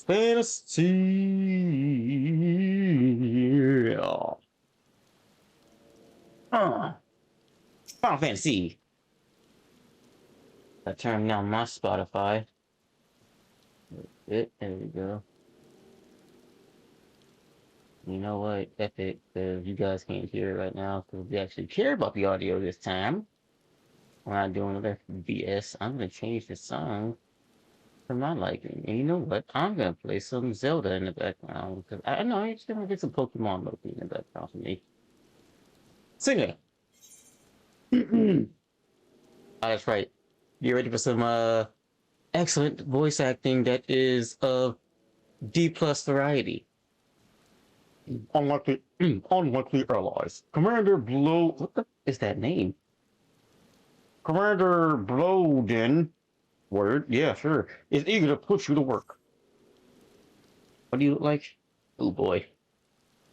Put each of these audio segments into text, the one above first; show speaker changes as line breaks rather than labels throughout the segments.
Fantasy. Final Fantasy. I turned down my Spotify. There we go. You know what? Epic, because you guys can't hear it right now because we actually care about the audio this time. We're not doing another BS. I'm going to change the song for my liking. And you know what? I'm going to play some Zelda in the background because I know I'm just going to get some Pokemon Loki in the background for me. Singer. Oh, that's right. You ready for some excellent voice acting that is of D plus variety? Unlikely allies. Commander Blow. What the is that name? Commander Blowden. Word? Yeah, sure. Is eager to put you to work. What do you look like? Oh boy.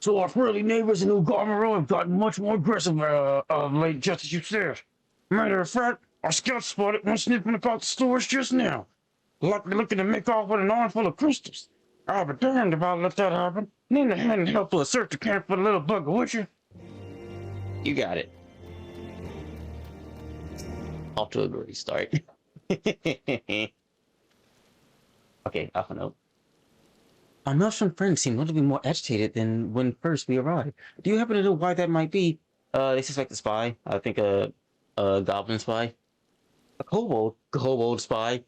So our friendly neighbors in Ugamaro have gotten much more aggressive of late, just as you said. Matter of fact, our scouts spotted one sniffing about the stores just now. Likely looking to make off with an armful of crystals. I'll be damned if I'll let that happen. Need a hand helpful to search the camp for the little bugger, would you? You got it. Off to a great start. Okay, off a note. Our Maelstrom friends seem notably more agitated than when first we arrived. Do you happen to know why that might be? They suspect a spy. I think a goblin spy. A kobold spy.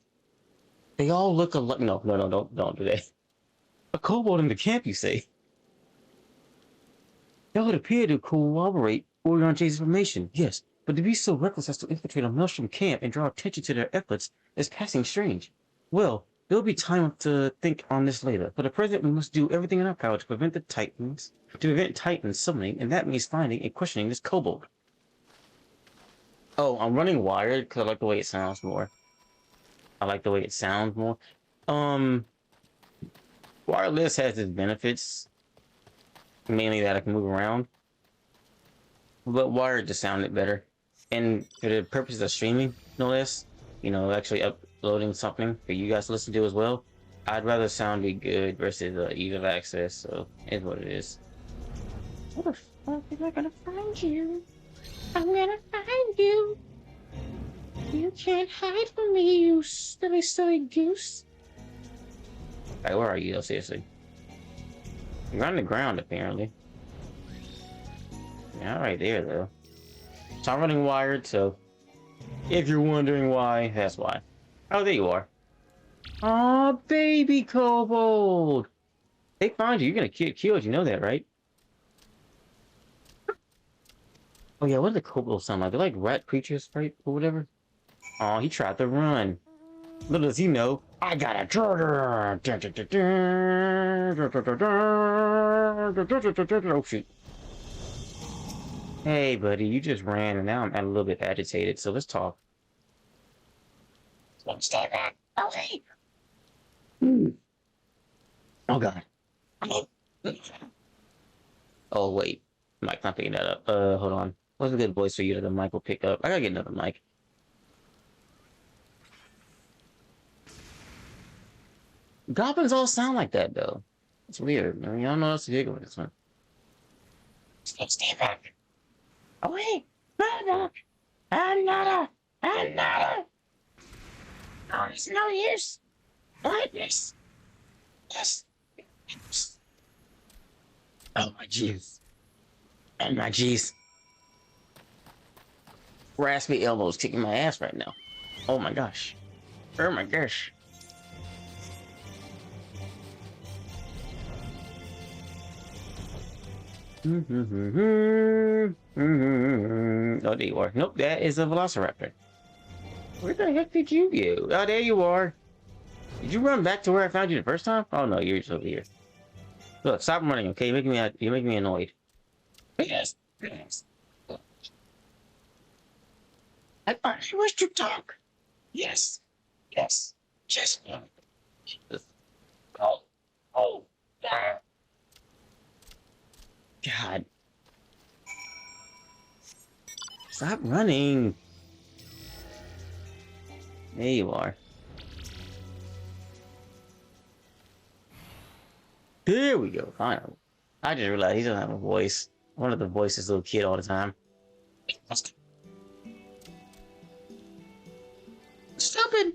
They all look alike. No, don't do that. A kobold in the camp, you say? That would appear to corroborate Orion J's information, yes, but to be so reckless as to infiltrate a Maelstrom camp and draw attention to their efforts is passing strange. Well, there'll be time to think on this later. For the present, we must do everything in our power to prevent Titans summoning, and that means finding and questioning this kobold. Oh, I'm running wired because I like the way it sounds more. Wireless has its benefits, mainly that I can move around, but wired just sounded better. And for the purposes of streaming, no less, actually uploading something for you guys to listen to as well, I'd rather sound be good versus ease of access, so it's what it is. What the fuck am I gonna find you? I'm gonna find you. You can't hide from me, you silly goose. Hey, where are you, though, seriously? You're on the ground, apparently. Yeah, right there, though. So I'm running wired, so if you're wondering why, that's why. Oh, there you are. Aw, baby kobold! They find you, you're gonna get killed, you know that, right? Oh yeah, what do the kobolds sound like? They're like rat creatures, right? Or whatever. Oh, he tried to run. Little does he know, I got a charter! Oh shoot. Hey buddy, you just ran and now I'm a little bit agitated, so let's talk. Don't stay back. Okay. Oh god. Oh wait. Mike's not picking that up. Hold on. What's a good voice for you that the mic will pick up? I gotta get another mic. Goblins all sound like that though. It's weird. I mean, I don't know what's the giggle with this one. Stay back. Oh wait. Another. Oh, it's no use. Like this. Yes. Oh my jeez. And my jeez. Raspy elbows kicking my ass right now. Oh my gosh. Oh my gosh. Oh, there you are. Nope, that is a velociraptor. Where the heck did you go? Oh, there you are. Did you run back to where I found you the first time? Oh no, you're just over here. Look, stop running, okay? You're making me annoyed. Yes. I wish to talk. Yes. Just. Oh. God. Stop running. There you are. There we go. Finally. I just realized he doesn't have a voice. One of the voices little kid all the time. Stop it!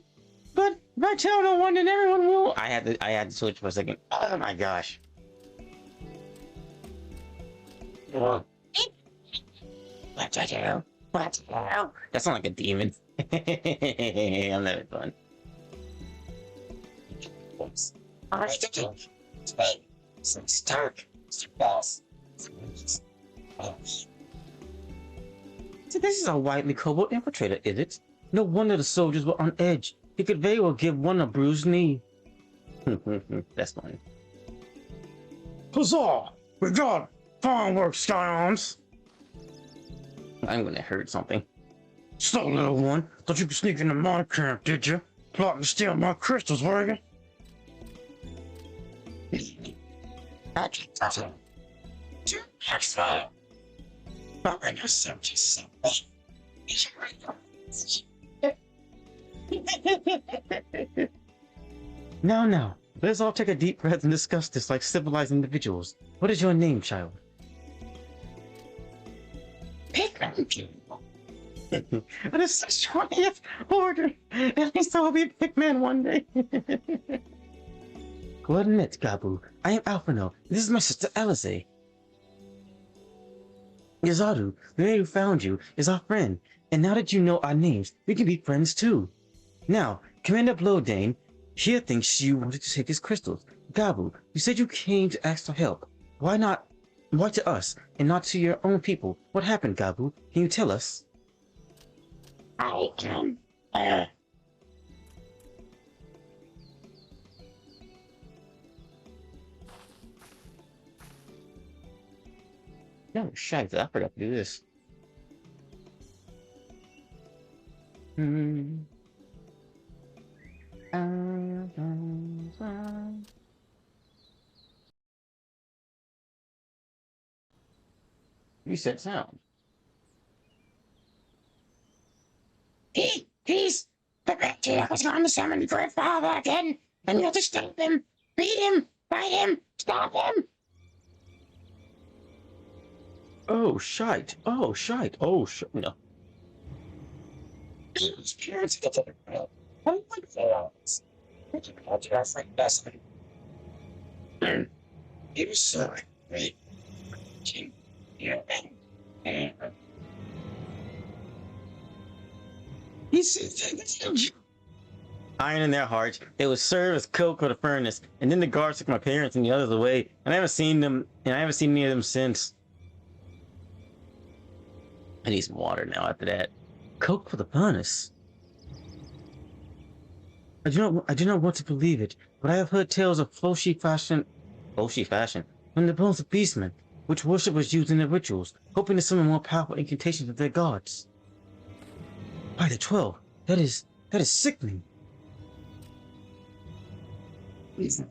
But if I tell no one, then everyone will. I had to switch for a second. Oh my gosh. What the hell? What the hell? That sounds like a demon. I'm having fun. Alright, it's dark. It's boss. So this is a widely cobalt infiltrator, is it? No wonder the soldiers were on edge. He could very well give one a bruised knee. That's funny. Huzzah! We got fine work, Skyarms! I'm gonna hurt something. So, little one, thought you could sneak into my camp, did you? Plotting to steal my crystals, were you? Now, let's all take a deep breath and discuss this like civilized individuals. What is your name, child? Pigman. That is such 20th order. At least I will be a pigman one day. Go ahead and admit, Gabu. I am Alphino. This is my sister Alize. Yazadu, the man who found you, is our friend. And now that you know our names, we can be friends too. Now, Commander Blodane here thinks you wanted to take his crystals. Gabu, you said you came to ask for help. Why to us, and not to your own people? What happened, Gabu? Can you tell us? I can. No, shite, I forgot to do this. Reset sound. He's the bacteria was going to summon your grandfather again, and you have to stop him, beat him, fight him, stop him. Oh shite! Oh shite! Oh shit! No. His parents get to the world. I'm like fails. Would you call us like best? He was so great. Iron in their hearts, they would serve as coke or the furnace, and then the guards took my parents and the others away, and I haven't seen them, and I haven't seen any of them since. I need some water now after that. Coke for the furnace. I do not want to believe it, but I have heard tales of Foshi fashion from the bones of beastmen, which worshippers use in their rituals, hoping to summon more powerful incantations of their gods. By the 12, that is sickening. Please, do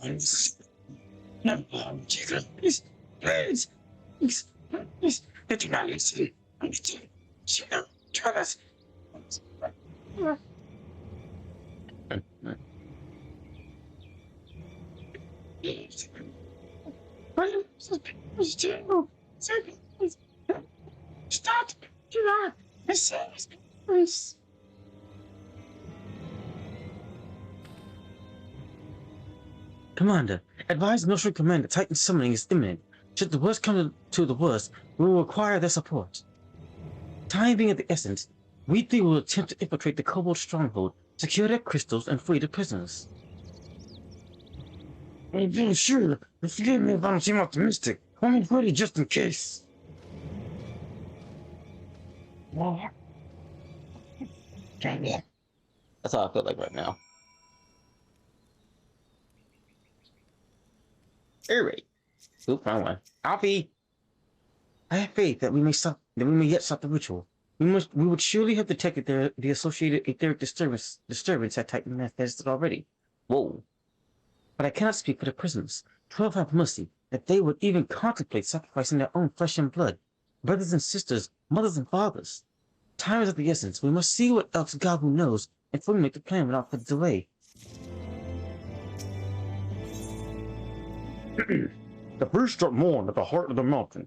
not listen. Try this. Stop! Do not! Please. Commander, advise Military Commander Titan summoning is imminent. Should the worst come to the worst, we will require their support. Time being of the essence, we three will attempt to infiltrate the Kobold stronghold, secure their crystals, and free the prisoners. I'm being sure, but forgive me if I don't seem optimistic. I'm ready just in case. That's how I feel like right now. Alright. Oop, wrong one. Alfie! I have faith that we may yet stop the ritual. We would surely have detected the associated etheric disturbance at Titan manifested already. Whoa. But I cannot speak for the prisoners. 12 have mercy, that they would even contemplate sacrificing their own flesh and blood. Brothers and sisters, mothers and fathers. Time is of the essence. We must see what else Gabu knows and formulate the plan without further delay.
The beasts are mourn at the heart of the mountain.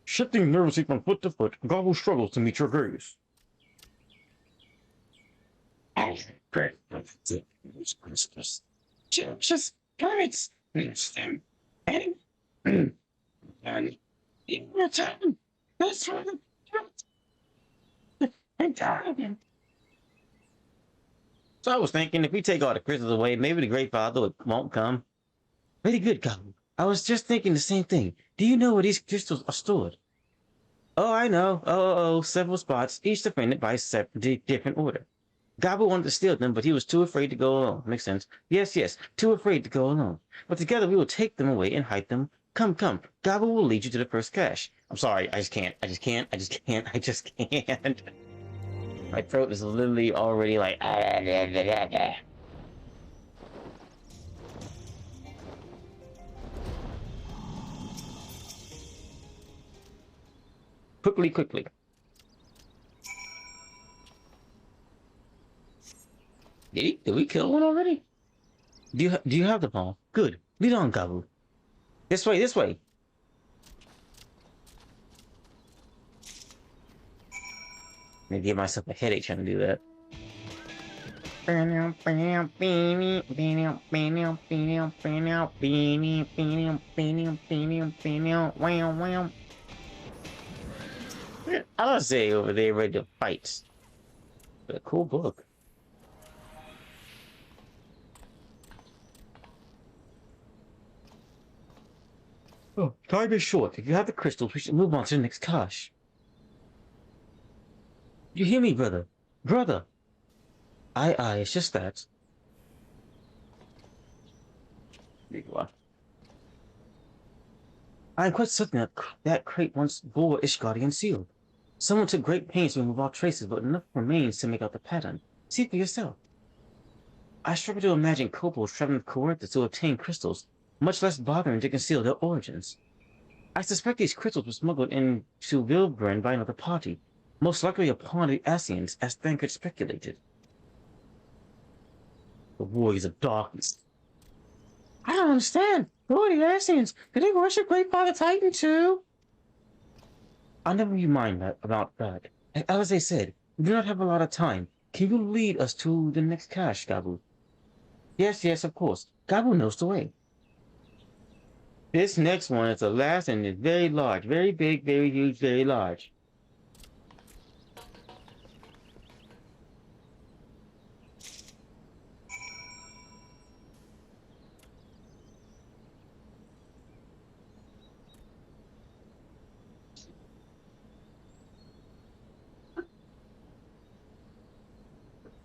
Shifting nervously from foot to foot, Gobble struggles to meet your gaze.
Just pirates. Them. And in return, that's what the So I was thinking, if we take all the crystals away, maybe the Great Father won't come. Very good, Goblin. I was just thinking the same thing. Do you know where these crystals are stored? Oh, I know. Several spots, each defended by a different order. Gobble wanted to steal them, but he was too afraid to go alone. Makes sense. Yes, too afraid to go alone. But together we will take them away and hide them. Come. Gobble will lead you to the first cache. I'm sorry, I just can't. My throat is literally already like. Quickly. Did we kill one already? Do you have the ball? Good. Lead on, Gobble. This way. I'm gonna give myself a headache trying to do that. I don't say over there ready to fight. But a cool book. Oh, time is short. If you have the crystals, we should move on to the next cache. You hear me, brother? Brother! Aye, it's just that. There you are. I am quite certain that that crate once bore Ishgardian seal. Someone took great pains to remove all traces, but enough remains to make out the pattern. See for yourself. I struggle to imagine kobolds traveling with coordinates to obtain crystals, much less bothering to conceal their origins. I suspect these crystals were smuggled into Vilbren by another party, most likely a pawn of the Asians, as Thancred speculated. The Warriors of Darkness. I don't understand. Who are the Asians? Do they worship Great Father Titan too? I'll never remind about that. As I said, we do not have a lot of time. Can you lead us to the next cache, Gabu? Yes, of course. Gabu knows the way. This next one is the last and is very large, very big, very huge, very large.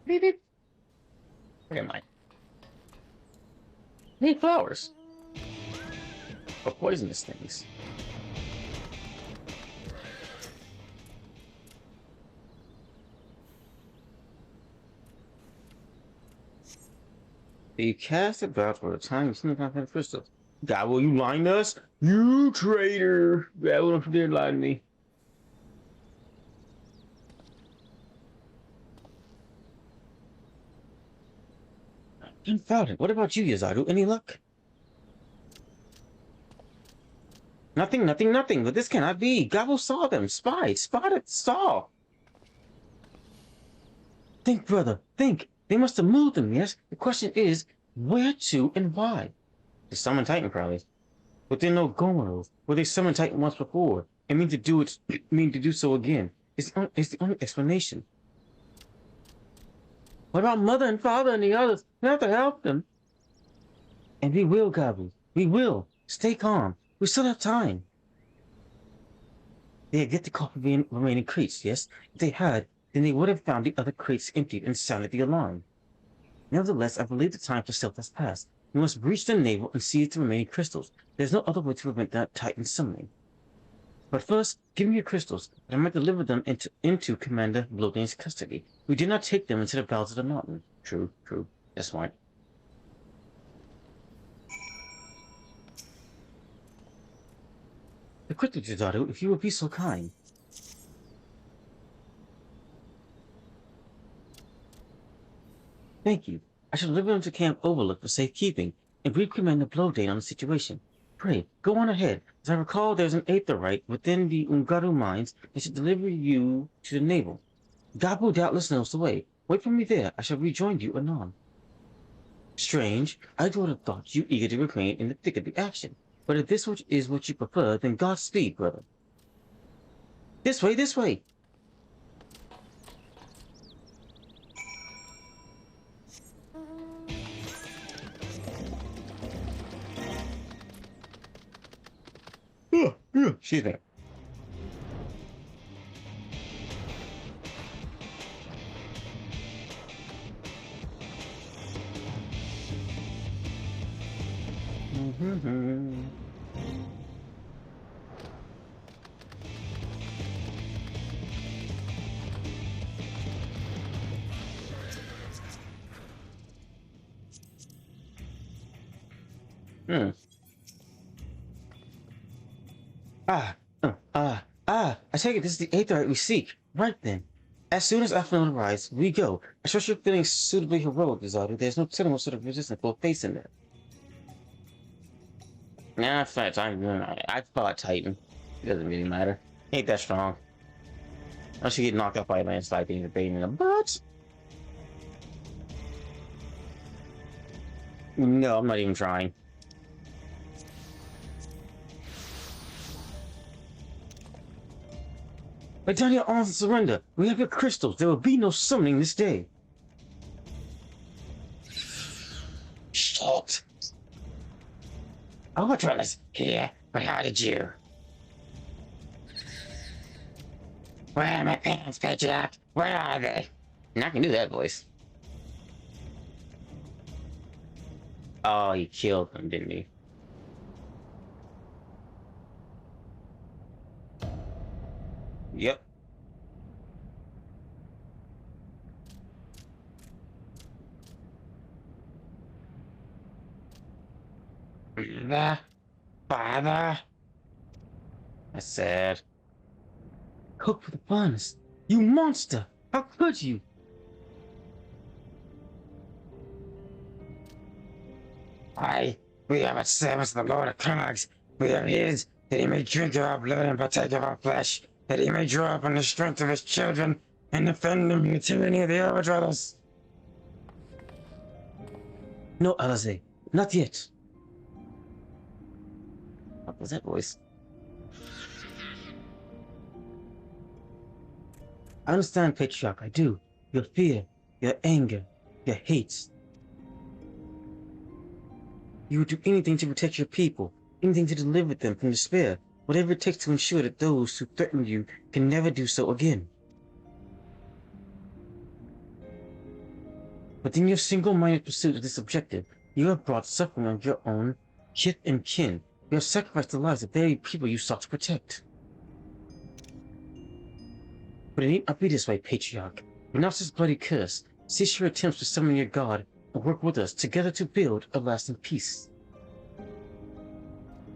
Beep, beep. Where am I? Need flowers. Or poisonous things. You cast about for a time you sneak out that crystal. God, will you lying to us? You traitor! God, don't you dare lie to me. Confounded. What about you, Yazaru? Any luck? Nothing. But this cannot be. Gabo saw them. Saw. Think, brother. Think. They must have moved them, yes? The question is, where to and why? The Summon Titan, probably. But they're no Gomorrah. Well, they summoned Titan once before, and mean to do so again. It's the only explanation. What about Mother and Father and the others? We have to help them. And we will, Gabu. We will. Stay calm. We still have time. They had get the copy remaining crates, yes? If they had, then they would have found the other crates emptied and sounded the alarm. Nevertheless, I believe the time for stealth has passed. We must breach the navel and seize the remaining crystals. There's no other way to prevent that Titan summoning. But first, give me your crystals, and I might deliver them into Commander Blodain's custody. We did not take them into the bowels of the mountain. True. That's smart. Quickly, Jidado, if you would be so kind. Thank you. I shall deliver them to Camp Overlook for safekeeping. and brief command a blow date on the situation. Pray, go on ahead. As I recall, there's an aetherite within the Ungaru mines that should deliver you to the navel. Gabu doubtless knows the way. Wait for me there. I shall rejoin you anon. Strange. I would have thought you eager to remain in the thick of the action. But if this is what you prefer, then Godspeed, brother. This way, this way. Excuse me. I take it this is the aetherite we seek. Right then. As soon as afternoon arrives, we go. I trust you're feeling suitably heroic, Desire. There's no telling what sort of resistance we'll face in there. Nah, fact, I fought Titan. It doesn't really matter. Ain't that strong. Unless you get knocked out by a landslide being a pain in the butt. No, I'm not even trying. Lay down your arms and surrender. We have your crystals. There will be no summoning this day. Shit. Overtron is here, but how did you? Where are my pants, Patriarch? Where are they? And I can do that voice. Oh, he killed him, didn't he? Yep. Father. That's sad. Cook for the furnace. You monster! How could you? We have a service of the Lord of Cogs. We are his, that he may drink of our blood and partake of our flesh, that he may draw upon the strength of his children and defend them from the tyranny of the overdwellers. No, Alize, not yet. What was that voice? I understand, Patriarch, I do. Your fear, your anger, your hate. You would do anything to protect your people, anything to deliver them from despair, whatever it takes to ensure that those who threaten you can never do so again. But in your single-minded pursuit of this objective, you have brought suffering on your own kith and kin. You have sacrificed the lives of the very people you sought to protect. But it need not be this way, Patriarch. Renounce this bloody curse, cease your attempts to summon your god, and work with us together to build a lasting peace.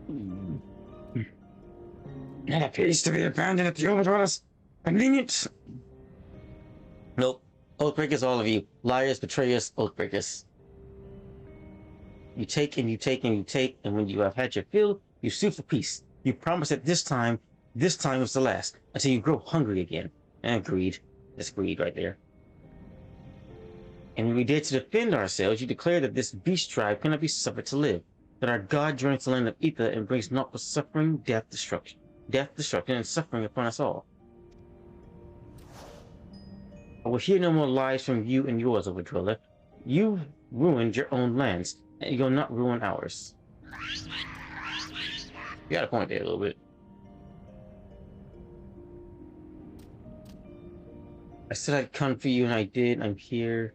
And a peace to be abandoned at the overdwellers? Convenient? Nope. Oathbreakers, all of you. Liars, betrayers, oathbreakers. You take and you take and you take, and when you have had your fill, you sue for peace. You promise that this time was the last, until you grow hungry again. And greed. That's greed right there. And when we dare to defend ourselves, you declare that this beast tribe cannot be suffered to live, that our God joins the land of ether and brings naught but suffering, death, destruction, and suffering upon us all. I will hear no more lies from you and yours, Overdweller. You've ruined your own lands, and you'll not ruin ours. You got a point there a little bit. I said I'd come for you, and I did. I'm here.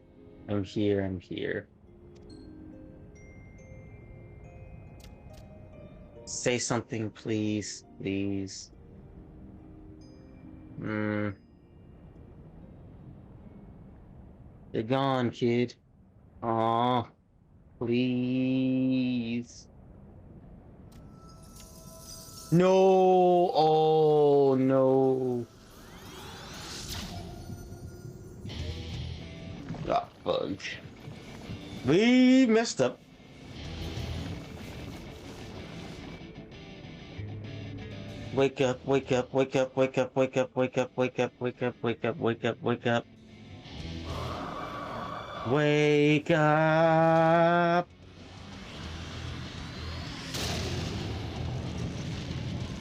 I'm here. I'm here. Say something, please. Please. You're gone, kid. Aw. Please. No. Oh, no. Ah, fuck. We messed up. Wake up, wake up, wake up, wake up, wake up, wake up, wake up, wake up, wake up, wake up, wake up. Wake up!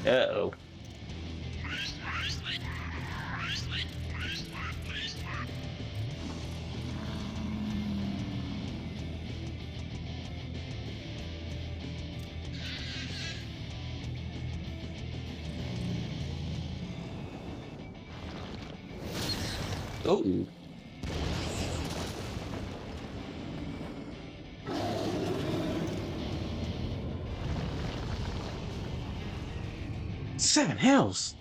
Uh-oh. Oh. 7 hells!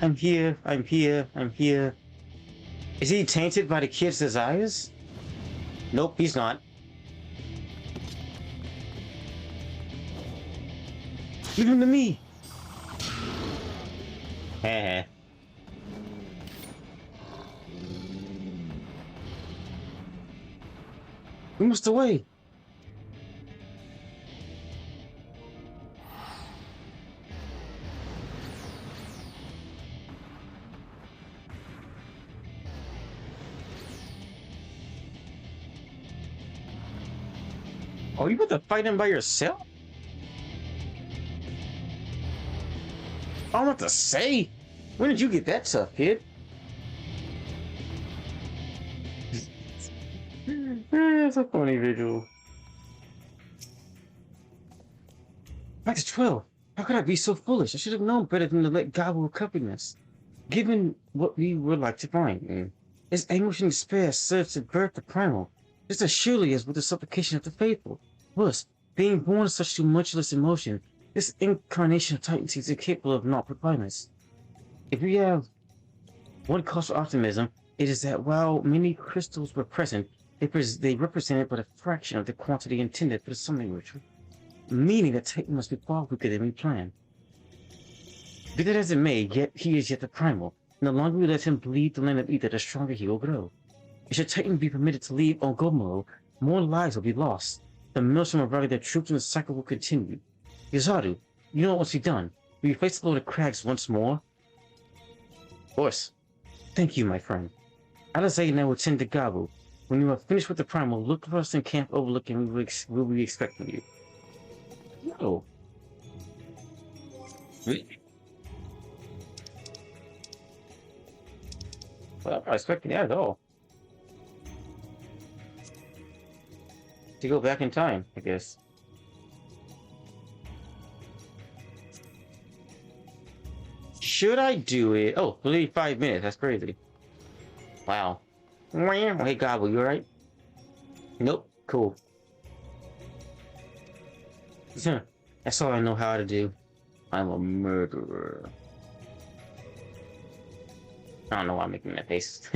I'm here, I'm here, I'm here. Is he tainted by the kid's desires? Nope, he's not. Leave him to me! Heh. We must away! Oh, you about to fight him by yourself? I don't know what to say. When did you get that tough, kid? It's a funny visual. Max 12. How could I be so foolish? I should have known better than to let Gobble accompany us. Given what we would like to find, his anguish and despair serves to birth the primal, just as surely as with the supplication of the faithful. Worse, being born of such tumultuous emotion, this incarnation of Titan seems incapable of naught but violence. If we have one cause for optimism, it is that while many crystals were present, they represented but a fraction of the quantity intended for the summoning ritual, meaning that Titan must be far weaker than we planned. Be that as it may, yet he is yet the primal, and the longer we let him bleed the land of ether, the stronger he will grow. If should Titan be permitted to leave Ongomoro, more lives will be lost. The Maelstrom will rally their troops and the cycle will continue. Yazaru, you know what must be done. Will you face the Lord of Crags once more? Of course. Thank you, my friend. Alizé and I will tend to Gabu. When you are finished with the primal, look for us in camp overlooking. We'll be expecting you. No. Really? Well, I'm not expecting that at all. To go back in time, I guess. Should I do it? Oh, only 5 minutes. That's crazy. Wow. Hey, Gobble, you alright? Nope. Cool. That's all I know how to do. I'm a murderer. I don't know why I'm making that face.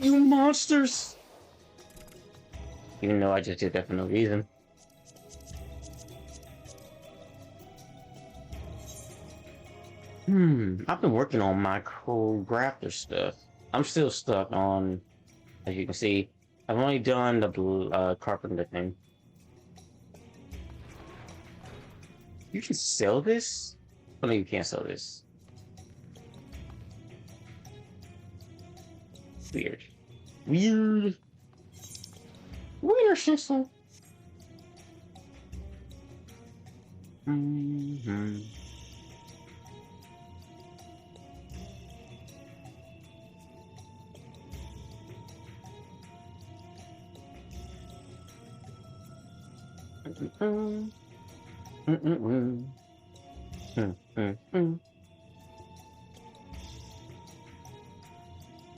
You monsters! Even though I just did that for no reason. I've been working on my grafter stuff. I'm still stuck on, as you can see, I've only done the carpenter thing. You can sell this? Oh no, you can't sell this. Weird. Weird. Weird system.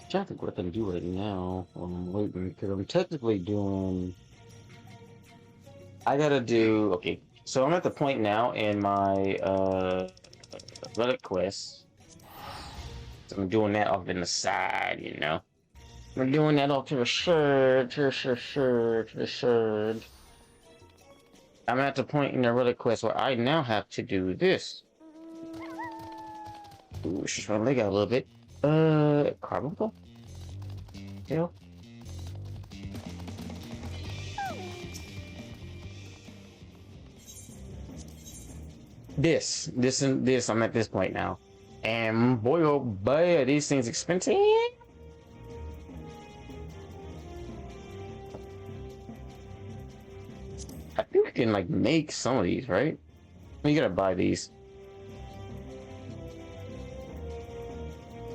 Trying to think what I can do right now. I'm waiting because I'm technically doing. I gotta do. Okay, so I'm at the point now in my relic quest. So I'm doing that off in the side, you know. I'm doing that off to the side, to the side. I'm at the point in the relic quest where I now have to do this. Ooh, stretch my leg out a little bit. Carbuncle? Tail? This, I'm at this point now. And boy, oh boy, are these things expensive? I think we can, like, make some of these, right? You gotta buy these.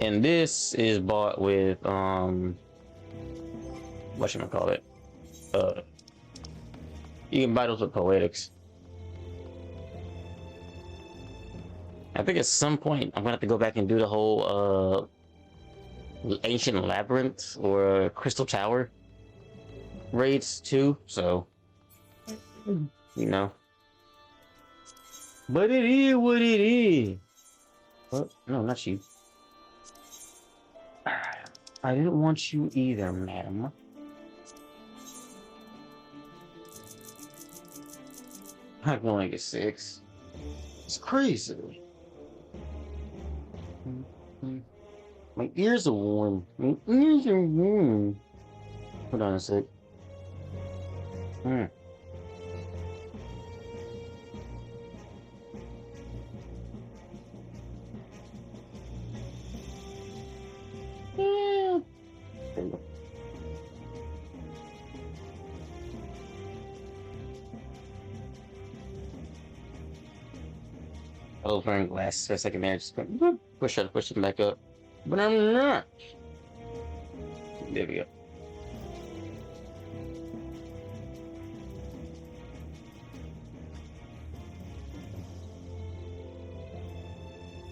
And this is bought with, whatchamacallit? You can buy those with Poetics. I think at some point I'm gonna have to go back and do the whole ancient labyrinth or crystal tower raids too, so you know. But it is what it is. What? No, not you. I didn't want you either, madam. I can only get 6. It's crazy. My ears are warm. My ears are warm. Hold on a sec. Yeah. There you go. I was wearing glasses for a second there. Just went, whoop, push them back up. But I'm not. There we go.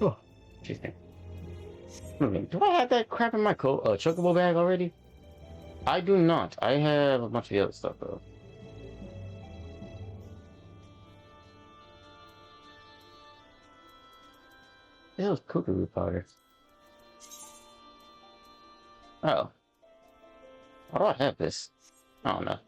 Oh, interesting. Do I have that crap in my chocobo bag already? I do not. I have a bunch of the other stuff though. This was kookaroo powder. Oh. Why do I have this? I don't know.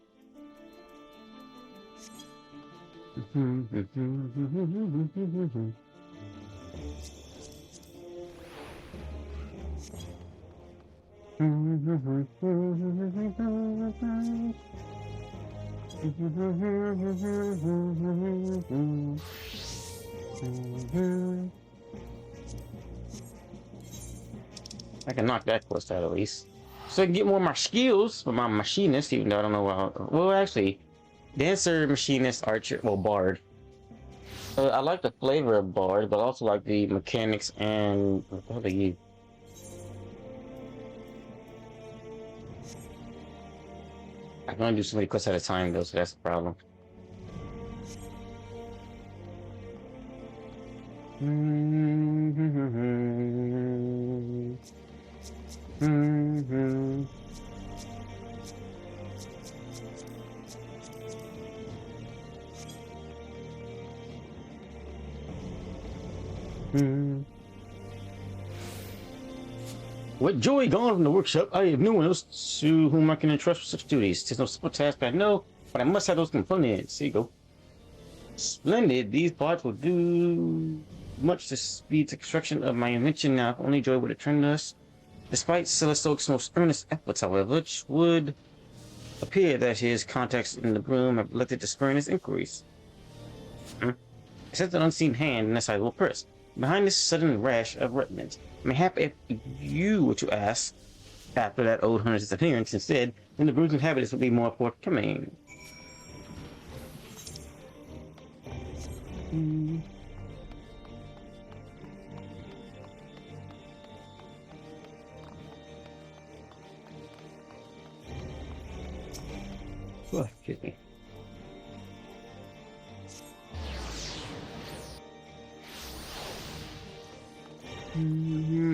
I can knock that quest out at least. So I can get more of my skills for my machinist, even though I don't know how. Well, actually, dancer, machinist, archer, well, bard. I like the flavor of bard, but I also like the mechanics and what the hell are you? I can only do so many quests at a time though, so that's the problem. With Joey gone from the workshop, I have no one else to whom I can entrust with such duties. 'Tis no simple task, I know, but I must have those components. Here you go. Splendid. These parts will do much to speed the construction of my invention. Now, if only Joy would return us. Despite Celestoc's most earnest efforts, however, it would appear that his contacts in the room have elected to spurn his inquiries. I sense an unseen hand in a sizable purse. Behind this sudden rash of retinence, mayhap if you were to ask after that old hunter's disappearance instead, then the bruised inhabitants would be more forthcoming. Oh, excuse me.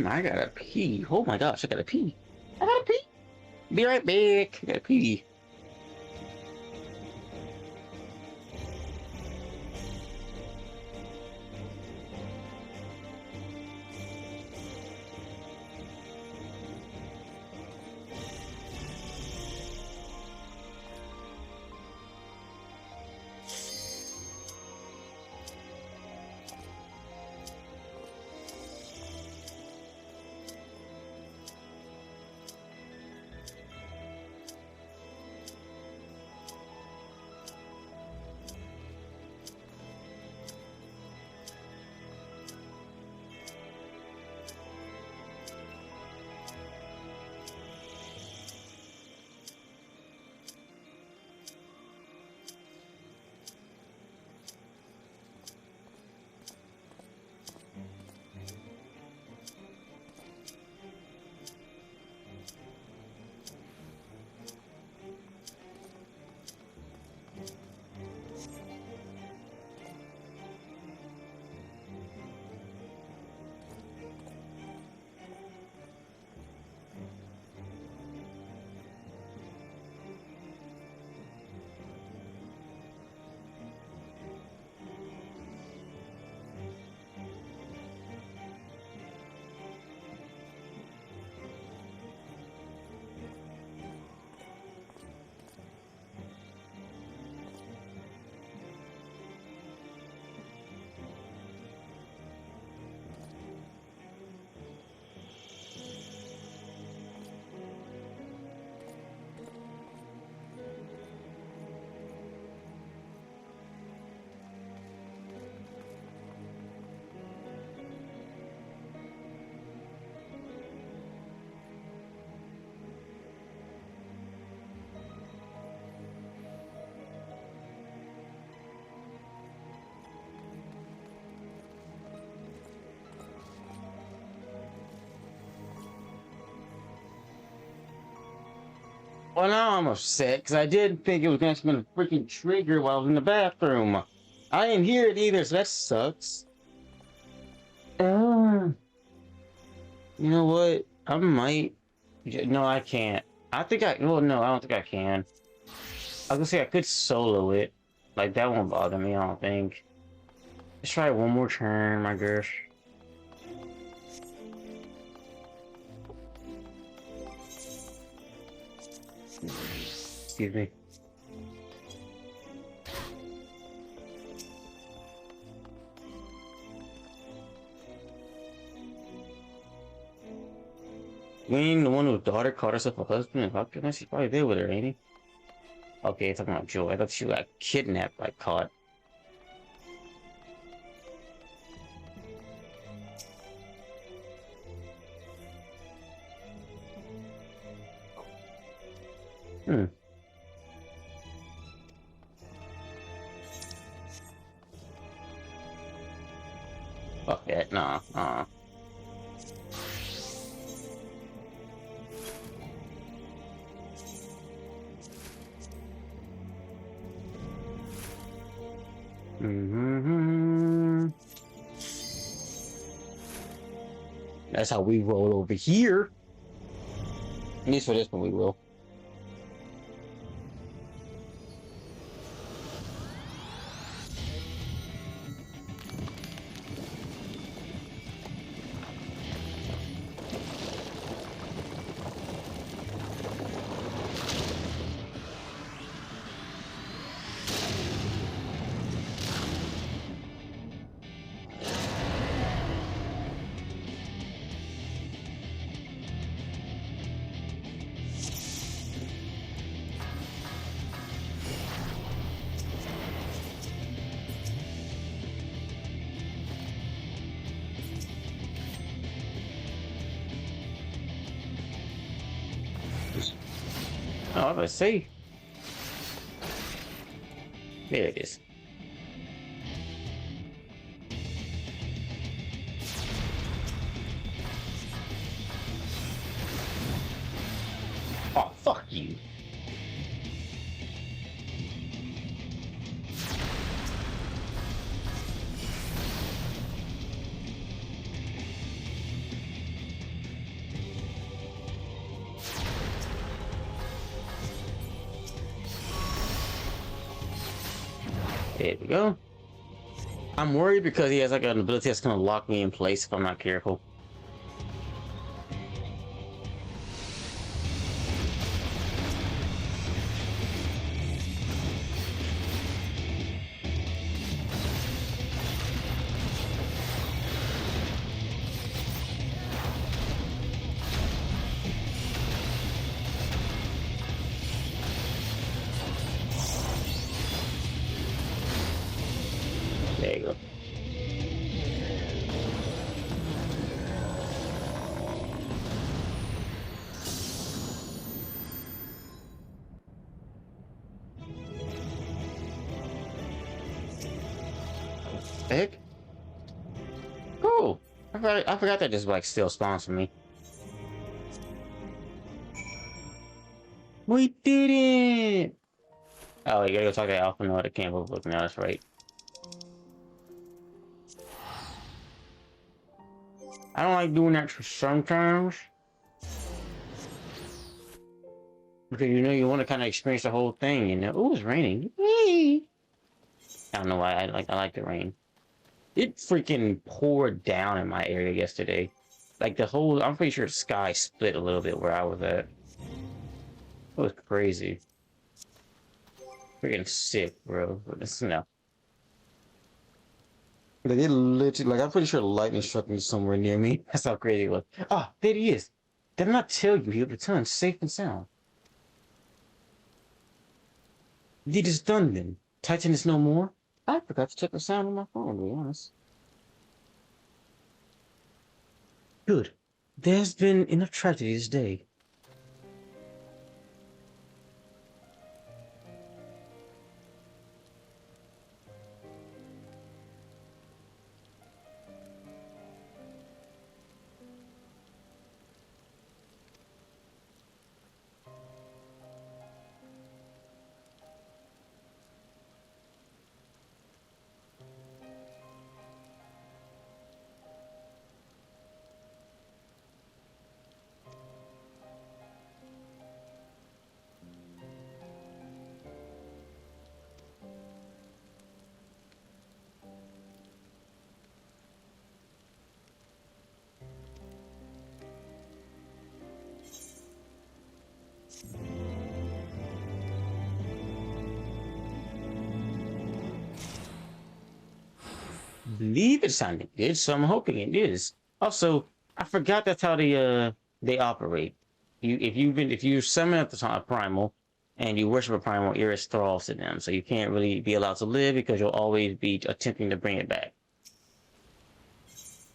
I gotta pee. Oh my gosh, I gotta pee. I gotta pee. Be right back. I gotta pee. Well, now I'm upset because I didn't think it was going to spin a freaking trigger while I was in the bathroom. I didn't hear it either, so that sucks. Uh, you know what? I might. No, I can't. I think I. Well, no, I don't think I can. I was gonna say I could solo it. Like, that won't bother me, I don't think. Let's try one more turn, I guess. Excuse me. Winning the one whose daughter caught herself a husband and fucked her, she's probably there with her, ain't he? Okay, talking about Joy. I thought she got kidnapped by caught. Hmm. Fuck that. Nah. Mm-hmm. That's how we roll over here. At least for this one, we will. Oh, I was gonna say. There it is. Oh, fuck you. There we go. I'm worried because he has like an ability that's gonna lock me in place if I'm not careful. There you go. The heck? Oh, I forgot that just like still spawns for me. We did it! Oh, you gotta go talk to Alpha Noah at Camp Overlook now, that's right. I don't like doing that sometimes. Because you know you want to kind of experience the whole thing, you know. Oh, it's raining. Whee! I don't know why I like the rain. It freaking poured down in my area yesterday. Like the whole, I'm pretty sure the sky split a little bit where I was at. It was crazy. Freaking sick, bro. But this, no. Like it literally, like I'm pretty sure lightning struck me somewhere near me. That's how crazy it was. Ah, there he is. Did I not tell you he would return safe and sound? Deed is done then. Titan is no more. I forgot to check the sound on my phone, to be honest. Good. There's been enough tragedy this day. believe it sounded good, so I'm hoping it is. Also, I forgot that's how they operate. If you summon at the time a primal and you worship a primal, you're as thralls to them, so you can't really be allowed to live because you'll always be attempting to bring it back.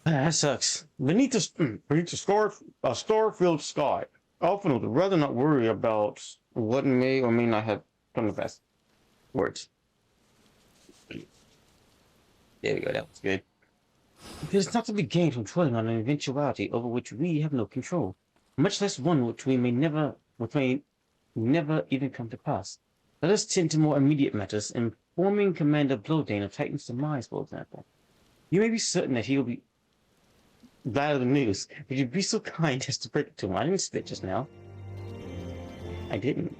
That sucks.
Beneath the star-filled sky, often would rather not worry about what may or may not have come to pass.
Words. There we go. That was good. There's not to be gained from dwelling on an eventuality over which we have no control, much less one which may never even come to pass. Let us tend to more immediate matters, informing Commander Blodane of Titan's demise, for example. You may be certain that he will be glad of the news. Would you be so kind as to break it to him? I didn't spit just now. I didn't.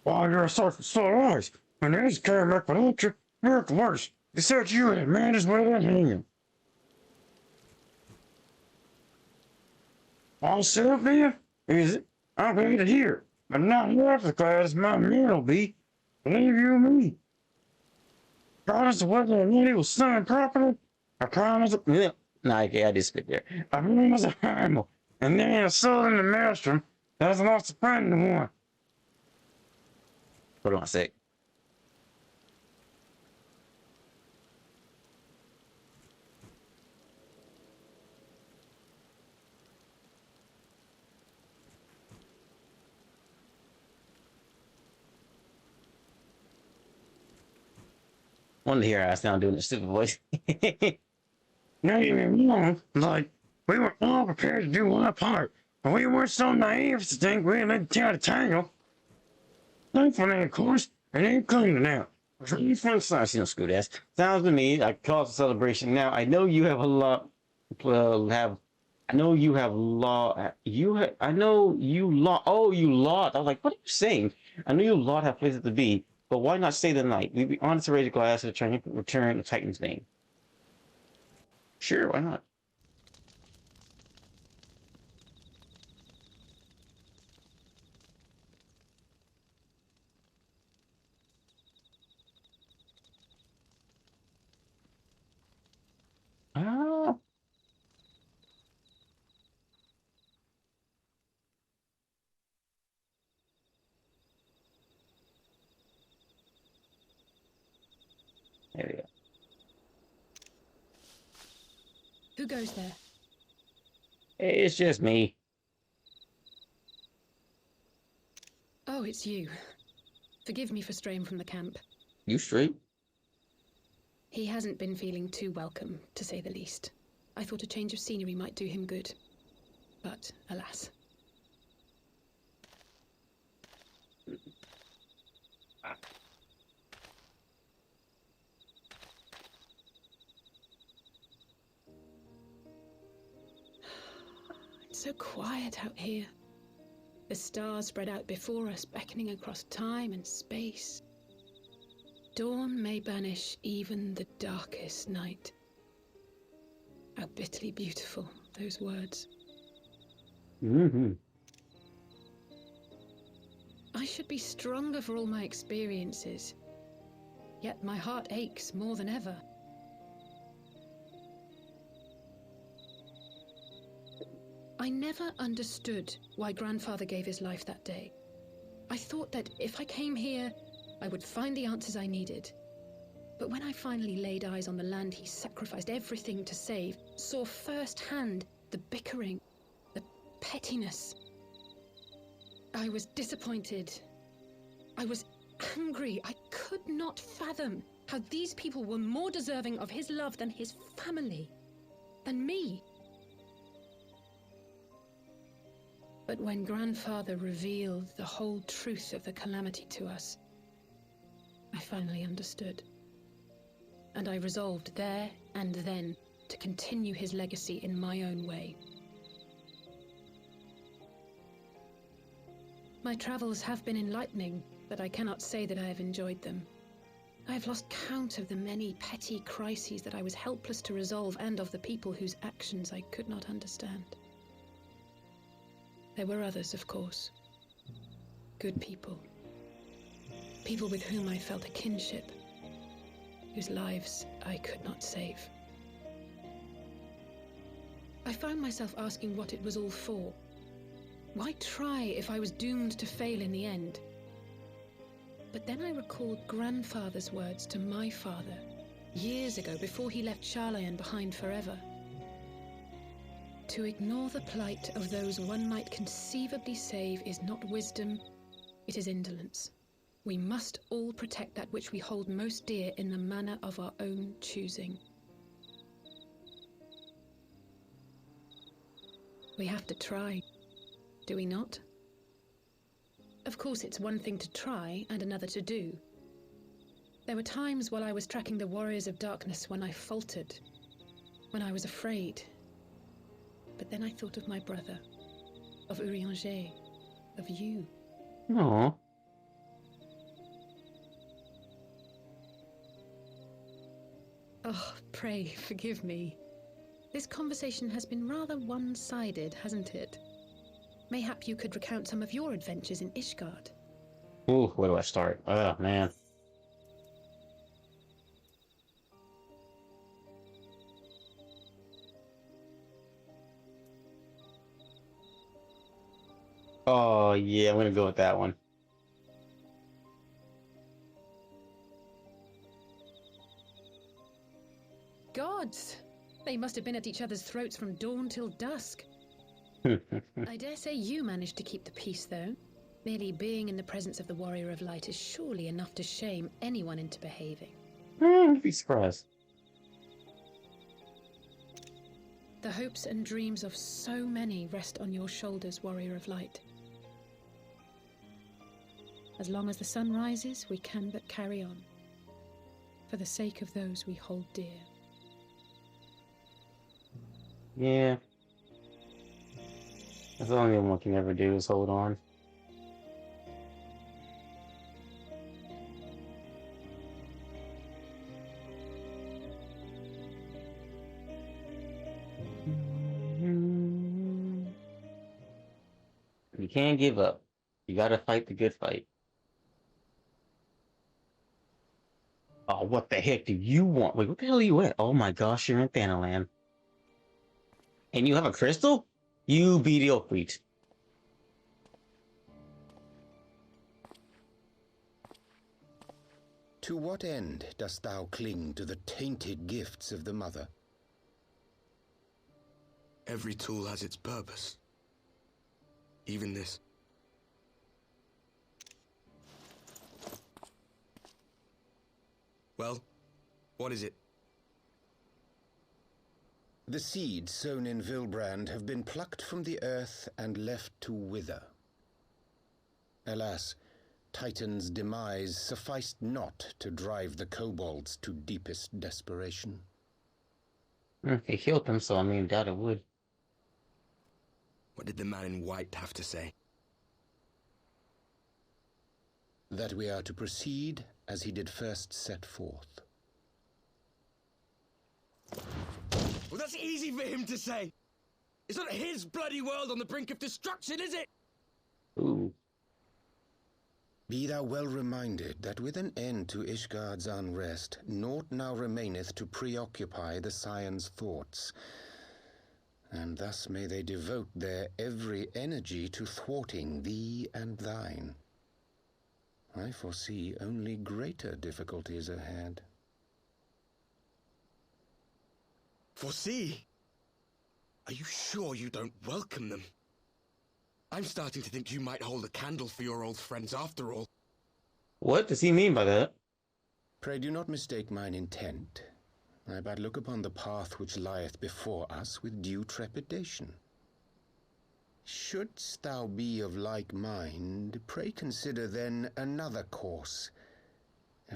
While you're a so wise, and these came back without you, you're worse. They said you and man as well as him. All set up there? Is it? I'm glad to hear, but not half as glad as my man'll be. Believe you me. Promise whether or not he was summoned properly. I promise.
Nah, okay, I did spit there.
I promise a animal, and then a soul in the maelstrom that has lost a friend to one.
Hold on a sec. Wanted to hear I sound doing a stupid voice.
Not even wrong. Like, we were all prepared to do our part, but we weren't so naive to think we'd let the town tangle. Thankfully, of course, it ain't clean now.
Fun size, you know, screw that. Sounds to me like cause a celebration. Now, I know you have a lot. I know you have law. I know you lot. Oh, you lot. I was like, what are you saying? I know you lot have places to be, but why not stay the night? We'd be honest to raise a glass to return the Titan's name. Sure, why not? Ah, there we go.
Who goes there?
It's just me.
Oh, it's you. Forgive me for straying from the camp.
You straight?
He hasn't been feeling too welcome, to say the least. I thought a change of scenery might do him good. But, alas. It's so quiet out here. The stars spread out before us, beckoning across time and space. Dawn may banish even the darkest night. How bitterly beautiful, those words.
Mm-hmm.
I should be stronger for all my experiences. Yet my heart aches more than ever. I never understood why Grandfather gave his life that day. I thought that if I came here, I would find the answers I needed. But when I finally laid eyes on the land he sacrificed everything to save, saw firsthand the bickering, the pettiness, I was disappointed. I was angry. I could not fathom how these people were more deserving of his love than his family, than me. But when Grandfather revealed the whole truth of the calamity to us, I finally understood. And I resolved there and then to continue his legacy in my own way. My travels have been enlightening, but I cannot say that I have enjoyed them. I have lost count of the many petty crises that I was helpless to resolve and of the people whose actions I could not understand. There were others, of course. Good people. People with whom I felt a kinship, whose lives I could not save. I found myself asking what it was all for. Why try if I was doomed to fail in the end? But then I recalled grandfather's words to my father, years ago, before he left Charlayan behind forever. To ignore the plight of those one might conceivably save is not wisdom, it is indolence. We must all protect that which we hold most dear in the manner of our own choosing. We have to try, do we not? Of course, it's one thing to try and another to do. There were times while I was tracking the warriors of darkness when I faltered, when I was afraid. But then I thought of my brother, of Urianger, of you.
No.
Oh, pray forgive me. This conversation has been rather one-sided, hasn't it? Mayhap you could recount some of your adventures in Ishgard.
Ooh, where do I start? Oh, man. Oh, yeah, I'm gonna go with that one.
Gods! They must have been at each other's throats from dawn till dusk. I dare say you managed to keep the peace, though. Merely being in the presence of the Warrior of Light is surely enough to shame anyone into behaving.
I'd be surprised.
The hopes and dreams of so many rest on your shoulders, Warrior of Light. As long as the sun rises, we can but carry on, for the sake of those we hold dear.
Yeah. That's the only thing one can ever do is hold on. You can't give up. You gotta fight the good fight. Oh, what the heck do you want? Wait, what the hell are you at? Oh my gosh, you're in Thanaland. And you have a crystal? You be the Oakweed.
To what end dost thou cling to the tainted gifts of the Mother?
Every tool has its purpose. Even this. Well, what is it?
The seeds sown in Vilbrand have been plucked from the earth and left to wither. Alas, Titan's demise sufficed not to drive the kobolds to deepest desperation.
He killed them, so I mean, doubt it would.
What did the man in white have to say?
That we are to proceed as he did first set forth.
Well, that's easy for him to say. It's not his bloody world on the brink of destruction, is it?
Ooh.
Be thou well reminded that with an end to Ishgard's unrest, naught now remaineth to preoccupy the Scion's thoughts. And thus may they devote their every energy to thwarting thee and thine. I foresee only greater difficulties ahead.
Foresee? Are you sure you don't welcome them? I'm starting to think you might hold a candle for your old friends after all.
What does he mean by that?
Pray do not mistake mine intent. I but look upon the path which lieth before us with due trepidation. Shouldst thou be of like mind, pray consider then another course.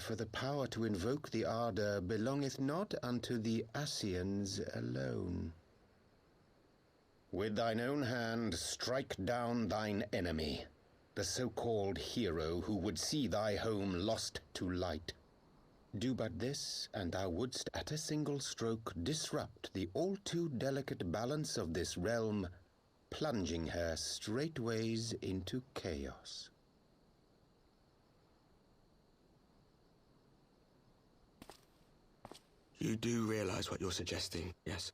For the power to invoke the ardour belongeth not unto the Ascians alone. With thine own hand strike down thine enemy, the so-called hero who would see thy home lost to light. Do but this, and thou wouldst at a single stroke disrupt the all too delicate balance of this realm, plunging her straightways into chaos.
You do realize what you're suggesting, yes?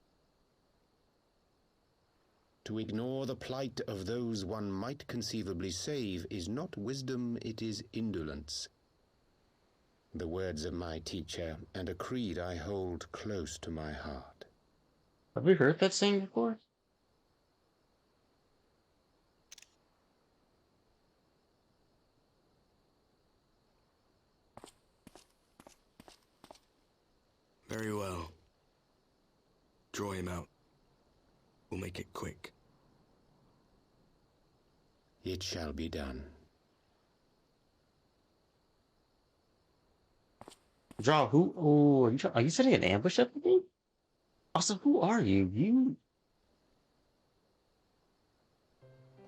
To ignore the plight of those one might conceivably save is not wisdom, it is indolence. The words of my teacher, and a creed I hold close to my heart.
Have we heard that saying before?
Very well. Draw him out. We'll make it quick.
It shall be done.
Draw who? Oh, are you setting an ambush up for me? Also, who are you? You...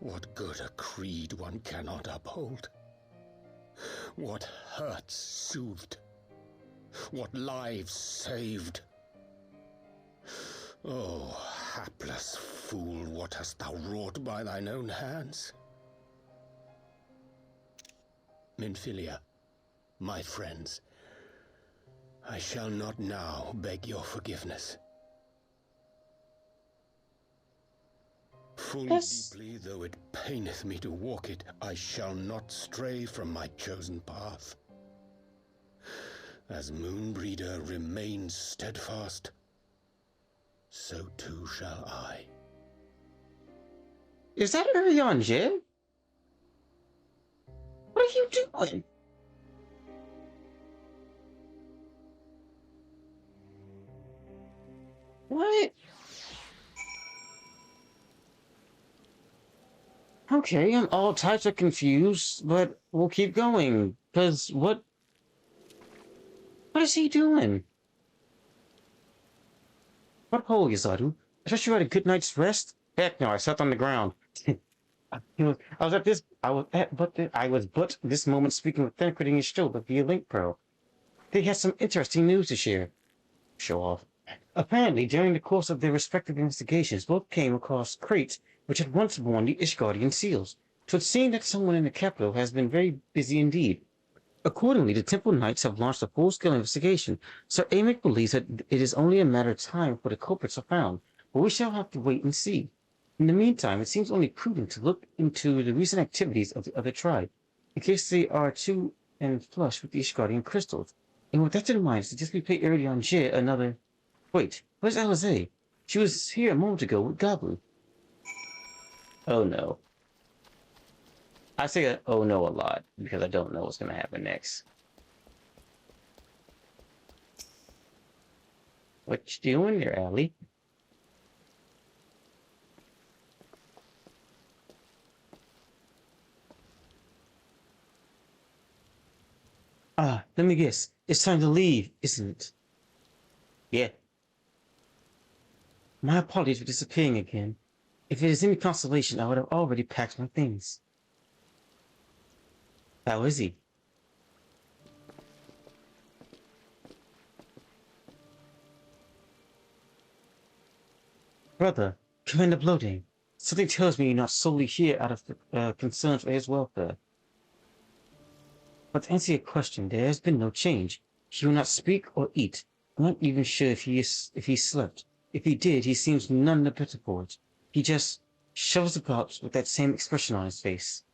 What good a creed one cannot uphold? What hurts soothed? What lives saved? Oh, hapless fool, what hast thou wrought by thine own hands? Minfilia, my friends, I shall not now beg your forgiveness. Full deeply though it paineth me to walk it, I shall not stray from my chosen path. As Moonbreeder remains steadfast, so too shall I.
Is that Urian Jib? What are you doing? What? Okay, I'm all types of confused, but we'll keep going. Because what is he doing? What hole, Yazaru? I thought you had a good night's rest? Heck no, I sat on the ground. I was but this moment speaking with Thancred in his shoulder via Link Pro. They had some interesting news to share. Show off. Apparently, during the course of their respective investigations, both came across crates which had once worn the Ishgardian seals. So it seemed that someone in the capital has been very busy indeed. Accordingly, the Temple Knights have launched a full-scale investigation, so Amick believes that it is only a matter of time before the culprits are found, but we shall have to wait and see. In the meantime, it seems only prudent to look into the recent activities of the other tribe, in case they are too in flush with the Ishgardian crystals. And with that in mind, suggest we pay Iridion Jir another... Wait, where's Alizé? She was here a moment ago with Gabu. Oh no. I say that oh no a lot, because I don't know what's going to happen next. What you doing there, Allie? Ah, let me guess. It's time to leave, isn't it? Yeah. My apologies for disappearing again. If it is any consolation, I would have already packed my things. How is he? Brother, Commander Bloating, something tells me you're not solely here out of concern for his welfare. But to answer your question, there has been no change. He will not speak or eat. I'm not even sure if he slept. If he did, he seems none the better for it. He just shovels about with that same expression on his face.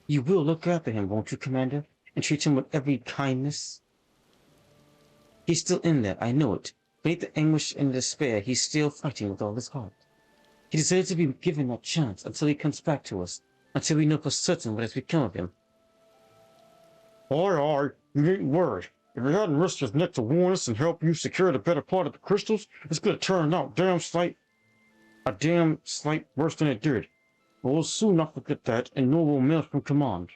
You will look after him, won't you, Commander? And treat him with every kindness? He's still in there, I know it. Beneath the anguish and the despair, he's still fighting with all his heart. He deserves to be given that chance until he comes back to us, until we know for certain what has become of him.
Aye, you needn't worry. If he hadn't risked his neck to warn us and help you secure the better part of the crystals, it's gonna turn out a damn sight worse than it did. But we'll soon not forget that, and nor will melt from command.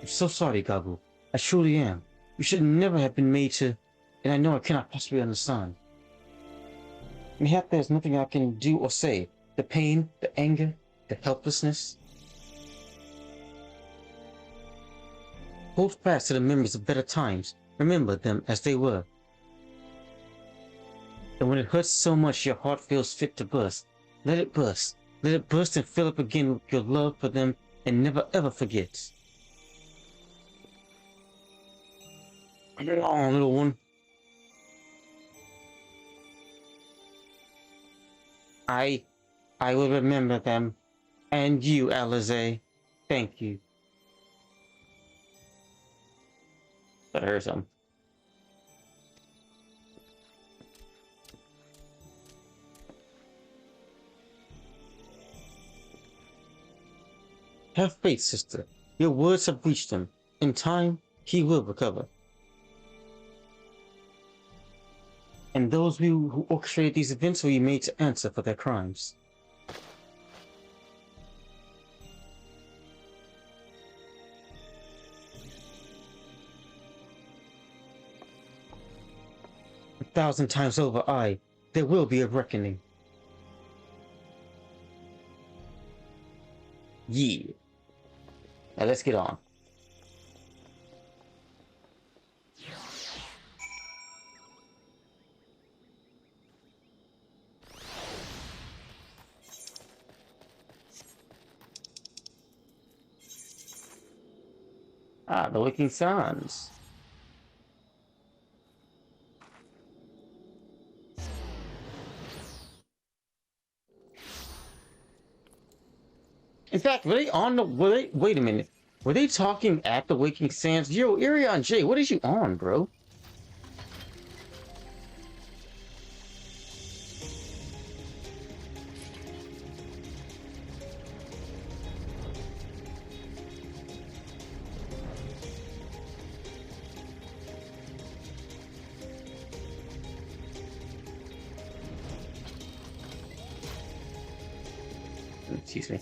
I'm so sorry, Gabu. I truly am. You should never have been made to... And I know I cannot possibly understand. Mayhap there's nothing I can do or say. The pain, the anger, the helplessness. Hold fast to the memories of better times. Remember them as they were. And when it hurts so much your heart feels fit to burst, let it burst. Let it burst and fill up again with your love for them, and never ever forget. Come on, little one. I will remember them. And you, Alize. Thank you. I heard something. Have faith, sister. Your words have reached him. In time, he will recover. And those who orchestrated these events will be made to answer for their crimes. A thousand times over, there will be a reckoning. Yeah. Now let's get on. The Waking Suns. In fact, were they wait a minute. Were they talking at the Waking Sands? Yo, Irion J, what is you on, bro? Excuse me.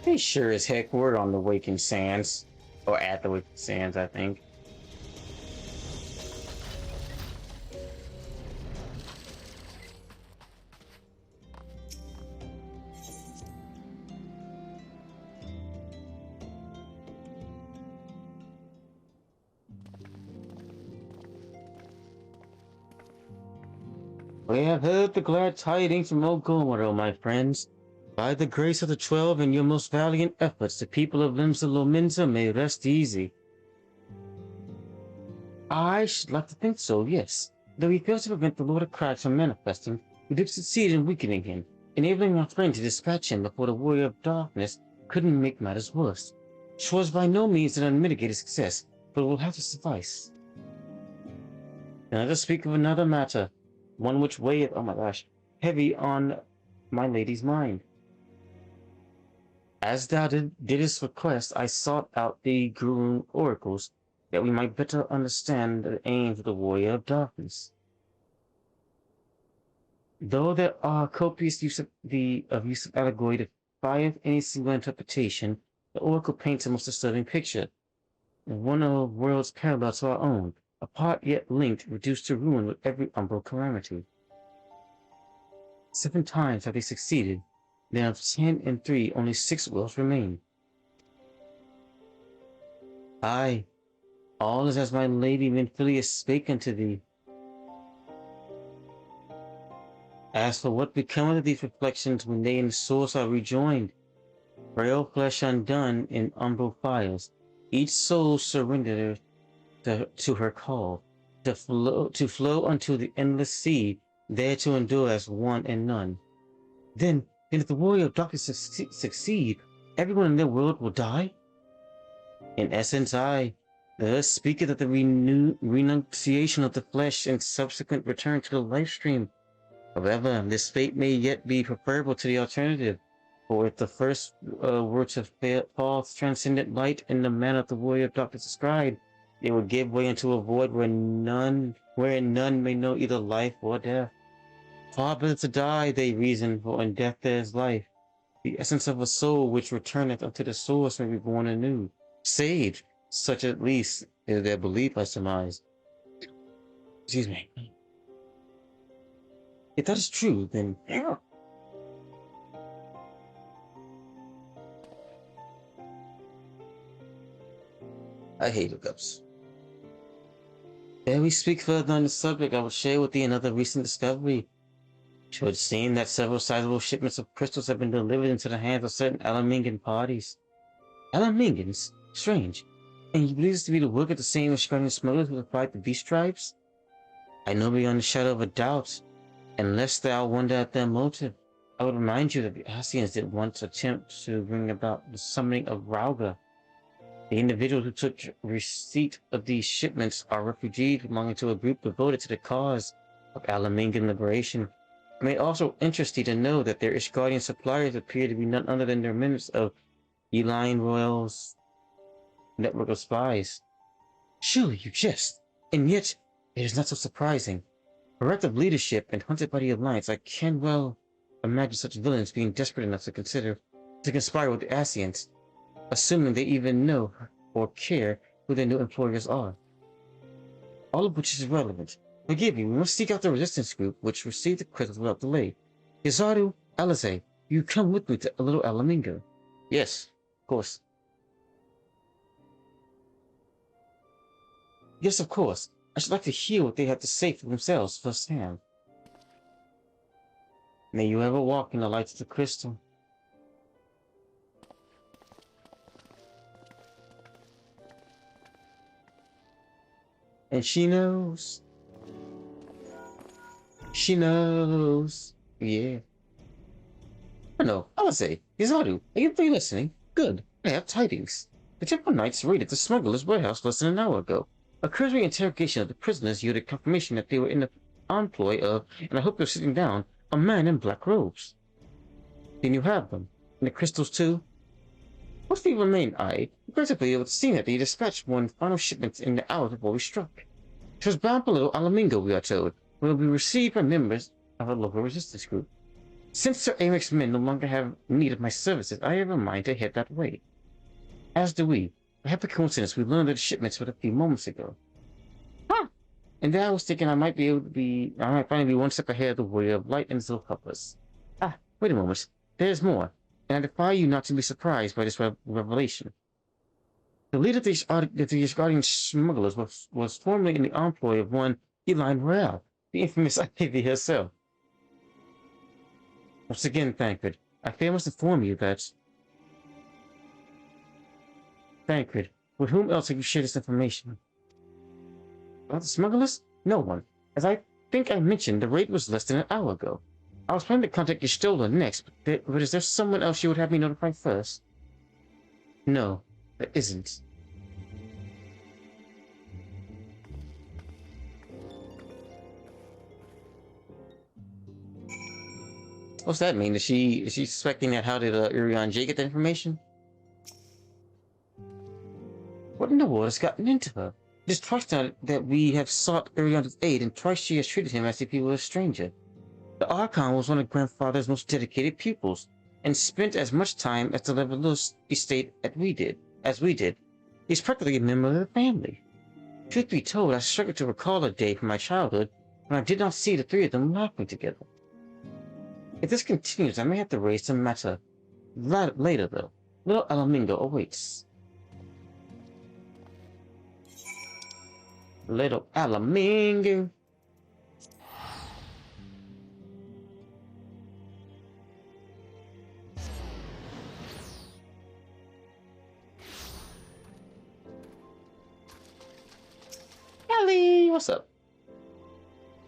They sure as heck were on the Waking Sands. Or at the Waking Sands, I think. We have heard the glad tidings from Ogomoro, my friends. By the grace of the 12 and your most valiant efforts, the people of Limsa Lominsa may rest easy. I should like to think so, yes. Though he failed to prevent the Lord of Crags from manifesting, we did succeed in weakening him, enabling our friend to dispatch him before the Warrior of Darkness couldn't make matters worse. 'Twas by no means an unmitigated success, but it will have to suffice. And let us speak of another matter, one which weigheth, oh my gosh, heavy on my lady's mind. As thou didst request, I sought out the Gurun oracles, that we might better understand the aims of the Warrior of Darkness. Though there are copious use of allegory that defieth any single interpretation, the oracle paints a most disturbing picture, and one of worlds parallel to our own, apart yet linked, reduced to ruin with every umbral calamity. 7 times have they succeeded, then of 10 and 3 only 6 worlds remain. Aye, all is as my lady Menphilius spake unto thee. As for what becometh of these reflections when they in the source are rejoined, frail flesh undone in umbral fires, each soul surrendered to her call, to flow unto the endless sea, there to endure as one and none. Then if the Warrior of Darkness succeed, everyone in their world will die? In essence, thus speaketh of the renunciation of the flesh and subsequent return to the life stream. However, this fate may yet be preferable to the alternative, for if the first were to fall transcendent light in the manner of the Warrior of Darkness described, it would give way into a void wherein none may know either life or death. Far better to die, they reason, for in death there is life. The essence of a soul which returneth unto the source may be born anew. Saved, such at least is their belief, I surmise. Excuse me. If that is true, then
Yeah.
I hate hookups. Ere we speak further on the subject, I will share with thee another recent discovery. It would seem that several sizable shipments of crystals have been delivered into the hands of certain Alamingan parties. Alamingans? Strange. And you believe this to be the work of the same Ishgarian smugglers who supplied the beast tribes? I know beyond the shadow of a doubt, and lest thou wonder at their motive, I would remind you that the Asians did once attempt to bring about the summoning of Rauga. The individuals who took receipt of these shipments are refugees belonging to a group devoted to the cause of Alamingan liberation. It may also interest thee to know that their Ishgardian suppliers appear to be none other than their members of Eline Royal's network of spies. Surely you jest, and yet it is not so surprising. Bereft of leadership and hunted by the Alliance, I can well imagine such villains being desperate enough to conspire with the Asians, assuming they even know or care who their new employers are. All of which is irrelevant. Forgive me, we must seek out the resistance group which received the crystals without delay. Kizaru, Alize, you come with me to a little Alamingo. Yes, of course. Yes, of course. I should like to hear what they have to say for themselves firsthand. May you ever walk in the light of the crystal. And she knows. She knows. Yeah. I know. I would say, Kizaru, are you three listening? Good. I have tidings. The Temple Knights raided the smuggler's warehouse less than an hour ago. A cursory interrogation of the prisoners yielded confirmation that they were in the employ of, and I hope you're sitting down, a man in black robes. Then you have them. And the crystals too? What few remain, regrettably it would seem that they dispatched one final shipment in the hour before we struck. It was bound for Little Alamingo, we are told, where it will be received by members of a local resistance group. Since Sir Amic's men no longer have need of my services, I have a mind to head that way. As do we. By happy coincidence, we learned of the shipments but a few moments ago. Huh! And then I was thinking I might finally be one step ahead of the Warrior of Light and his little helpers. Ah, wait a moment. There's more, and I defy you not to be surprised by this revelation. The leader of the Ishgardian smugglers was formerly in the employ of one Eline Royale, the infamous Ivy herself. Once again, Thancred, I fear must inform you that... Thancred, with whom else have you shared this information? About the smugglers? No one. As I think I mentioned, the raid was less than an hour ago. I was planning to contact Y'shtola next, but is there someone else you would have me notify first? No, there isn't. What's that mean? Is she suspecting that? How did Urian J get that information? What in the world has gotten into her? It is twice now that we have sought Urian's aid, and twice she has treated him as if he were a stranger. The Archon was one of Grandfather's most dedicated pupils, and spent as much time at the Levelus estate as we did. He's practically a member of the family. Truth be told, I struggled to recall a day from my childhood when I did not see the three of them laughing together. If this continues, I may have to raise some matter later, though. Little Alamingo awaits. Little Alamingo. Ellie, what's up?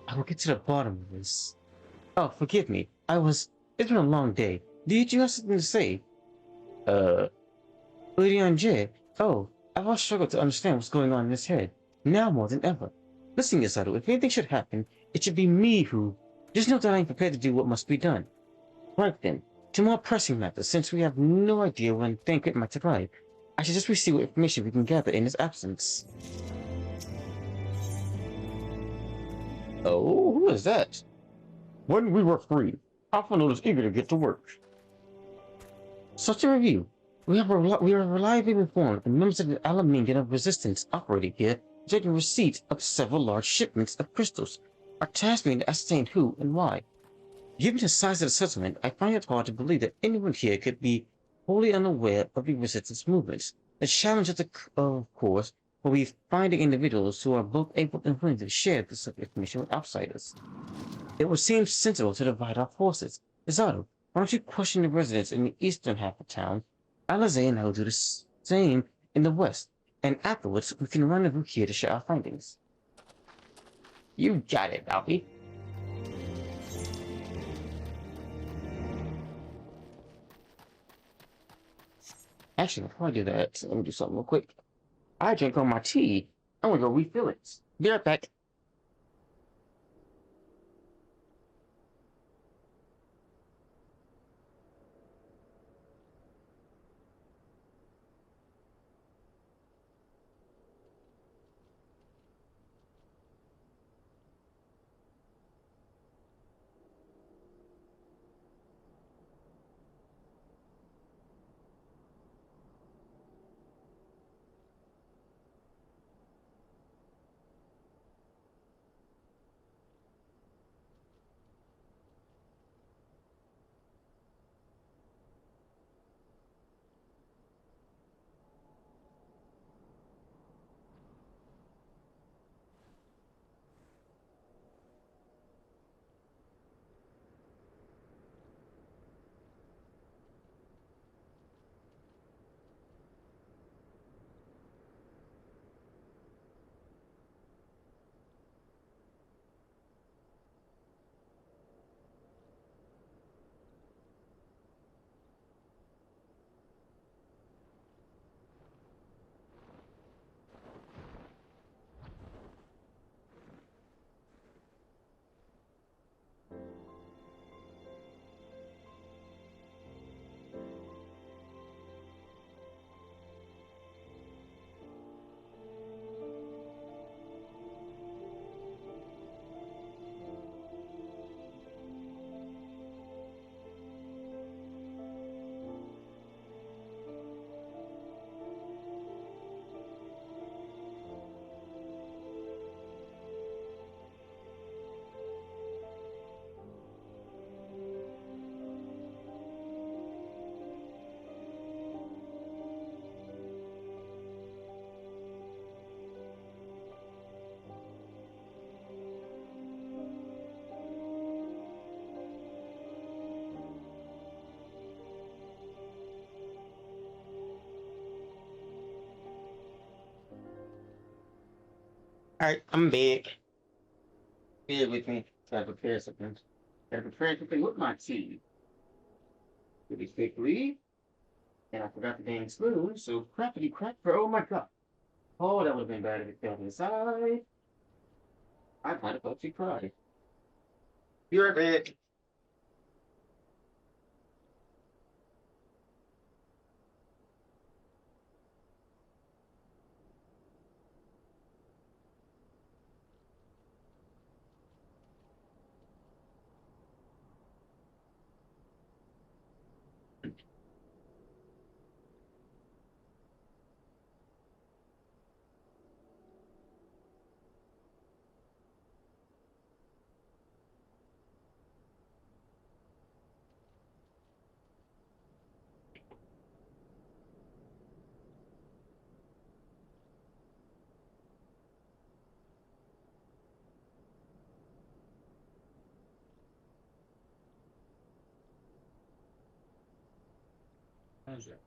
I will get to the bottom of this. Oh, forgive me. It's been a long day. Did you have something to say? Urian J. Oh, I've always struggled to understand what's going on in his head. Now more than ever. Listen, Yasaru, if anything should happen, it should be me who... Just know that I am prepared to do what must be done. Right then, to more pressing matters, since we have no idea when Thancred might arrive, I should just see what information we can gather in his absence. Oh, who is that?
When we were free, Alphonse was eager to get to work.
Such a review. We are reliably informed that members of the Alamingan of Resistance operating here taking receipt of several large shipments of crystals. Are tasked me to ascertain who and why. Given the size of the settlement, I find it hard to believe that anyone here could be wholly unaware of the resistance movements. The challenge of course, will be finding individuals who are both able and willing to share this information with outsiders. It would seem sensible to divide our forces. Izado, why don't you question the residents in the eastern half of town? Alize and I will do the same in the west, and afterwards we can rendezvous here to share our findings. You got it, Alfie. Actually, before I do that, let me do something real quick. I drank all my tea. I'm gonna go refill it. Be right back. Alright, I'm back. Bear with me. Gotta prepare something. Gotta prepare something with my tea. Really quickly. And I forgot the dang spoon, so crappity crap for oh my god. Oh, that would have been bad if it fell inside. I might have actually cried. Be right back.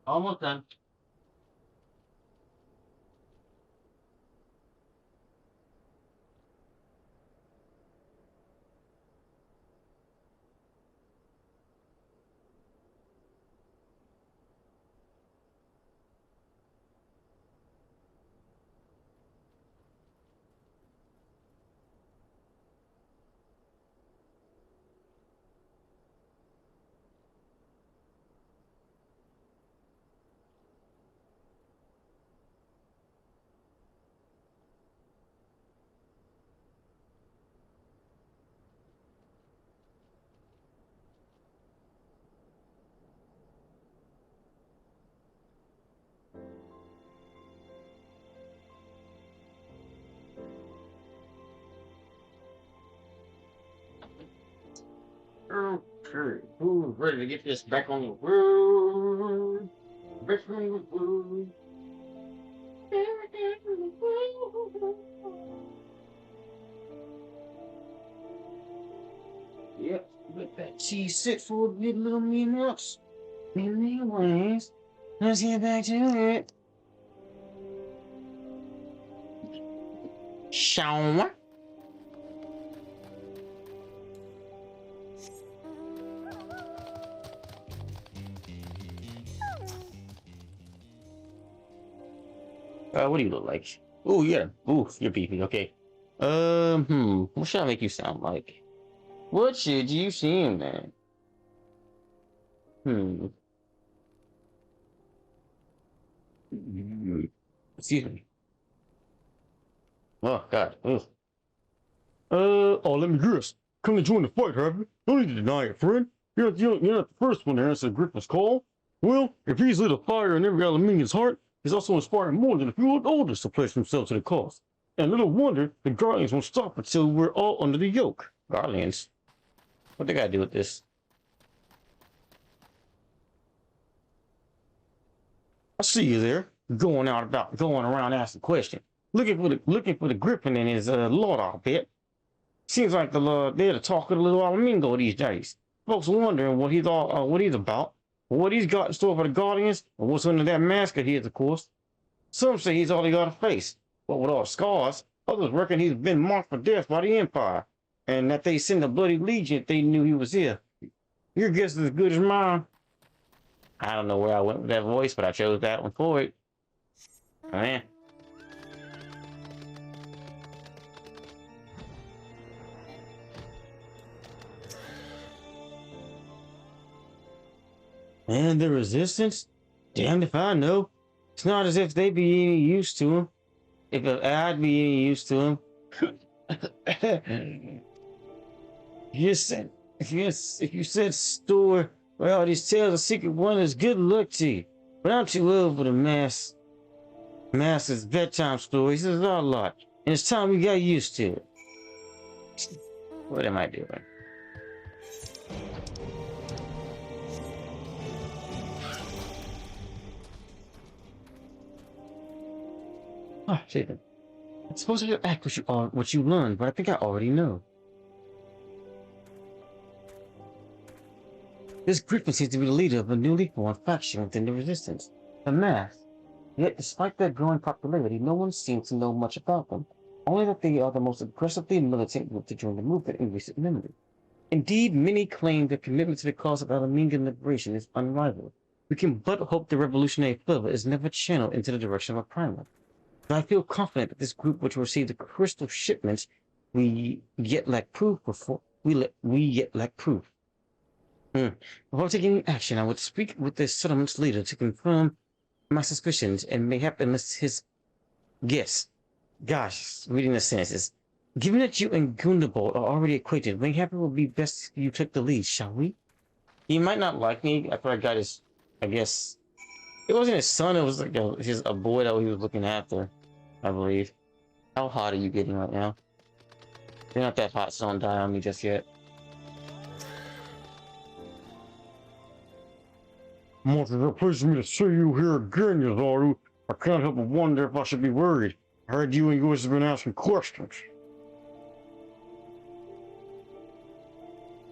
Almost done.
Okay, who's ready to get this back on the road? Back on the road. Yep, let that cheese sit for a good little minutes. Anyways, let's get back to it. Shaw.
What do you look like? Oh, yeah. Ooh, you're beefy. Okay. What should I make you sound like? What should you seem, man? Hmm. Excuse me. Oh, God. Ugh.
Oh, let me guess. Come to join the fight, have you? Don't need to deny it, friend. You're not the first one to answer Griffin's call. Well, if he's lit a fire in every Alamingan's heart, he's also inspiring more than a few oldest to place themselves to the cause. And little wonder the Guardians won't stop until we're all under the yoke.
Guardians. What they gotta do with this?
I see you there, going around asking questions, looking for the Griffin and his lord, I'll bet. Seems like they're the talk of the little Alamingo these days. Folks are wondering what he's about, what he's got in store for the Guardians, and what's under that mask of his, of course. Some say he's all he got a face, but with all the scars, others reckon he's been marked for death by the Empire, and that they sent a bloody legion if they knew he was here. Your guess is as good as mine.
I don't know where I went with that voice, but I chose that one for it. Oh, man.
And the Resistance? Damned if I know. It's not as if they'd be any use to him. If I'd be any use to him. If you said store where all these tales of secret wonders, good luck to you. But I'm too old for the master's bedtime stories. There's a lot, and it's time we got used to it.
What am I doing?
Ah, shit. I suppose I should act what you learned, but I think I already know. This Griffin seems to be the leader of a newly formed faction within the Resistance, the Mass. Yet, despite their growing popularity, no one seems to know much about them, only that they are the most aggressively militant group to join the movement in recent memory. Indeed, many claim their commitment to the cause of Alamingan liberation is unrivaled. We can but hope the revolutionary fervor is never channeled into the direction of a primer. But I feel confident that this group which will receive the crystal shipments we yet lack proof. Before taking any action, I would speak with the settlement's leader to confirm my suspicions and mayhap enlist his guess. Gosh, reading the sentences. Given that you and Gundabald are already acquainted, mayhap it would be best if you took the lead, shall we?
He might not like me after I got his, I guess, it wasn't his son, it was like a boy that he was looking after, I believe. How hot are you getting right now? You're not that hot, so don't die on me just yet.
Much as it pleases me to see you here again, Yazaru, I can't help but wonder if I should be worried. I heard you and yours have been asking questions.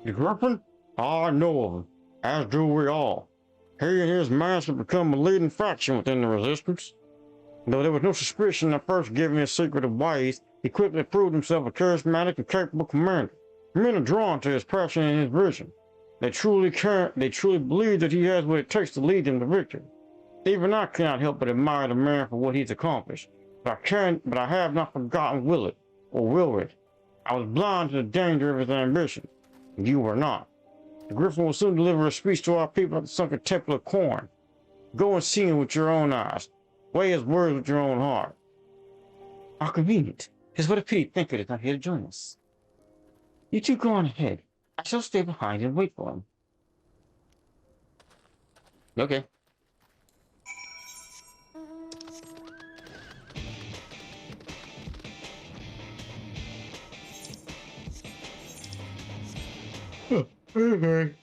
The Griffin? I know of him, as do we all. He and his master have become a leading faction within the Resistance. Though there was no suspicion at first given his secretive ways, he quickly proved himself a charismatic and capable commander. Men are drawn to his passion and his vision. They truly believe that he has what it takes to lead them to victory. Even I cannot help but admire the man for what he's accomplished. But I have not forgotten Willard, or Willard. I was blind to the danger of his ambition. You were not. The Griffin will soon deliver a speech to our people at the sunken temple of Corn. Go and see him with your own eyes. Weigh his words with your own heart. How convenient. It's what a pity Thinker is not here to join us. You two go on ahead. I shall stay behind and wait for him.
Okay. Okay.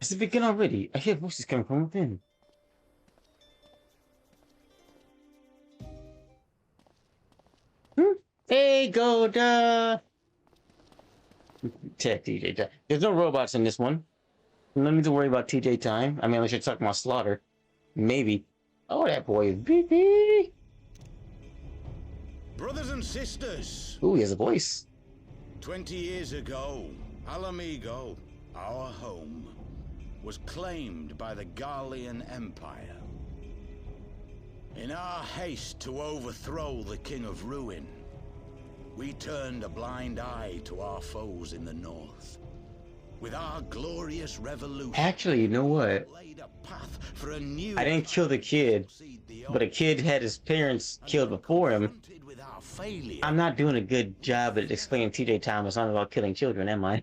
Has it begun already? I hear voices coming from within. Hey, Golda! Tech TJ time. There's no robots in this one. No need to worry about TJ time. I mean, unless you're talking about Slaughter. Maybe. Oh, that boy is beepy.
Brothers and sisters,
Ooh, he has a voice.
20 years ago, Alamigo, our home, was claimed by the Garlean Empire. In our haste to overthrow the King of Ruin, we turned a blind eye to our foes in the north. With our glorious revolution,
Actually, you know what?
laid a path for a new
I didn't kill the kid, but a kid had his parents killed before him.
confronted with our failure.
I'm not doing a good job at explaining TJ time. It's not about killing children, am I?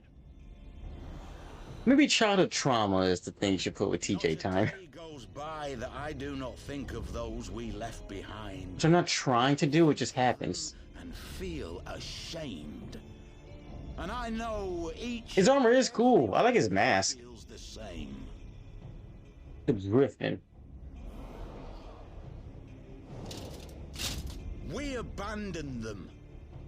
Maybe childhood trauma is the thing you should put with TJ time.
Not a day goes by that I do not think of those we left behind.
Which I'm not trying to do, it just happens.
And feel ashamed. And I know each
His armor is cool. I like his mask.
feels the same.
The Griffin.
We abandoned them,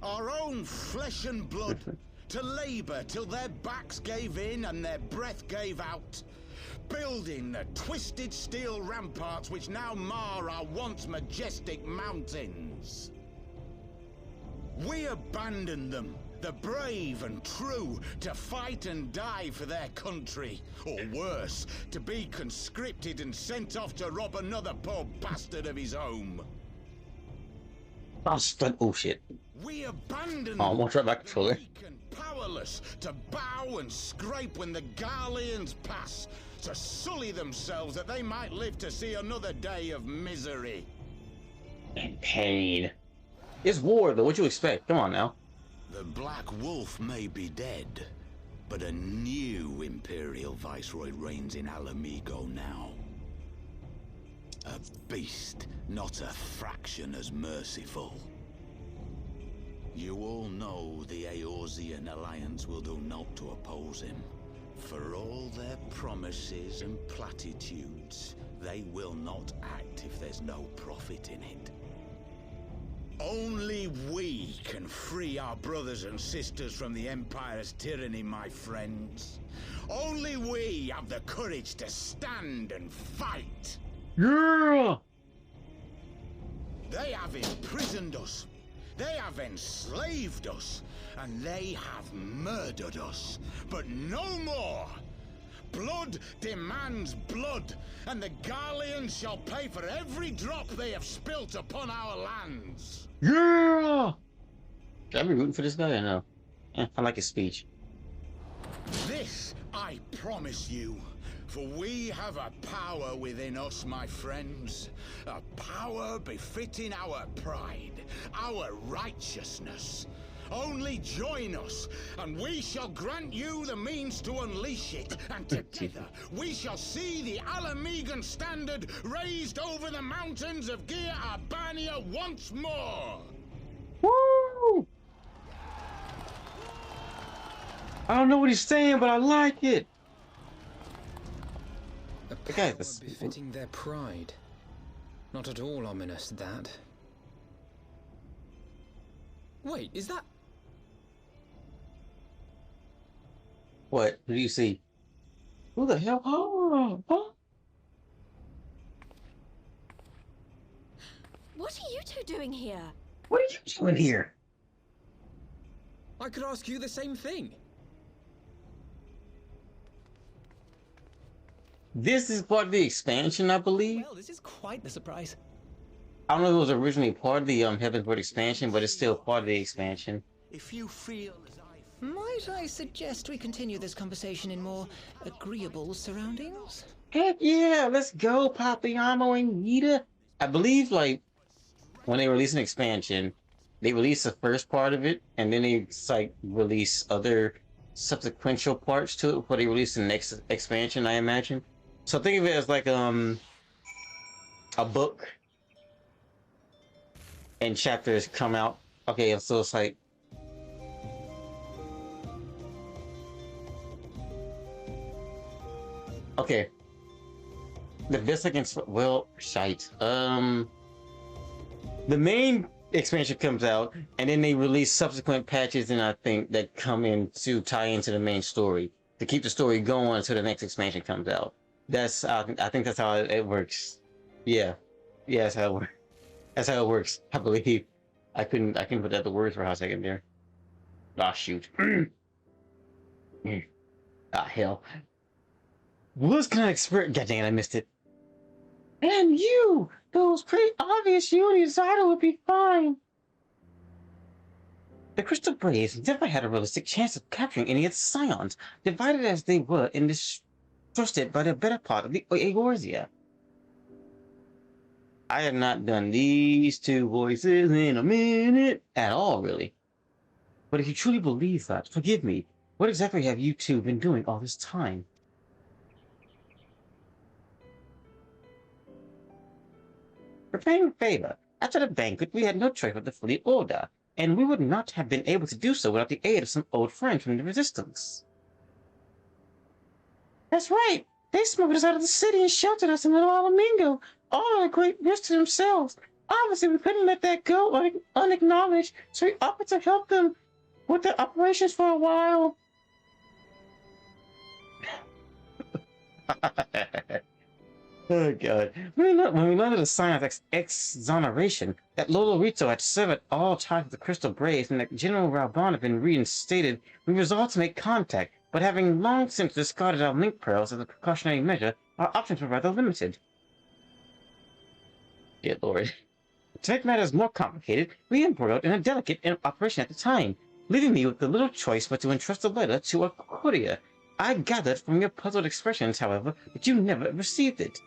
our own flesh and blood, to labor till their backs gave in and their breath gave out, building the twisted steel ramparts which now mar our once majestic mountains. We abandoned them, the brave and true, to fight and die for their country, or worse, to be conscripted and sent off to rob another poor bastard of his home.
Bastard. Oh shit.
We abandoned
Oh, watch right back,
the
controller.
weak and powerless to bow and scrape when the Garleans pass, to sully themselves that they might live to see another day of misery.
And pain. It's war, though. What you expect? Come on now.
The Black Wolf may be dead, but a new Imperial Viceroy reigns in Alamigo now. A beast, not a fraction as merciful. You all know the Eorzean Alliance will do naught to oppose him. For all their promises and platitudes, they will not act if there's no profit in it. Only we can free our brothers and sisters from the Empire's tyranny, my friends. Only we have the courage to stand and fight.
Yeah!
They have imprisoned us. They have enslaved us. And they have murdered us. But no more. Blood demands blood. And the Garleans shall pay for every drop they have spilt upon our lands.
Yeah! Should I be rooting for this guy or no? I like his speech.
This I promise you, for we have a power within us, my friends. A power befitting our pride, our righteousness. Only join us, and we shall grant you the means to unleash it. And together, we shall see the Alamigan standard raised over the mountains of Gia Arbania once more.
Woo! I don't know what he's saying, but I like it.
A
Okay,
power
this-
befitting their pride. Not at all ominous, that. Wait, is that...
What? Who do you see? Who the hell? Oh, huh?
What are you two doing here?
What are you doing here?
I could ask you the same thing.
This is part of the expansion, I believe.
Well, this is quite the surprise.
I don't know if it was originally part of the Heavensward expansion, but it's still part of the expansion.
If you feel as I
Might I suggest we continue this conversation in more agreeable surroundings?
Heck yeah, let's go, Papiamo and Nita. I believe like when they release an expansion, they release the first part of it, and then they like release other subsequential parts to it before they release the next expansion, I imagine. So think of it as like a book, and chapters come out. Okay, so it's like okay. The best against well, shite. The main expansion comes out, and then they release subsequent patches, and I think that come in to tie into the main story to keep the story going until the next expansion comes out. That's I think that's how it works. Yeah, yeah, that's how it works. That's how it works. I believe. I couldn't put that to words for a hot second there. Ah, shoot. Ah, hell. What's kind of expert? God dang it, I missed it. And you! It was pretty obvious you and Izado would be fine. The Crystal Braves never had a realistic chance of capturing any of the Scions, divided as they were and distrusted by the better part of the Eorzea. I have not done these two voices in a minute at all, really. But if you truly believe that, forgive me, what exactly have you two been doing all this time? Repaying favor. After the banquet, we had no choice but to flee Orda, and we would not have been able to do so without the aid of some old friends from the Resistance. That's right! They smuggled us out of the city and sheltered us in Little Alamingo, all at a great risk to themselves. Obviously, we couldn't let that go unacknowledged, so we offered to help them with their operations for a while. Oh god. When we learned of the sign of exoneration, that Lolorito had severed all ties with the Crystal Braves and that General Raubon had been reinstated, we resolved to make contact, but having long since discarded our link pearls as a precautionary measure, our options were rather limited. Dear Lord. To make matters more complicated, we embroiled in a delicate operation at the time, leaving me with the little choice but to entrust the letter to a courier. I gathered from your puzzled expressions, however, that you never received it.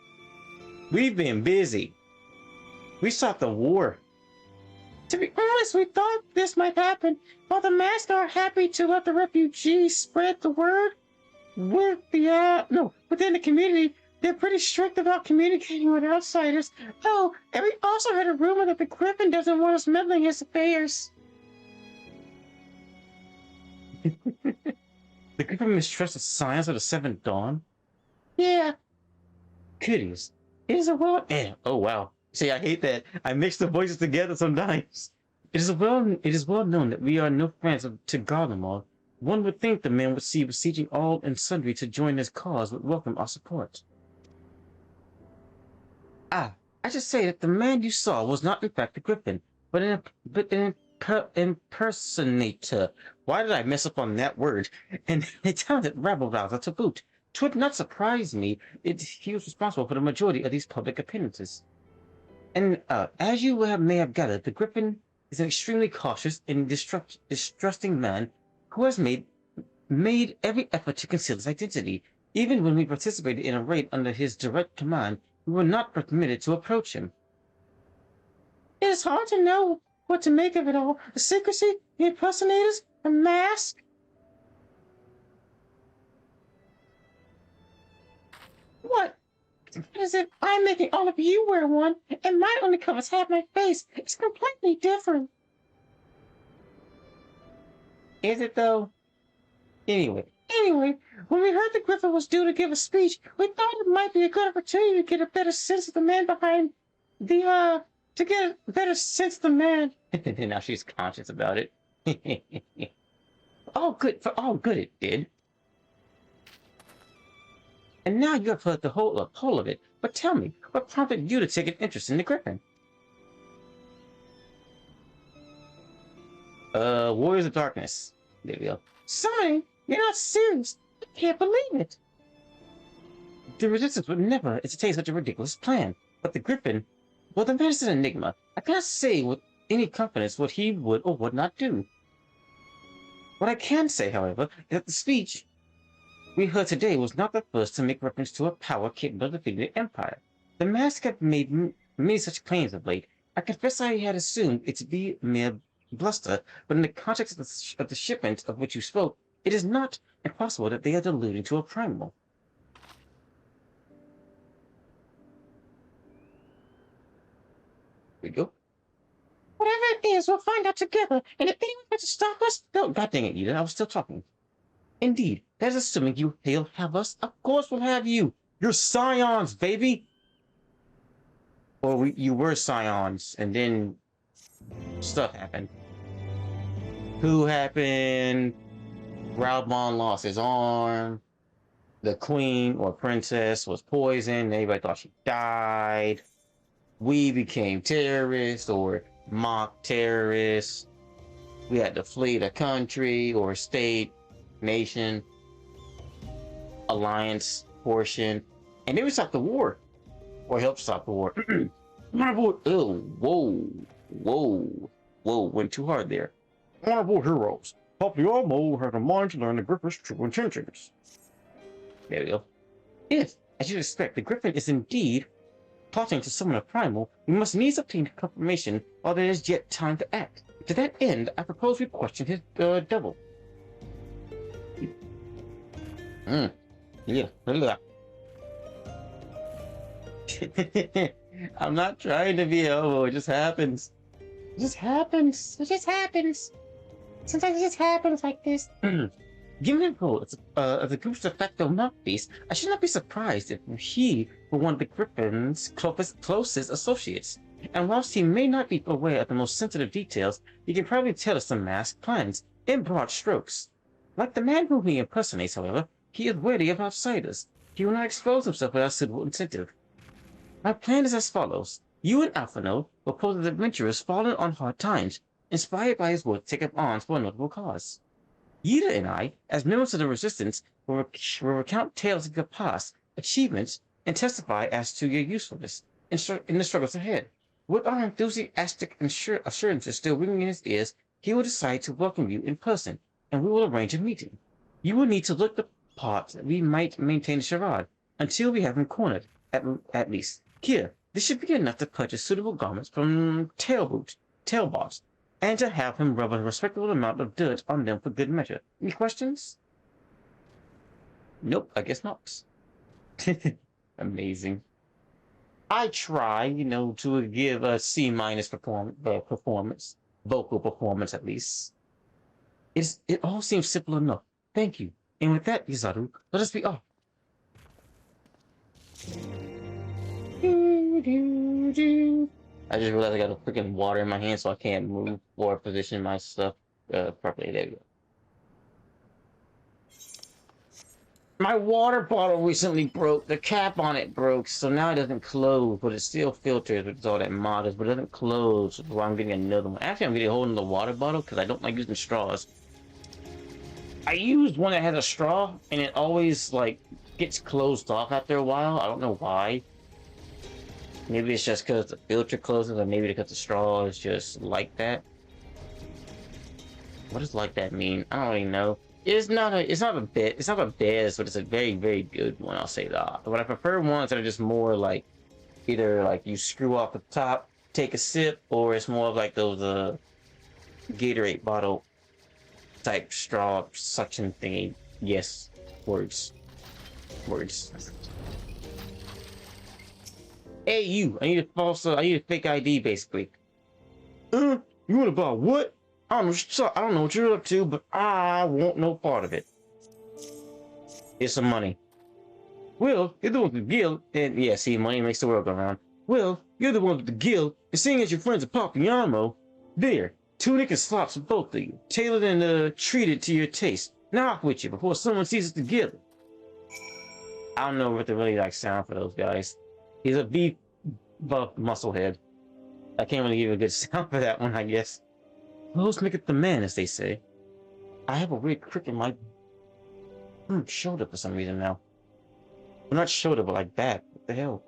We've been busy. We sought the war. To be honest, we thought this might happen. While the masks are happy to let the refugees spread the word, within the community, they're pretty strict about communicating with outsiders. Oh, and we also heard a rumor that the Griffin doesn't want us meddling his affairs. The Griffin mistrusts the signs of the Seventh Dawn? Yeah. Goodies. It is a oh wow. See, I hate that. I mix the voices together sometimes. It is well known that we are no friends to Garlemald. One would think the man would see besieging all and sundry to join his cause would welcome our support. I should say that the man you saw was not in fact the Griffin, but an impersonator. Why did I mess up on that word? And a talented rabble-rouser to boot. 'Twould not surprise me if he was responsible for the majority of these public appearances. And as you may have gathered, the Griffin is an extremely cautious and distrusting man who has made every effort to conceal his identity. Even when we participated in a raid under his direct command, we were not permitted to approach him. It is hard to know what to make of it all. The secrecy, the impersonators, the mask. What? As if I'm making all of you wear one, and mine only covers half my face. It's completely different. Is it though? Anyway, when we heard the Griffin was due to give a speech, we thought it might be a good opportunity to get a better sense of the man behind the, to get a better sense of the man. And now she's conscious about it. For all good it did. And now you have heard the whole of it. But tell me, what prompted you to take an interest in the Griffin? Warriors of Darkness. There we go. Summoning? You're not serious. I can't believe it. The Resistance would never entertain such a ridiculous plan. But the Griffin, well, the man is an enigma. I cannot say with any confidence what he would or would not do. What I can say, however, is that the speech we heard today was not the first to make reference to a power capable of defeating the Empire. The mask have made many such claims of late. I confess I had assumed it to be mere bluster, but in the context of the shipment of which you spoke, it is not impossible that they are alluding to a primal. There we go. Whatever it is, we'll find out together, and if anyone tries to stop us... No, god dang it, Eden, I was still talking. Indeed, that is assuming he'll have us. Of course we'll have you. You're scions, baby! Or you were scions, and then stuff happened. Who happened? Raubon lost his arm. The queen or princess was poisoned. Everybody thought she died. We became terrorists or mock terrorists. We had to flee the country or state, nation, alliance portion, and then we stopped the war or helped stop the war. Oh, whoa, went too hard there.
Honorable heroes, Papiamo had a mind to learn the Gripper's true intentions.
There we go. If, as you'd expect, the Griffin is indeed plotting to summon a primal, we must needs obtain confirmation while there is yet time to act. To that end, I propose we question his double. Yeah. I'm not trying to be a homo, it just happens. It just happens. It just happens. Sometimes it just happens like this. Given the role of the group's de facto mouthpiece, I should not be surprised if he were one of the Griffin's closest associates. And whilst he may not be aware of the most sensitive details, he can probably tell us some masked plans, in broad strokes. Like the man whom he impersonates, however, he is wary of outsiders. He will not expose himself without suitable incentive. My plan is as follows. You and Alphino will pose as adventurers fallen on hard times, inspired by his work to take up arms for a notable cause. Yida and I, as members of the Resistance, will recount tales of your past, achievements, and testify as to your usefulness in the struggles ahead. With our enthusiastic assurances still ringing in his ears, he will decide to welcome you in person, and we will arrange a meeting. You will need to look the part that we might maintain a charade, until we have him cornered, at least. Here, this should be enough to purchase suitable garments from Tailbots, and to have him rub a respectable amount of dirt on them for good measure. Any questions? Nope, I guess not. Amazing. I try, to give a C- performance, vocal performance at least. It all seems simple enough. Thank you. And with that, Izaru, let us be off. I just realized I got a freaking water in my hand, so I can't move or position my stuff properly. There we go. My water bottle recently broke. The cap on it broke, so now it doesn't close, but it still filters with all that modest, but it doesn't close. So I'm getting another one. Actually, I'm getting a whole nother water bottle because I don't like using straws. I used one that has a straw, and it always gets closed off after a while. I don't know why. Maybe it's just because the filter closes, or maybe because the straw is just like that. What does like that mean? I don't really know. It's not a best, but it's a very, very good one, I'll say that. But I prefer ones that are just more either you screw off the top, take a sip, or it's more of those Gatorade bottle type straw suction thingy. Yes, words. Hey you, I need a fake ID basically.
You want to buy what?
I don't know what you're up to, but I want no part of it. Here's some money.
Well, you're the one with the guild,
And yeah, see, money makes the world go round.
Well, you're the one with the guild, and seeing as your friends at Papiamo,
There, tunic and slops for both of you, tailored and treated to your taste. Now off with you before someone sees us together. I don't know what the really sound for those guys. He's a beef buff musclehead. I can't really give you a good sound for that one, I guess. Clothes make it the man, as they say. I have a weird crick in my shoulder for some reason now. Well, not shoulder, but back. What the hell?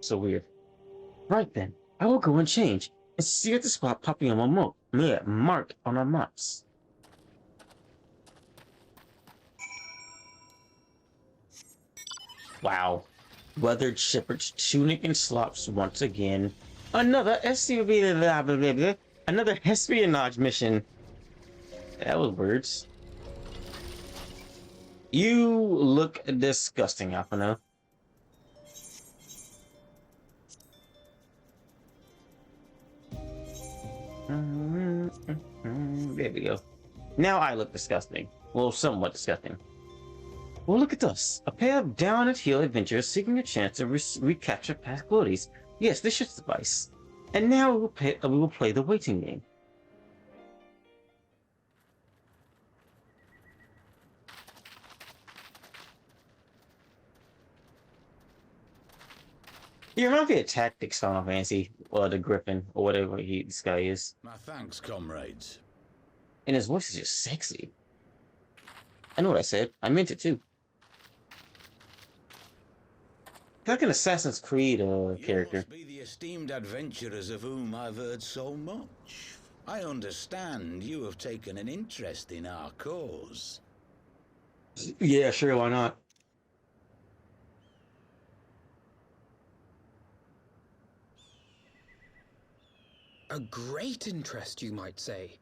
So weird. Right then, I will go and change, and see you at the spot popping on my marked on our maps. Wow. Weathered shepherd's tunic and slops once again. Another another espionage mission. That was words. You look disgusting, Alphino. There we go. Now I look disgusting. Well, somewhat disgusting. Well, look at us. A pair of down-at-heel adventurers seeking a chance to recapture past glories. Yes, this should suffice. And now we will play the waiting game. You remind me of Tactics Final Fantasy, or the Griffin, or whatever this guy is.
My thanks, comrades.
And his voice is just sexy. I know what I said. I meant it too. Like an Assassin's Creed character.
You must be the esteemed adventurers of whom I've heard so much. I understand you have taken an interest in our cause.
Yeah, sure, why not?
A great interest, you might say.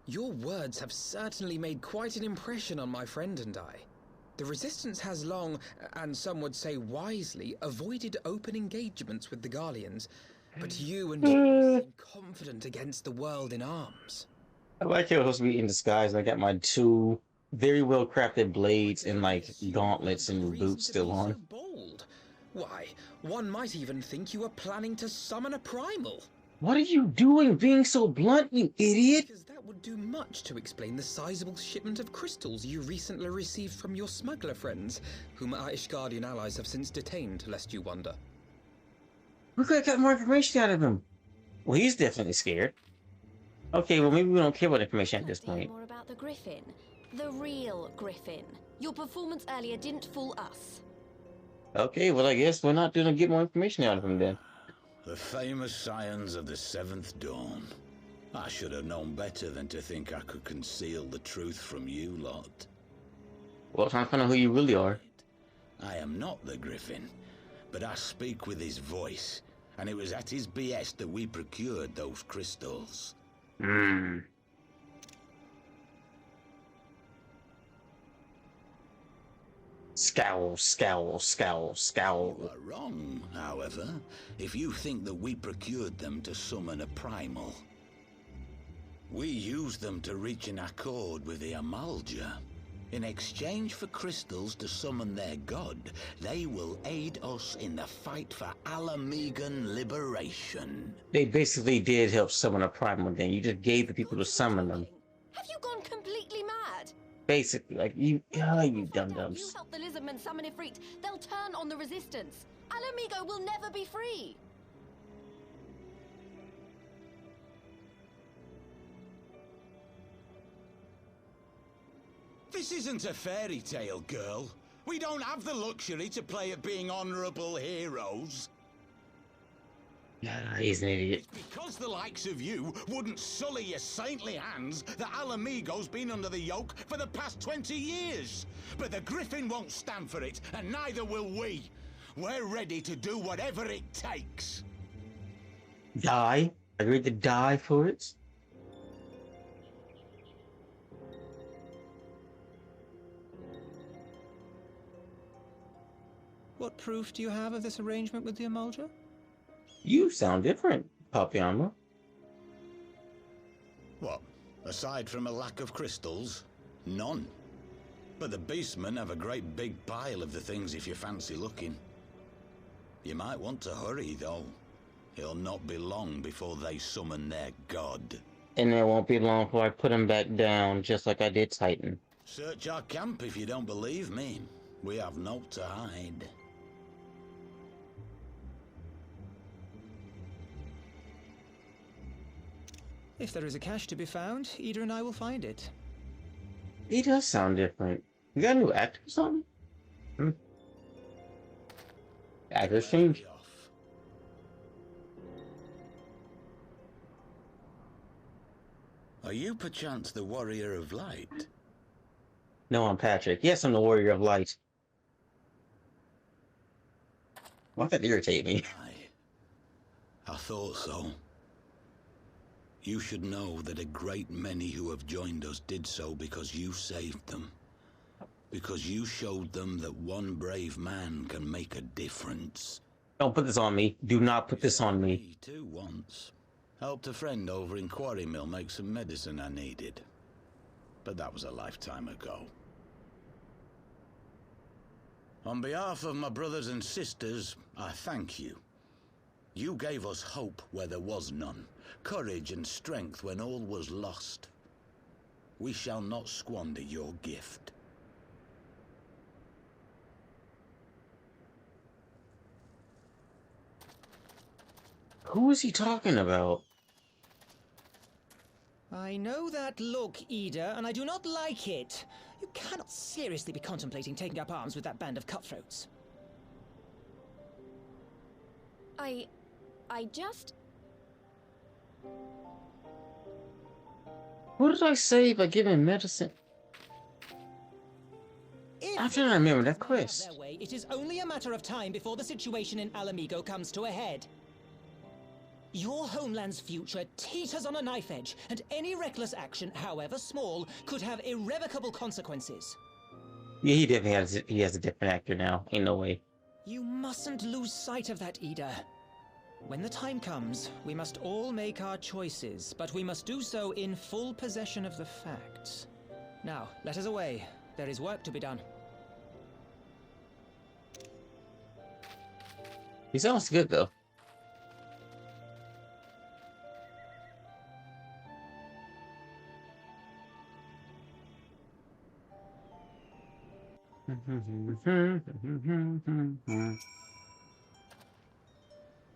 Your words have certainly made quite an impression on my friend and I. The Resistance has long, and some would say wisely, avoided open engagements with the Garleans, but you and you seem confident against the world in arms.
I like how it was supposed to be in disguise, and I got my two very well crafted blades and like gauntlets and boots still on.
So bold. Why, one might even think you were planning to summon a primal.
What are you doing being so blunt, you idiot?
Because that would do much to explain the sizable shipment of crystals you recently received from your smuggler friends, whom our Ishgardian allies have since detained, lest you wonder.
We could have got more information out of him. Well, he's definitely scared. Okay, well maybe we don't care about information at this point.
More about the Griffin. The real Griffin. Your performance earlier didn't fool us.
Okay, well I guess we're not gonna get more information out of him then.
The famous scions of the Seventh Dawn. I should have known better than to think I could conceal the truth from you lot.
Well, trying to find out who you really are.
I am not the Griffin, but I speak with his voice, and it was at his behest that we procured those crystals.
Hmm. Scowl, scowl, scowl, scowl.
You are wrong, however, if you think that we procured them to summon a primal. We used them to reach an accord with the Amalja. In exchange for crystals to summon their god, they will aid us in the fight for Alamegan liberation.
They basically did help summon a primal then. You just gave the people to summon them.
Have you gone completely mad?
Basically, like, you dum-dums.
You help the lizardmen summon Ifrit, they'll turn on the Resistance. Alamigo will never be free.
This isn't a fairy tale, girl. We don't have the luxury to play at being honorable heroes.
Yeah, he's an idiot.
It's because the likes of you wouldn't sully your saintly hands that Alamigo's been under the yoke for the past 20 years. But the Griffin won't stand for it, and neither will we. We're ready to do whatever it takes.
Die? Agreed to die for it?
What proof do you have of this arrangement with the Amalja?
You sound different, Papiamo.
What? Aside from a lack of crystals? None. But the beastmen have a great big pile of the things if you fancy looking. You might want to hurry, though. It'll not be long before they summon their god.
And it won't be long before I put him back down, just like I did Titan.
Search our camp if you don't believe me. We have naught to hide.
If there is a cache to be found, Ida and I will find it.
He does sound different. You got a new actor or something? Actors change.
Are you perchance the Warrior of Light?
No, I'm Patrick. Yes, I'm the Warrior of Light. Why that irritate me?
I thought so. You should know that a great many who have joined us did so because you saved them. Because you showed them that one brave man can make a difference.
Don't put this on me. Do not put this on me.
Me too once. Helped a friend over in Quarry Mill make some medicine I needed. But that was a lifetime ago. On behalf of my brothers and sisters, I thank you. You gave us hope where there was none, courage and strength when all was lost. We shall not squander your gift.
Who is he talking about?
I know that look, Ida, and I do not like it. You cannot seriously be contemplating taking up arms with that band of cutthroats.
I just...
What did I say by giving medicine? I'm trying to remember that quest.
Their way, it is only a matter of time before the situation in Alamigo comes to a head. Your homeland's future teeters on a knife edge, and any reckless action, however small, could have irrevocable consequences.
Yeah, he definitely has a different actor now. Ain't no way.
You mustn't lose sight of that, Ida. When the time comes, we must all make our choices, but we must do so in full possession of the facts. Now, let us away. There is work to be done.
He sounds good, though.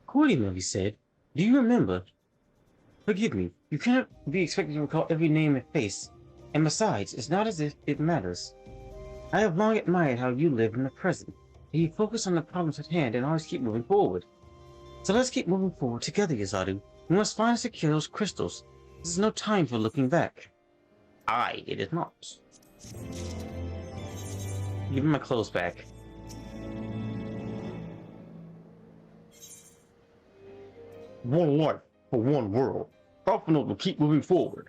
Accordingly, he said, "Do you remember? Forgive me, you cannot be expected to recall every name and face, and besides, it's not as if it matters. I have long admired how you live in the present, how you focus on the problems at hand and always keep moving forward. So let's keep moving forward together, Yazadu. We must find and secure those crystals. This is no time for looking back." Aye, it is not. Give me my clothes back. One life for one world. Alphino will keep moving forward.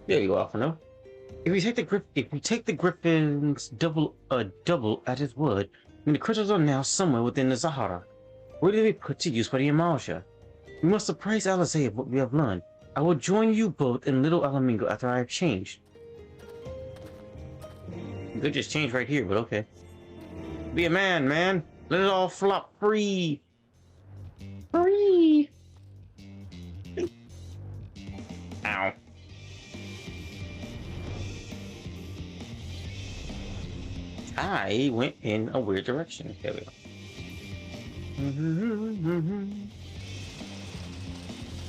There you go, Alphino. If we take the Griffin's double at his word, then the crystals are now somewhere within the Sahara, ready to be put to use by the Amalja. We must apprise Alizé of what we have learned. I will join you both in Little Alamingo after I have changed. You could just change right here, but okay. Be a man, man. Let it all flop free. Free. Ow. I went in a weird direction. There we go.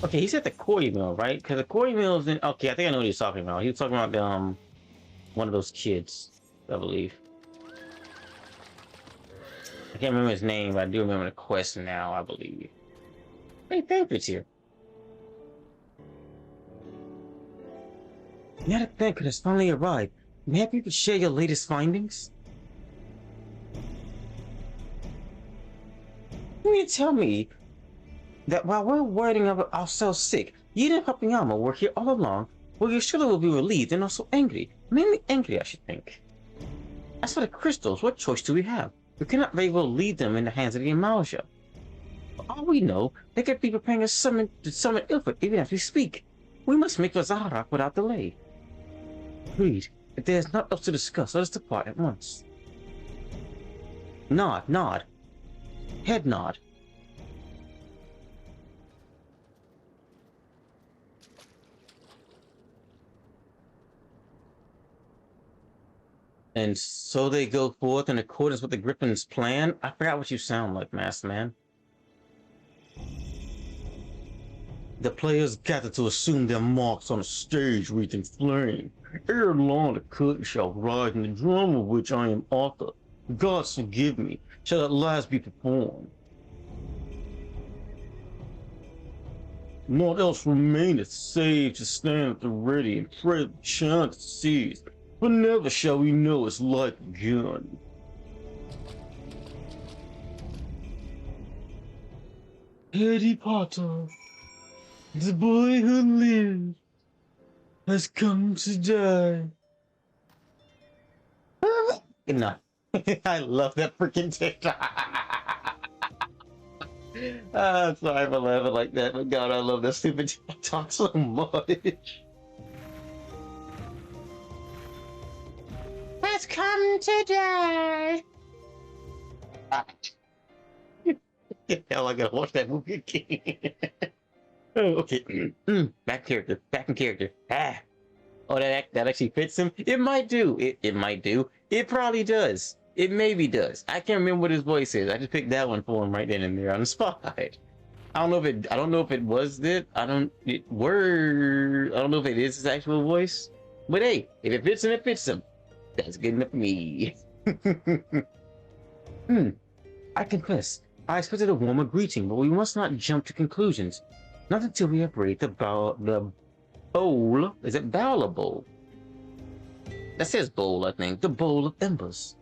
Okay, he's at the Quarry Mill, right? Because the Quarry Mill is in... Okay, I think I know what he's talking about. He was talking about the, one of those kids, I believe. I can't remember his name, but I do remember the quest now, I believe. Hey, Pampers here. Now that Banquet has finally arrived, maybe you could share your latest findings? You mean to tell me that while we're worrying about ourselves sick, you and Papayama were here all along, well, you surely will be relieved and also angry. Mainly angry, I should think. As for the crystals, what choice do we have? We cannot very well leave them in the hands of the Amalja. For all we know, they could be preparing to summon Ilford even as we speak. We must make for Zaharak without delay. Agreed. If there is naught else to discuss, let us depart at once. Nod, nod. Head nod. And so they go forth in accordance with the Griffin's plan? I forgot what you sound like, Master Man. The players gather to assume their marks on a stage wreathed in flame. Ere long the curtain shall rise, and the drama of which I am author, gods forgive me, shall at last be performed. Naught else remaineth save to stand at the ready and pray the chance to cease, for never shall we know its like again.
Harry Potter, the boy who lived, has come to die.
No. I love that freaking TikTok. Sorry if I laugh like that, but God, I love that stupid TikTok so much. Has come to die. Hell, I gotta watch that movie again. Oh, okay. Back in character. Ah. Oh, that actually fits him? It might do. It might do. It probably does. It maybe does. I can't remember what his voice is. I just picked that one for him right then and there on the spot. I don't know if it was that. I don't know if it is his actual voice. But hey, if it fits him, it fits him. That's good enough for me. I confess, I expected a warmer greeting, but we must not jump to conclusions. Not until we have raided the bowl. Is it bowl or bowl? That says bowl, I think. The bowl of embers.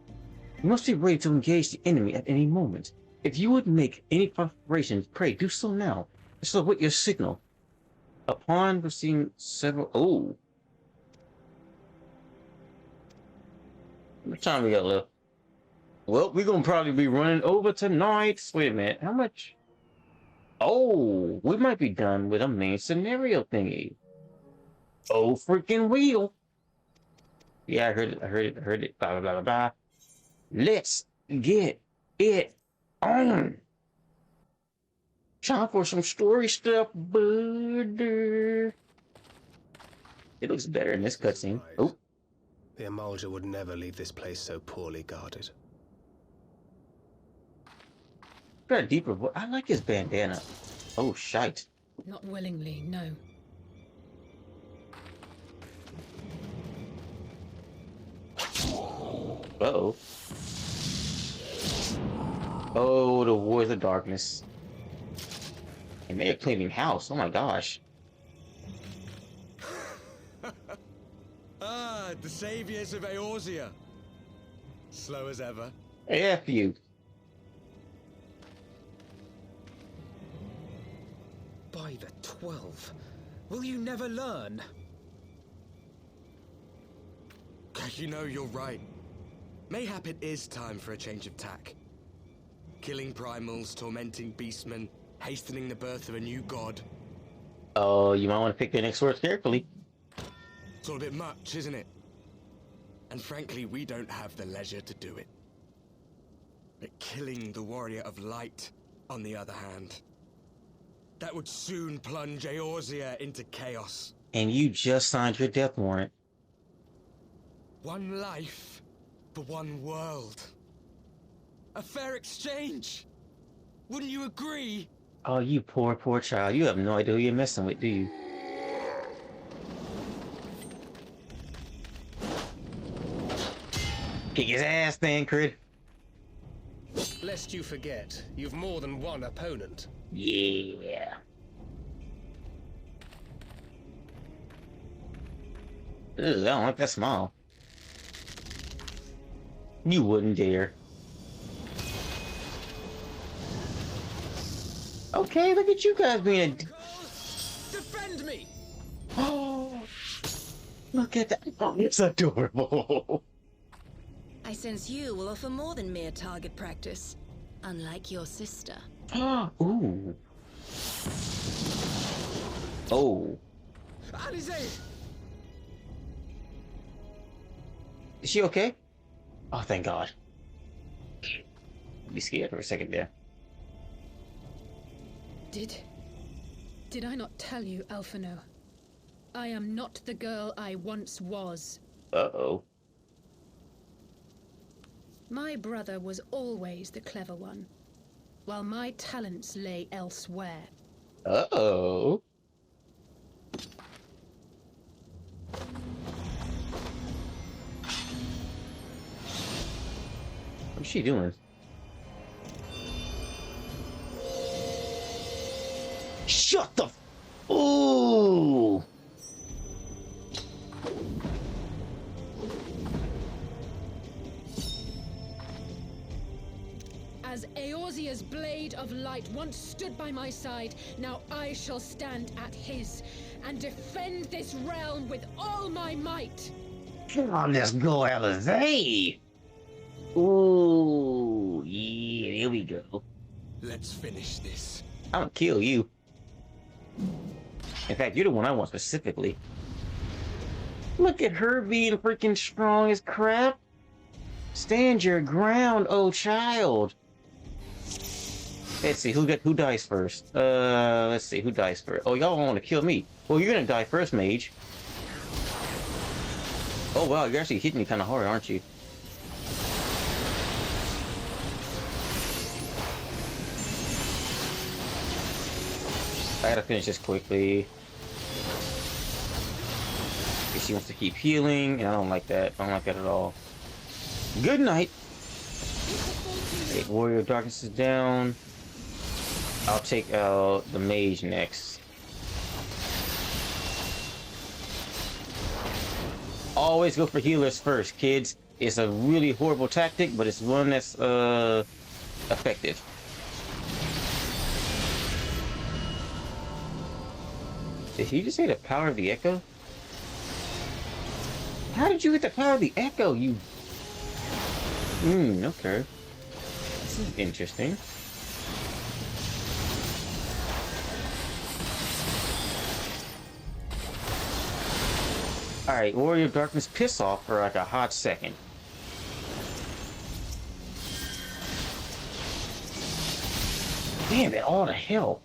You must be ready to engage the enemy at any moment. If you would make any preparations, pray do so now. Just await your signal. Upon receiving several. Oh. How much time we got left? Well, we're gonna probably be running over tonight. Wait a minute, how much? Oh, we might be done with a main scenario thingy. Oh, freaking wheel. Yeah, I heard it. Blah, blah, blah, blah, blah. Let's get it on. Time for some story stuff, bud. It looks better in this cutscene. Oh.
The Emulger would never leave this place so poorly guarded.
Got a deeper voice. I like his bandana. Oh, shite.
Not willingly, no.
Uh-oh. Oh, the Wars of Darkness. And they're cleaning house. Oh my gosh.
The saviors of Eorzea. Slow as ever.
F you.
By the 12. Will you never learn?
You know, you're right. Mayhap it is time for a change of tack. Killing primals, tormenting beastmen, hastening the birth of a new god.
Oh, you might want to pick your next words carefully.
It's all a bit much, isn't it? And frankly, we don't have the leisure to do it. But killing the warrior of light, on the other hand, that would soon plunge Eorzea into chaos.
And you just signed your death warrant.
One life for one world. A fair exchange. Wouldn't you agree?
Oh, you poor, poor child. You have no idea who you're messing with, do you? Kick his ass, then, Crid.
Lest you forget, you've more than one opponent.
Yeah. Ugh, I don't like that smile. You wouldn't dare. Okay, look at you guys being a...
Defend me!
Oh, look at that. Oh, it's adorable.
I sense you will offer more than mere target practice, unlike your sister.
Ooh. Oh.
Alize!
Is she okay? Oh, thank God. Be scared for a second there.
Did I not tell you, Alphino? I am not the girl I once was.
Uh-oh.
My brother was always the clever one, while my talents lay elsewhere.
Uh-oh. What's she doing? Shut the... Ooh!
As Eorzea's blade of light once stood by my side, now I shall stand at his and defend this realm with all my might.
Come on, let's go, Elizay! Ooh, yeah, here we go.
Let's finish this.
I'm gonna kill you. In fact, you're the one I want specifically. Look at her being freaking strong as crap. Stand your ground, oh child. Let's see, who dies first? Let's see, who dies first? Oh, y'all want to kill me. Well, you're gonna die first, mage. Oh wow, you're actually hitting me kind of hard, aren't you? I gotta finish this quickly. She wants to keep healing, and I don't like that. I don't like that at all. Good night. Okay, Warrior of Darkness is down. I'll take out the mage next. Always go for healers first, kids. It's a really horrible tactic, but it's one that's effective. Did he just say the power of the echo? How did you get the power of the echo, you... okay. This is interesting. Alright, Warrior of Darkness piss off for like a hot second. Damn it, all the hell.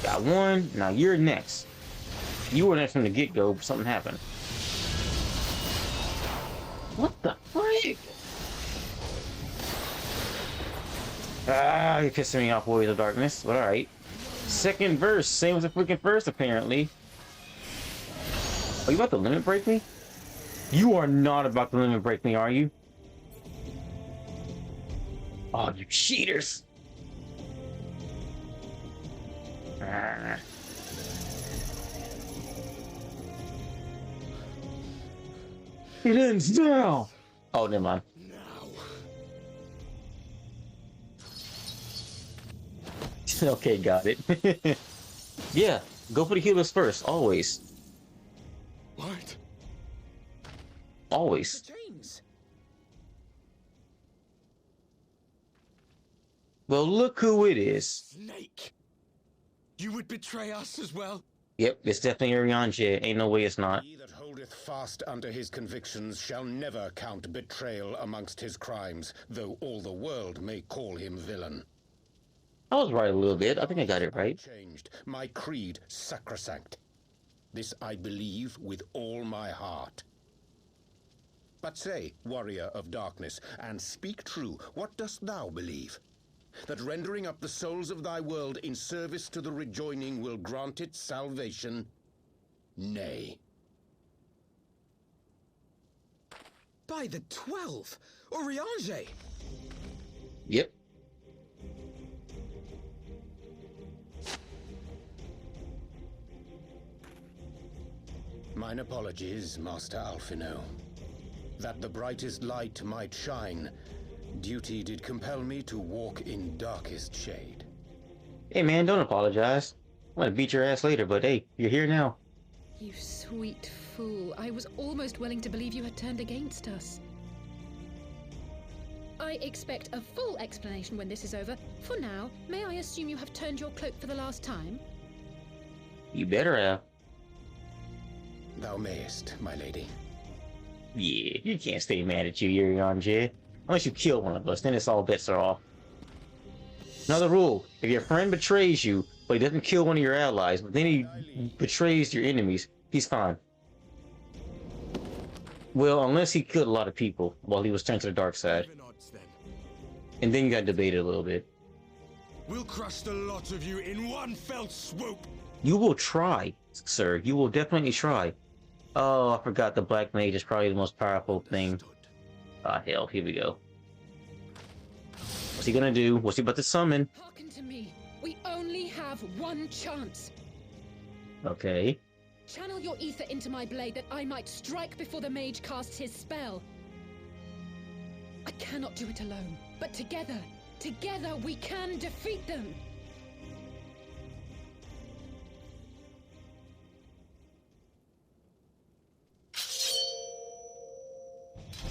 Got one, now you're next. You were next from the get-go, but something happened. What the frick? Ah, you're pissing me off, Warriors of Darkness, but alright. Second verse, same as the freaking first, apparently. Are you about to limit break me? You are not about to limit break me, are you? Oh, you cheaters! Ah. It ends now! Oh, never mind.
Now.
Okay, got it. Yeah, go for the healers first, always.
What?
Always.
James.
Well, look who it is.
Snake. You would betray us as well?
Yep, it's definitely Urianger. Ain't no way it's not.
He that holdeth fast unto his convictions shall never count betrayal amongst his crimes, though all the world may call him villain.
I was right a little bit. I think I got it right.
Changed, my creed sacrosanct. This I believe with all my heart. But say, warrior of darkness, and speak true, what dost thou believe? That rendering up the souls of thy world in service to the rejoining will grant it salvation? Nay.
By the 12! Urianger!
Yep.
Mine apologies, Master Alphino. That the brightest light might shine, duty did compel me to walk in darkest shade.
Hey man, don't apologize. I'm gonna beat your ass later, but hey, you're here now.
You sweet fool. I was almost willing to believe you had turned against us. I expect a full explanation when this is over. For now, may I assume you have turned your cloak for the last time?
You better have.
Thou mayest, my lady.
Yeah, you can't stay mad at you, Urianger. Unless you kill one of us, then it's all bets are off. Another rule, if your friend betrays you, but he doesn't kill one of your allies, but then he betrays your enemies, he's fine. Well, unless he killed a lot of people while he was turned to the dark side.
Even odds, then.
And then you got debated a little bit.
We'll crush the lot of you in one fell swoop.
You will try, sir. You will definitely try. Oh, I forgot the Black Mage is probably the most powerful thing. Ah, hell, here we go. What's he gonna do? What's he about to summon?
Hearken to me. We only have one chance.
Okay.
Channel your ether into my blade that I might strike before the mage casts his spell. I cannot do it alone, but together we can defeat them.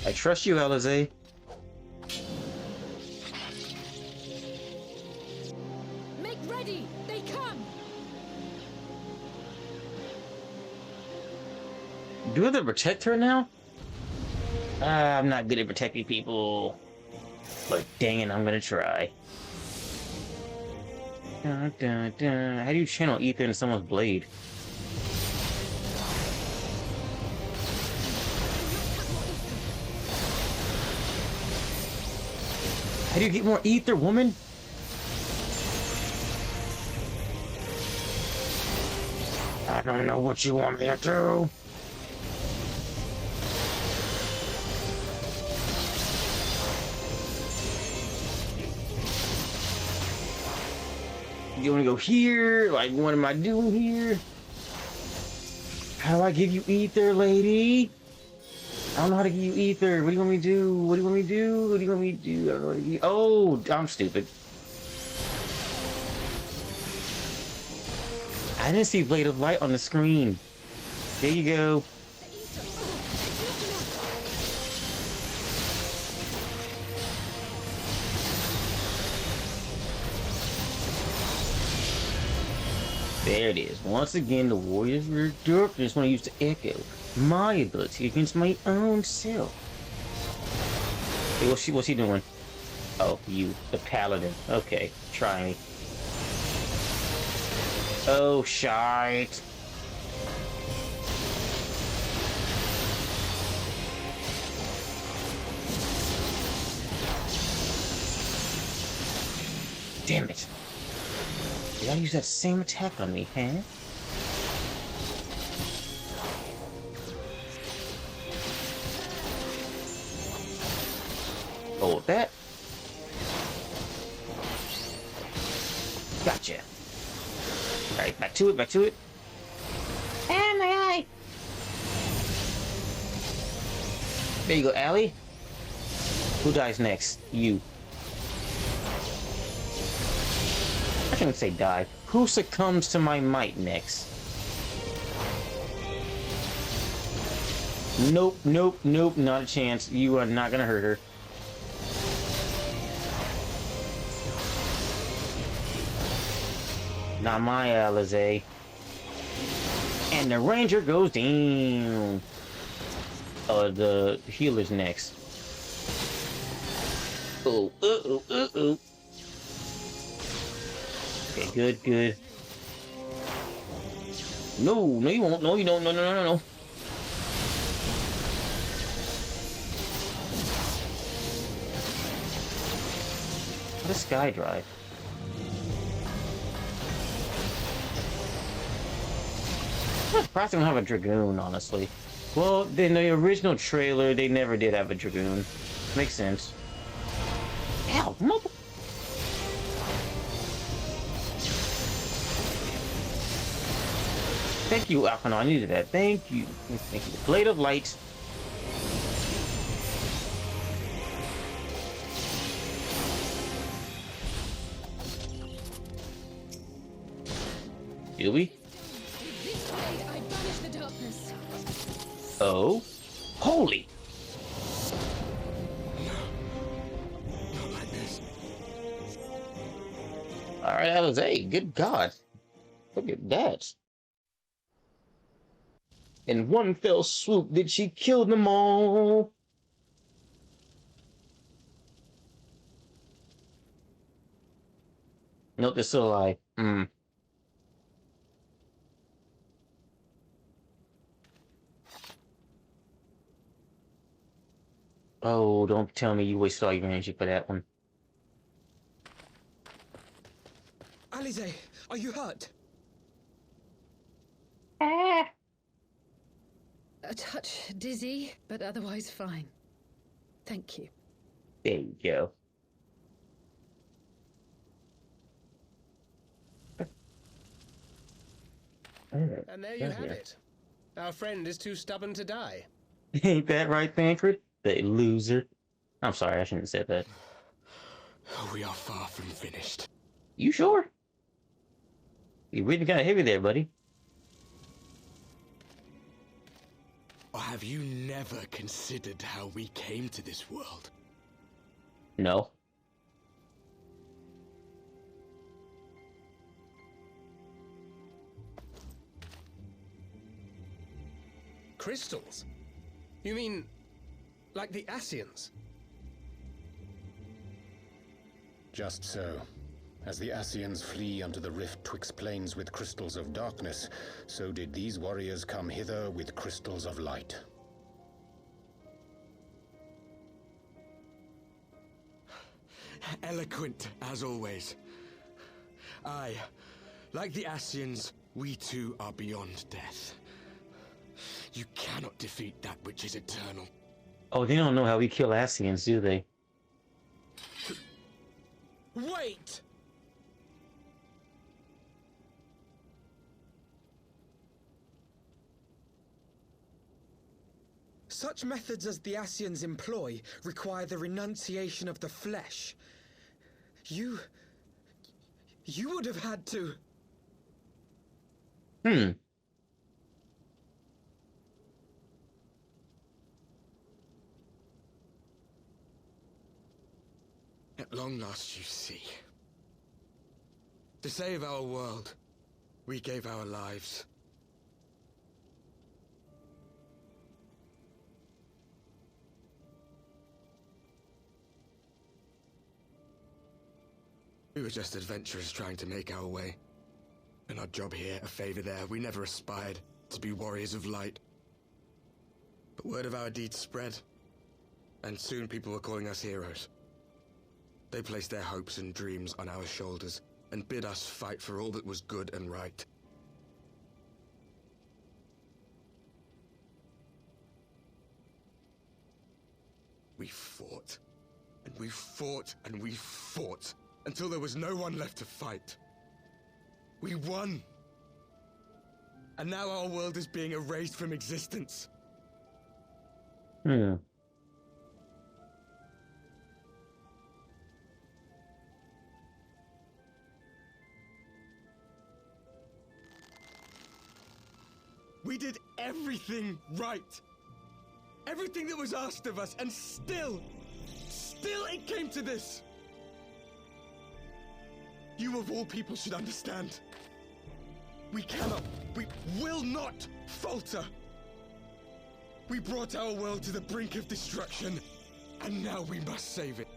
I trust you, Alize.
Make ready! They come!
Do I have to protect her now? I'm not good at protecting people. But dang it, I'm gonna try. Dun, dun, dun. How do you channel ether in someone's blade? How do you get more ether, woman?
I don't know what you want me to do.
You wanna go here? Like, what am I doing here? How do I give you ether, lady? I don't know how to give you ether. What do you want me to do? What do you want me to do? What do you want me to do? I don't know what to do. Oh, I'm stupid. I didn't see Blade of Light on the screen. There you go. There it is. Once again, the Warriors of Darkness want to use the Echo. My ability against my own self. Hey, what's he doing? Oh, you, the Paladin. Okay, try me. Oh, shite. Damn it. Did I use that same attack on me, huh? Hold that. Gotcha. Alright, back to it, back to it. Ah, my eye! There you go, Allie. Who dies next? You. I shouldn't say die. Who succumbs to my might next? Nope, nope, nope, not a chance. You are not gonna hurt her. Not my Alize. And the ranger goes down. The healer's next. Oh, uh-oh. Okay, good, good. No, no you won't. No, you don't. No, no, no, no, no. What a sky drive. Perhaps they don't have a Dragoon, honestly. Well, in the original trailer, they never did have a Dragoon. Makes sense. Ow, mother... Thank you, Alcano. I needed that. Thank you. Thank you. Blade of Light. Do we?
I banish the darkness.
Oh? Holy!
Not like this.
Alright, Alize. Good God. Look at that. In one fell swoop, did she kill them all? Nope, they're still alive. Hmm. Oh, don't tell me you wasted all your energy for that one.
Alize, are you hurt?
A touch dizzy, but otherwise fine. Thank you.
There you go. Alright,
And there you
got
have
here.
it. Our friend is too stubborn to die.
Ain't that right, Thancred? The loser. I'm sorry, I shouldn't have said that.
We are far from finished.
You sure? You really got heavy there, buddy.
Or have you never considered how we came to this world?
No.
Crystals? You mean, like the Ascians?
Just so. As the Ascians flee unto the rift twixt plains with crystals of darkness, so did these warriors come hither with crystals of light.
Eloquent, as always. Aye, like the Ascians, we too are beyond death. You cannot defeat that which is eternal.
Oh, they don't know how we kill Ascians, do they?
Wait!
Such methods as the Ascians employ require the renunciation of the flesh. You would have had to...
At long last, you see. To save our world, we gave our lives. We were just adventurers trying to make our way. An odd job here, a favor there. We never aspired to be warriors of light. But word of our deeds spread, and soon people were calling us heroes. They placed their hopes and dreams on our shoulders, and bid us fight for all that was good and right. We fought, and we fought, and we fought, until there was no one left to fight. We won! And now our world is being erased from existence. We did everything right. Everything that was asked of us, and still it came to this. You of all people should understand. We will not falter. We brought our world to the brink of destruction, and now we must save it.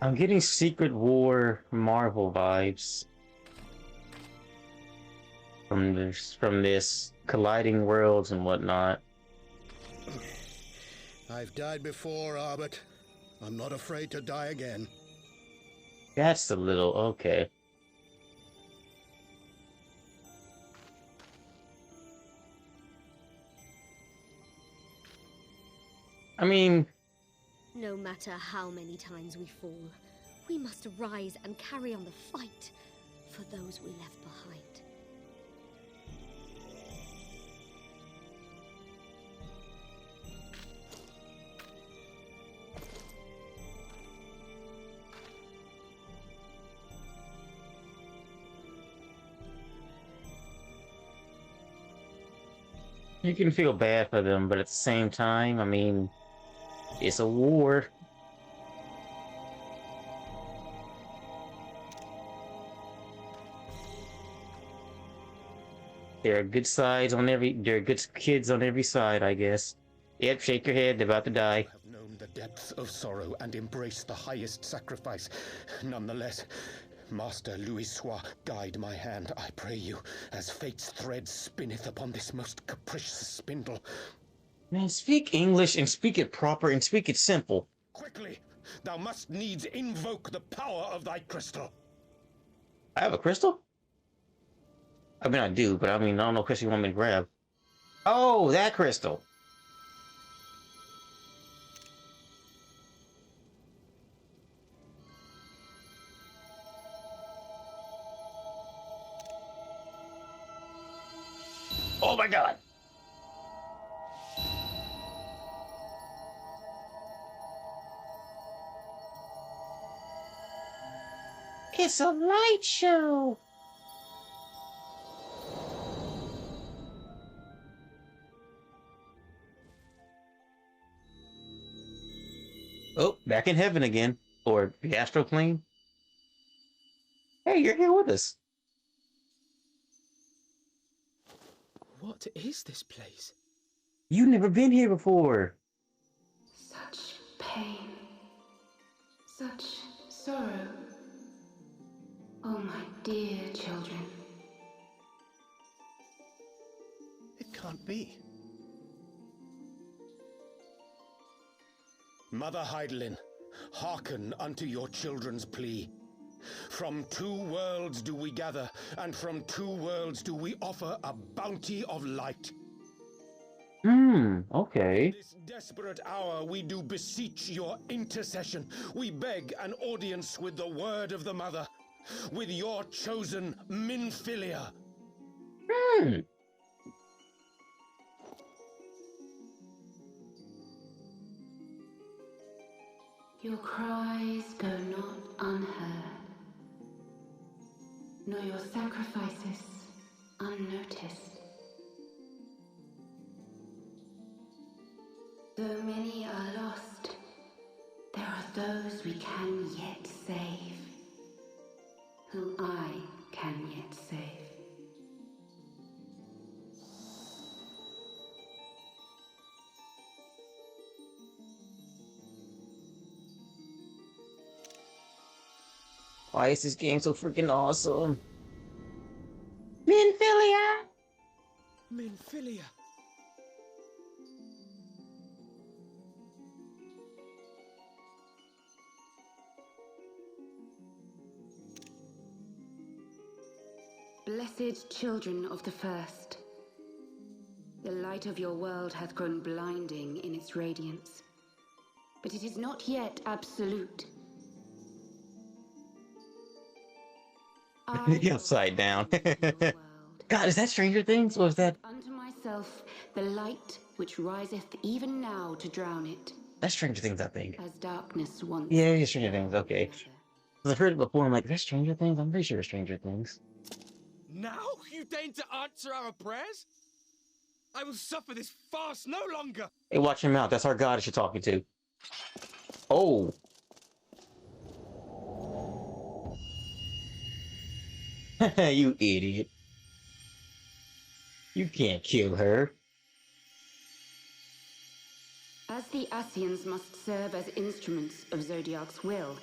I'm getting Secret War Marvel vibes from this colliding worlds and whatnot.
I've died before, Arbit. I'm not afraid to die again.
That's a little okay. I mean,
no matter how many times we fall, we must rise and carry on the fight for those we left behind.
you can feel bad for them, but at the same time, I mean, it's a war. There are good sides on there are good kids on every side, I guess. Yep, shake your head, they're about to die.
I have known the depths of sorrow and embraced the highest sacrifice. Nonetheless, Master Louis Sois, guide my hand, I pray you, as fate's thread spinneth upon this most capricious spindle.
Man, speak English and speak it proper and speak it simple.
Quickly, thou must needs invoke the power of thy crystal.
I have a crystal? I mean, I do, but I mean, I don't know what crystal you want me to grab. Oh, that crystal. It's a light show. Oh, back in heaven again. Or the astral plane. Hey, you're here with us.
What is this place?
You've never been here before.
Such pain. Such sorrow. Oh, my dear children.
It can't be.
Mother Heidelin, hearken unto your children's plea. From two worlds do we gather, and from two worlds do we offer a bounty of light.
Okay.
This desperate hour we do beseech your intercession. We beg an audience with the word of the mother, with your chosen Minfilia.
Your cries go not unheard, nor your sacrifices unnoticed. Though many are lost, there are those we can yet save, whom I can yet save.
Why is this game so freaking awesome? Minfilia!
Minfilia.
Blessed children of the first, the light of your world hath grown blinding in its radiance, but it is not yet absolute.
Upside down. God, is that Stranger Things, or is that...
Unto myself the light which riseth even now to drown it,
That's Stranger Things, I think.
as darkness once.
Yeah, it's Stranger Things, okay. 'Cause I've heard it before, I'm like, is that Stranger Things? I'm pretty sure it's Stranger Things.
Now you deign to answer our prayers? I will suffer this farce no longer.
Hey, watch your mouth. That's our goddess you're talking to. Oh. You idiot. You can't kill her.
As the Ascians must serve as instruments of Zodiac's will,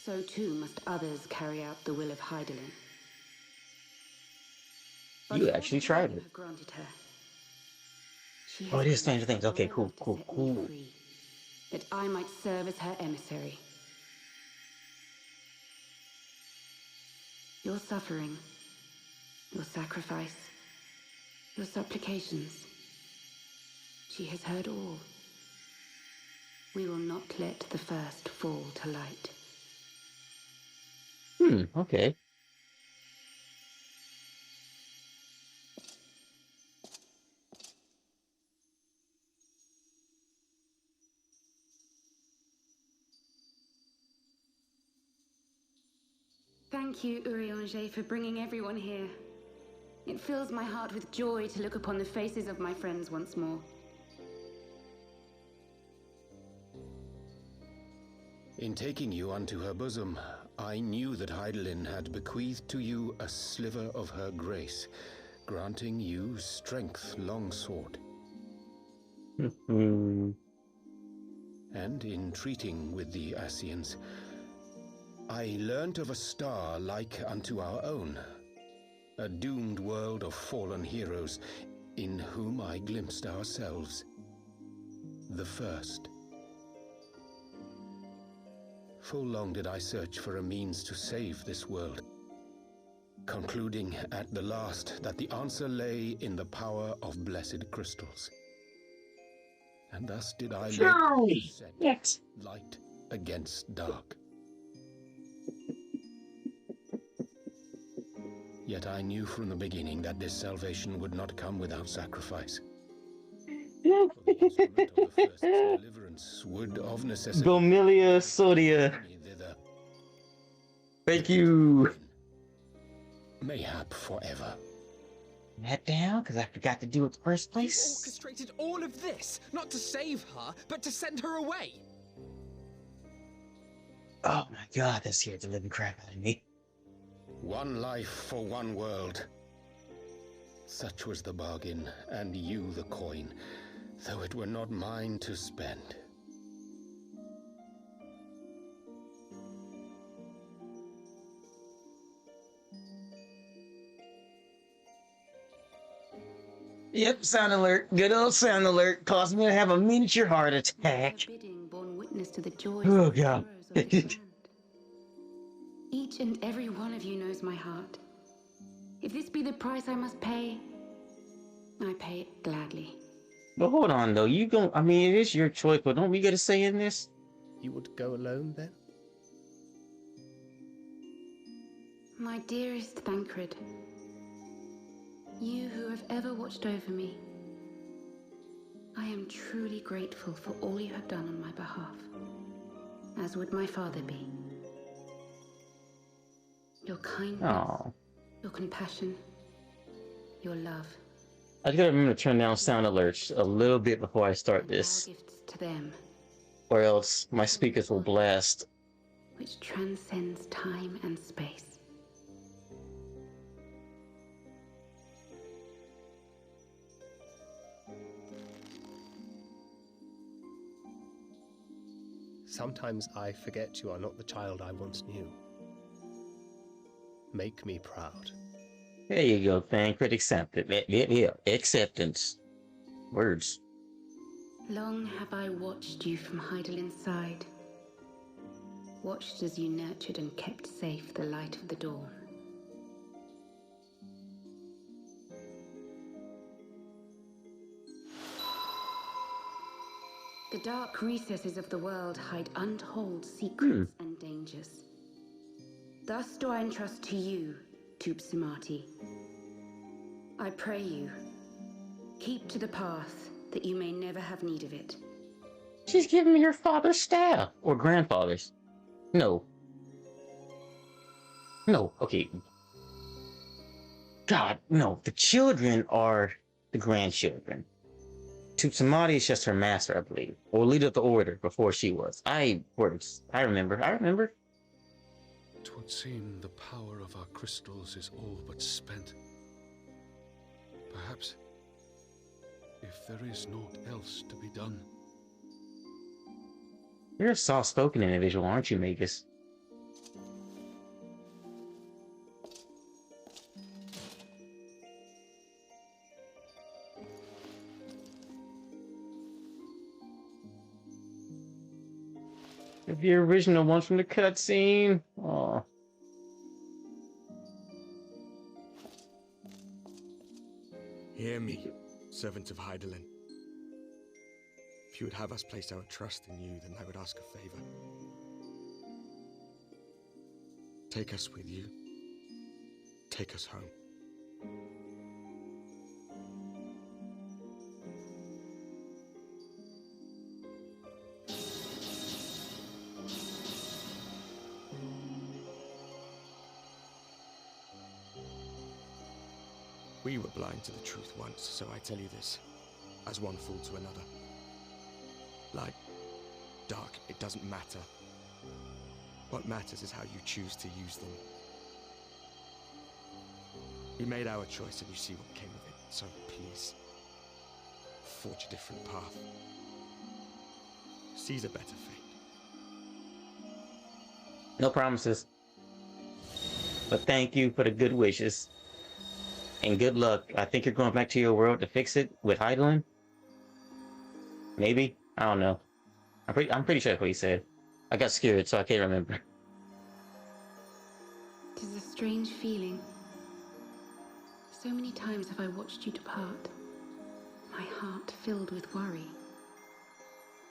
so too must others carry out the will of Heidelin.
You actually tried it.
Have granted her. She
Oh,
has
it is Stranger
released
Things. Okay,
all
cool,
enough to
cool,
set me
cool.
free, that I might serve as her emissary. Your suffering, your sacrifice, your supplications, she has heard all. We will not let the first fall to light.
Okay.
Thank you, Urianger, for bringing everyone here. It fills my heart with joy to look upon the faces of my friends once more.
In taking you unto her bosom, I knew that Heidelin had bequeathed to you a sliver of her grace, granting you strength long sought. And in treating with the Ascians, I learnt of a star like unto our own, a doomed world of fallen heroes, in whom I glimpsed ourselves, the first. Full long did I search for a means to save this world, concluding at the last that the answer lay in the power of blessed crystals. And thus did I set light against dark. Yet I knew from the beginning that this salvation would not come without sacrifice. For the instrument of the first's deliverance would of necessity
Gomilia Sodia.
thither.
Thank you.
Mayhap forever.
That down, because I forgot to do it the first
You
place.
orchestrated all of this, not to save her, but to send her away.
Oh my god, that scared the living crap out of me.
One life for one world. Such was the bargain, and you the coin, though it were not mine to spend.
Yep, sound alert. Good old sound alert. Caused me to have a miniature heart attack.
Bidding born witness to the joys
Oh
and
god.
sorrows of this land. Each and every one of you knows my heart. If this be the price I must pay, I pay it gladly.
But hold on though, you gon' I mean, it is your choice, but don't we get a say in this?
You would go alone then?
My dearest Thancred, you who have ever watched over me, I am truly grateful for all you have done on my behalf, as would my father be. Your kindness,
Oh.
your compassion, your love.
I gotta remember to turn down sound alerts a little bit before I start this,
Our gifts to them,
or else my speakers will blast.
which transcends time and space.
Sometimes I forget you are not the child I once knew. Make me proud.
There you go, Thancred. Accepted. Yeah, acceptance. Words.
Long have I watched you from Heidelin side. Watched as you nurtured and kept safe the light of the dawn. The dark recesses of the world hide untold secrets and dangers. Thus do I entrust to you, Tupsimati. I pray you, keep to the path that you may never have need of it.
She's giving me her father's staff. Or grandfather's. No. No, okay. God, no. The children are the grandchildren. Tupsimati is just her master, I believe. Or leader of the order before she was. I remember.
'Twould seem the power of our crystals is all but spent. Perhaps, if there is naught else to be done.
You're a soft-spoken individual, aren't you, Magus? The original one from the cutscene. Oh.
Hear me, servant of Heidelin. If you would have us place our trust in you, then I would ask a favor. Take us with you. Take us home. We were blind to the truth once, so I tell you this, as one fool to another. Light, dark, it doesn't matter. What matters is how you choose to use them. We made our choice and you see what came of it, so please, forge a different path. Seize a better fate.
No promises. But thank you for the good wishes. And good luck. I think you're going back to your world to fix it with Heidelin? Maybe? I don't know. I'm pretty sure that's what he said. I got scared, so I can't remember.
'Tis a strange feeling. So many times have I watched you depart, my heart filled with worry.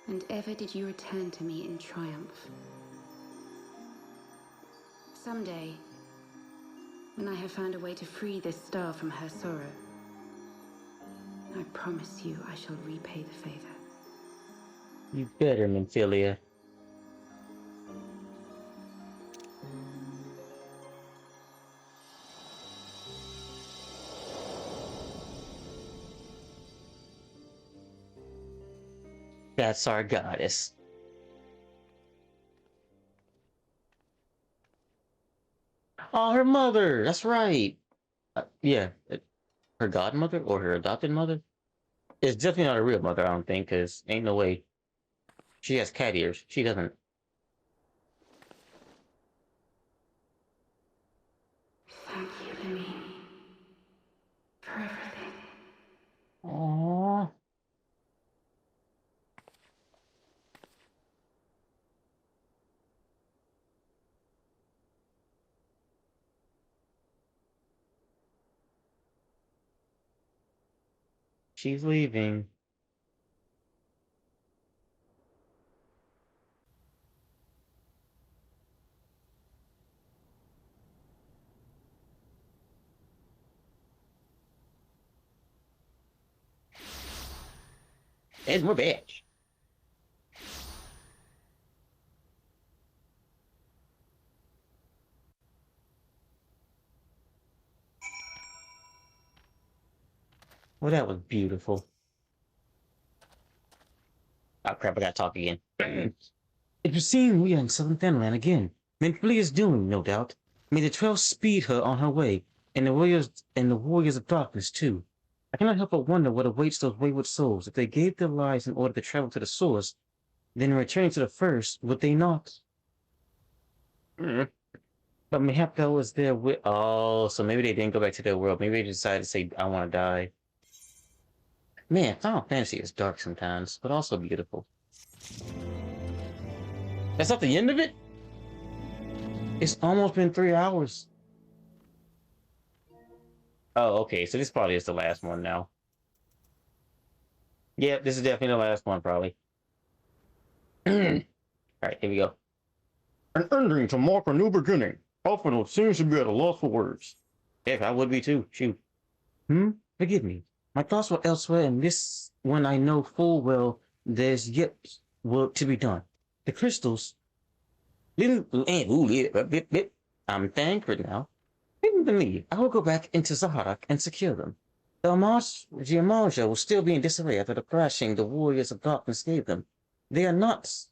And ever did you return to me in triumph. Someday, when I have found a way to free this star from her sorrow, I promise you I shall repay the favor.
You better, Nymphilia. That's our goddess. Oh, her mother. That's right. Yeah, her godmother or her adopted mother. It's definitely not a real mother, I don't think, because ain't no way. She has cat ears. She doesn't.
Thank you, Lemmy, for everything.
Aww. She's leaving. And we're back. Well, that was beautiful. Oh crap, I gotta talk again. It would seem we are in southern Fenland again. Menflia's doing, no doubt. May the 12 speed her on her way, and the warriors of darkness too. I cannot help but wonder what awaits those wayward souls if they gave their lives in order to travel to the source, then returning to the first, would they not? But mayhap that was their so maybe they didn't go back to their world. Maybe they decided to say, I want to die. Man, Final Fantasy is dark sometimes, but also beautiful. That's not the end of it? It's almost been 3 hours. Oh, okay, so this probably is the last one now. Yep, this is definitely the last one, probably. Alright, here we go. An ending to mark a new beginning. Alphino seems to be at a loss for words. Heck, I would be too. Shoot. Forgive me. My thoughts were elsewhere, and this when I know full well there's yet work to be done. The crystals. I'm thankful now. Leave them to me. I will go back into Zaharak and secure them. The Amaja will still be in disarray after the thrashing the warriors of darkness gave them. They are not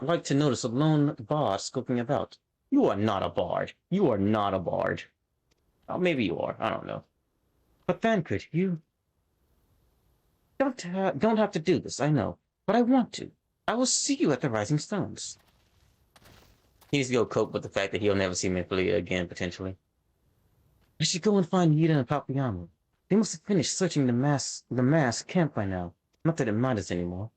like to notice a lone bard skulking about. You are not a bard. You are not a bard. Oh, maybe you are. I don't know. But Thancred, you don't have to do this, I know. But I want to. I will see you at the Rising Stones. He needs to go cope with the fact that he'll never see Menflia again, potentially. I should go and find Yida and Papiano. They must have finished searching the mask camp by now. Not that it matters anymore.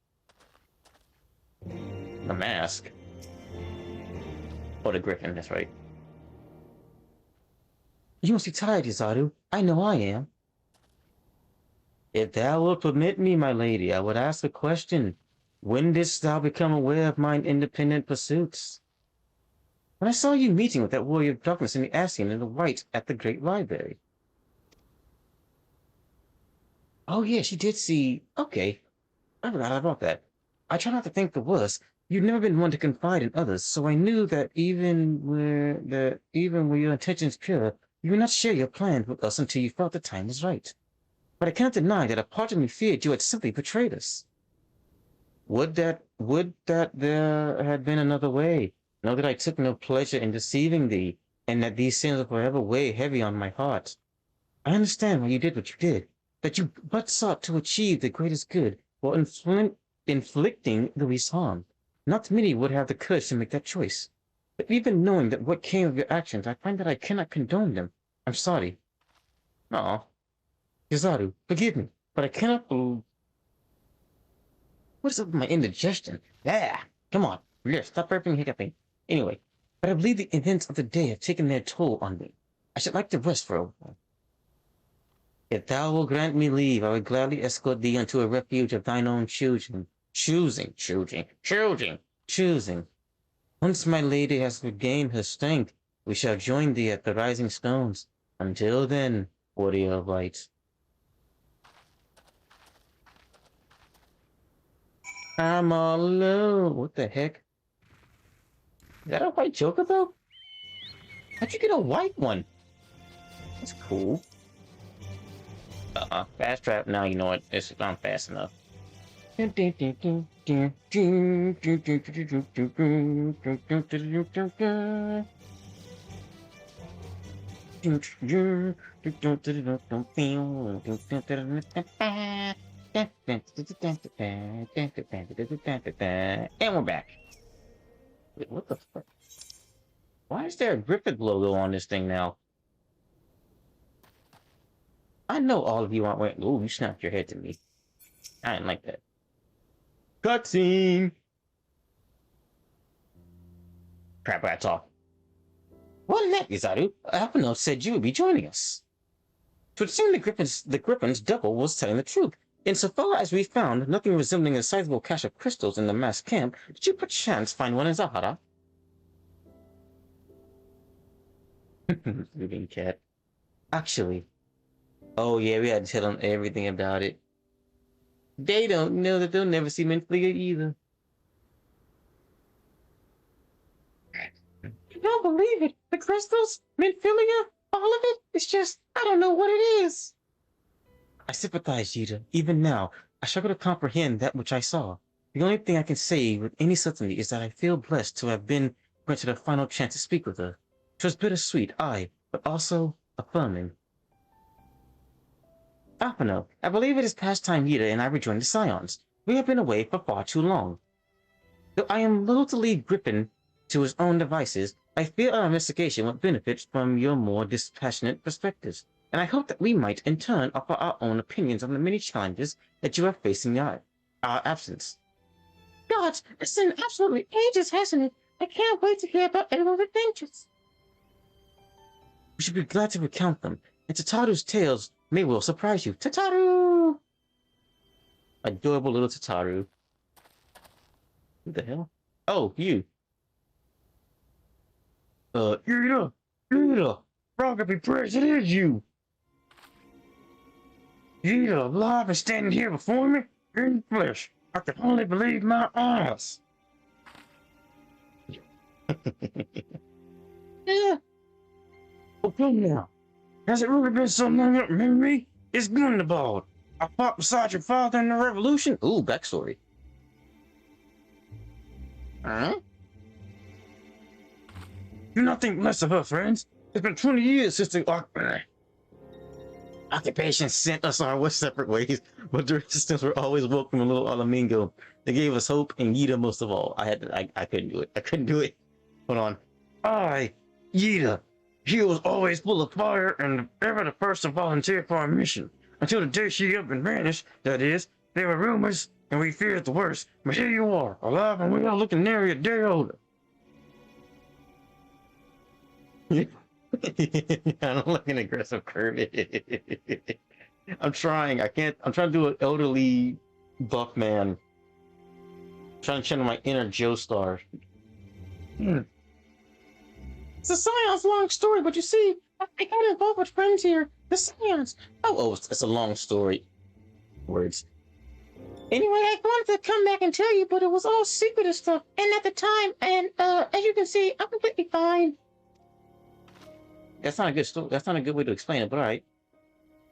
The mask? Oh, the griffin, that's right. You must be tired, Izaru. I know I am. If thou wilt permit me, my lady, I would ask a question. When didst thou become aware of mine independent pursuits? When I saw you meeting with that warrior of darkness in the Ascian and the White at the Great Library. Oh yeah, she did see... Okay. I forgot about that. I try not to think the worst. You've never been one to confide in others, so I knew that even where your intentions pure, you would not share your plans with us until you felt the time was right. But I can't deny that a part of me feared you had simply betrayed us. Would that there had been another way. Know that I took no pleasure in deceiving thee, and that these sins will forever weigh heavy on my heart. I understand why you did what you did, that you but sought to achieve the greatest good, while inflicting the least harm. Not many would have the courage to make that choice. But even knowing that what came of your actions, I find that I cannot condone them. I'm sorry. Aw. Yazaru, forgive me, but I cannot believe... What is up with my indigestion? Yeah, come on. Here, stop burping, hiccuping. Anyway, but I believe the events of the day have taken their toll on me. I should like to rest for a while. If thou will grant me leave, I would gladly escort thee unto a refuge of thine own choosing. Once my lady has regained her strength, we shall join thee at the Rising Stones. Until then, warrior of light. I'm all alone. What the heck? Is that a white chocobo? How'd you get a white one? That's cool. Fast trap. Now you know what? I'm fast enough. And we're back. Wait, what the fuck? Why is there a Griffith logo on this thing now? I know all of you aren't wearing. Ooh, you snapped your head to me. I didn't like that. Cutscene! Crap, I talk. What next, Izaru? Alpino said you would be joining us. To it seemed the Griffin's double was telling the truth. Insofar as we found nothing resembling a sizable cache of crystals in the mass camp, did you perchance find one in Zahara? Living cat. Actually. Oh yeah, we had to tell them everything about it. They don't know that they'll never see Minfliga either. I don't believe it. The crystals? Minfilia? All of it? It's just, I don't know what it is. I sympathize, Jita. Even now, I struggle to comprehend that which I saw. The only thing I can say with any certainty is that I feel blessed to have been granted a final chance to speak with her. 'Twas bittersweet, aye, but also affirming. Alpino, I believe it is past time Yida and I rejoin the Scions. We have been away for far too long. Though I am loath to leave Griffin to his own devices, I fear our investigation would benefit from your more dispassionate perspectives, and I hope that we might in turn offer our own opinions on the many challenges that you are facing in our absence. God, it's been absolutely ages, hasn't it? I can't wait to hear about everyone's adventures. We should be glad to recount them, and Tataru's tales may well surprise you. Tataru! Adorable little Tataru. Who the hell? Oh, you. Yida! Rocket be praised, it is you! Yida, alive and standing here before me, in flesh. I can hardly believe my eyes. Yeah. Okay now. Has it really been so long that memory? It's Gundabald. I fought beside your father in the revolution. Ooh, backstory. Huh? Do not think less of her, friends. It's been 20 years since the occupation sent us our separate ways, but the resistance were always welcome in Little Alamingo. They gave us hope, and Yida most of all. I couldn't do it. I couldn't do it. Hold on. Yida. She was always full of fire and ever the first to volunteer for our mission. Until the day she up and vanished, that is, there were rumors, and we feared the worst. But here you are, alive and we are looking nearly a day older. I don't like an aggressive curve. I'm trying. I can't. I'm trying to do an elderly buff man. I'm trying to channel my inner Joestar. It's a Scion's long story, but you see, I got involved with friends here. The Scions. Oh, it's a long story. Words. Anyway, I wanted to come back and tell you, but it was all secret and stuff. And at the time, and as you can see, I'm completely fine. That's not a good story. That's not a good way to explain it, but all right.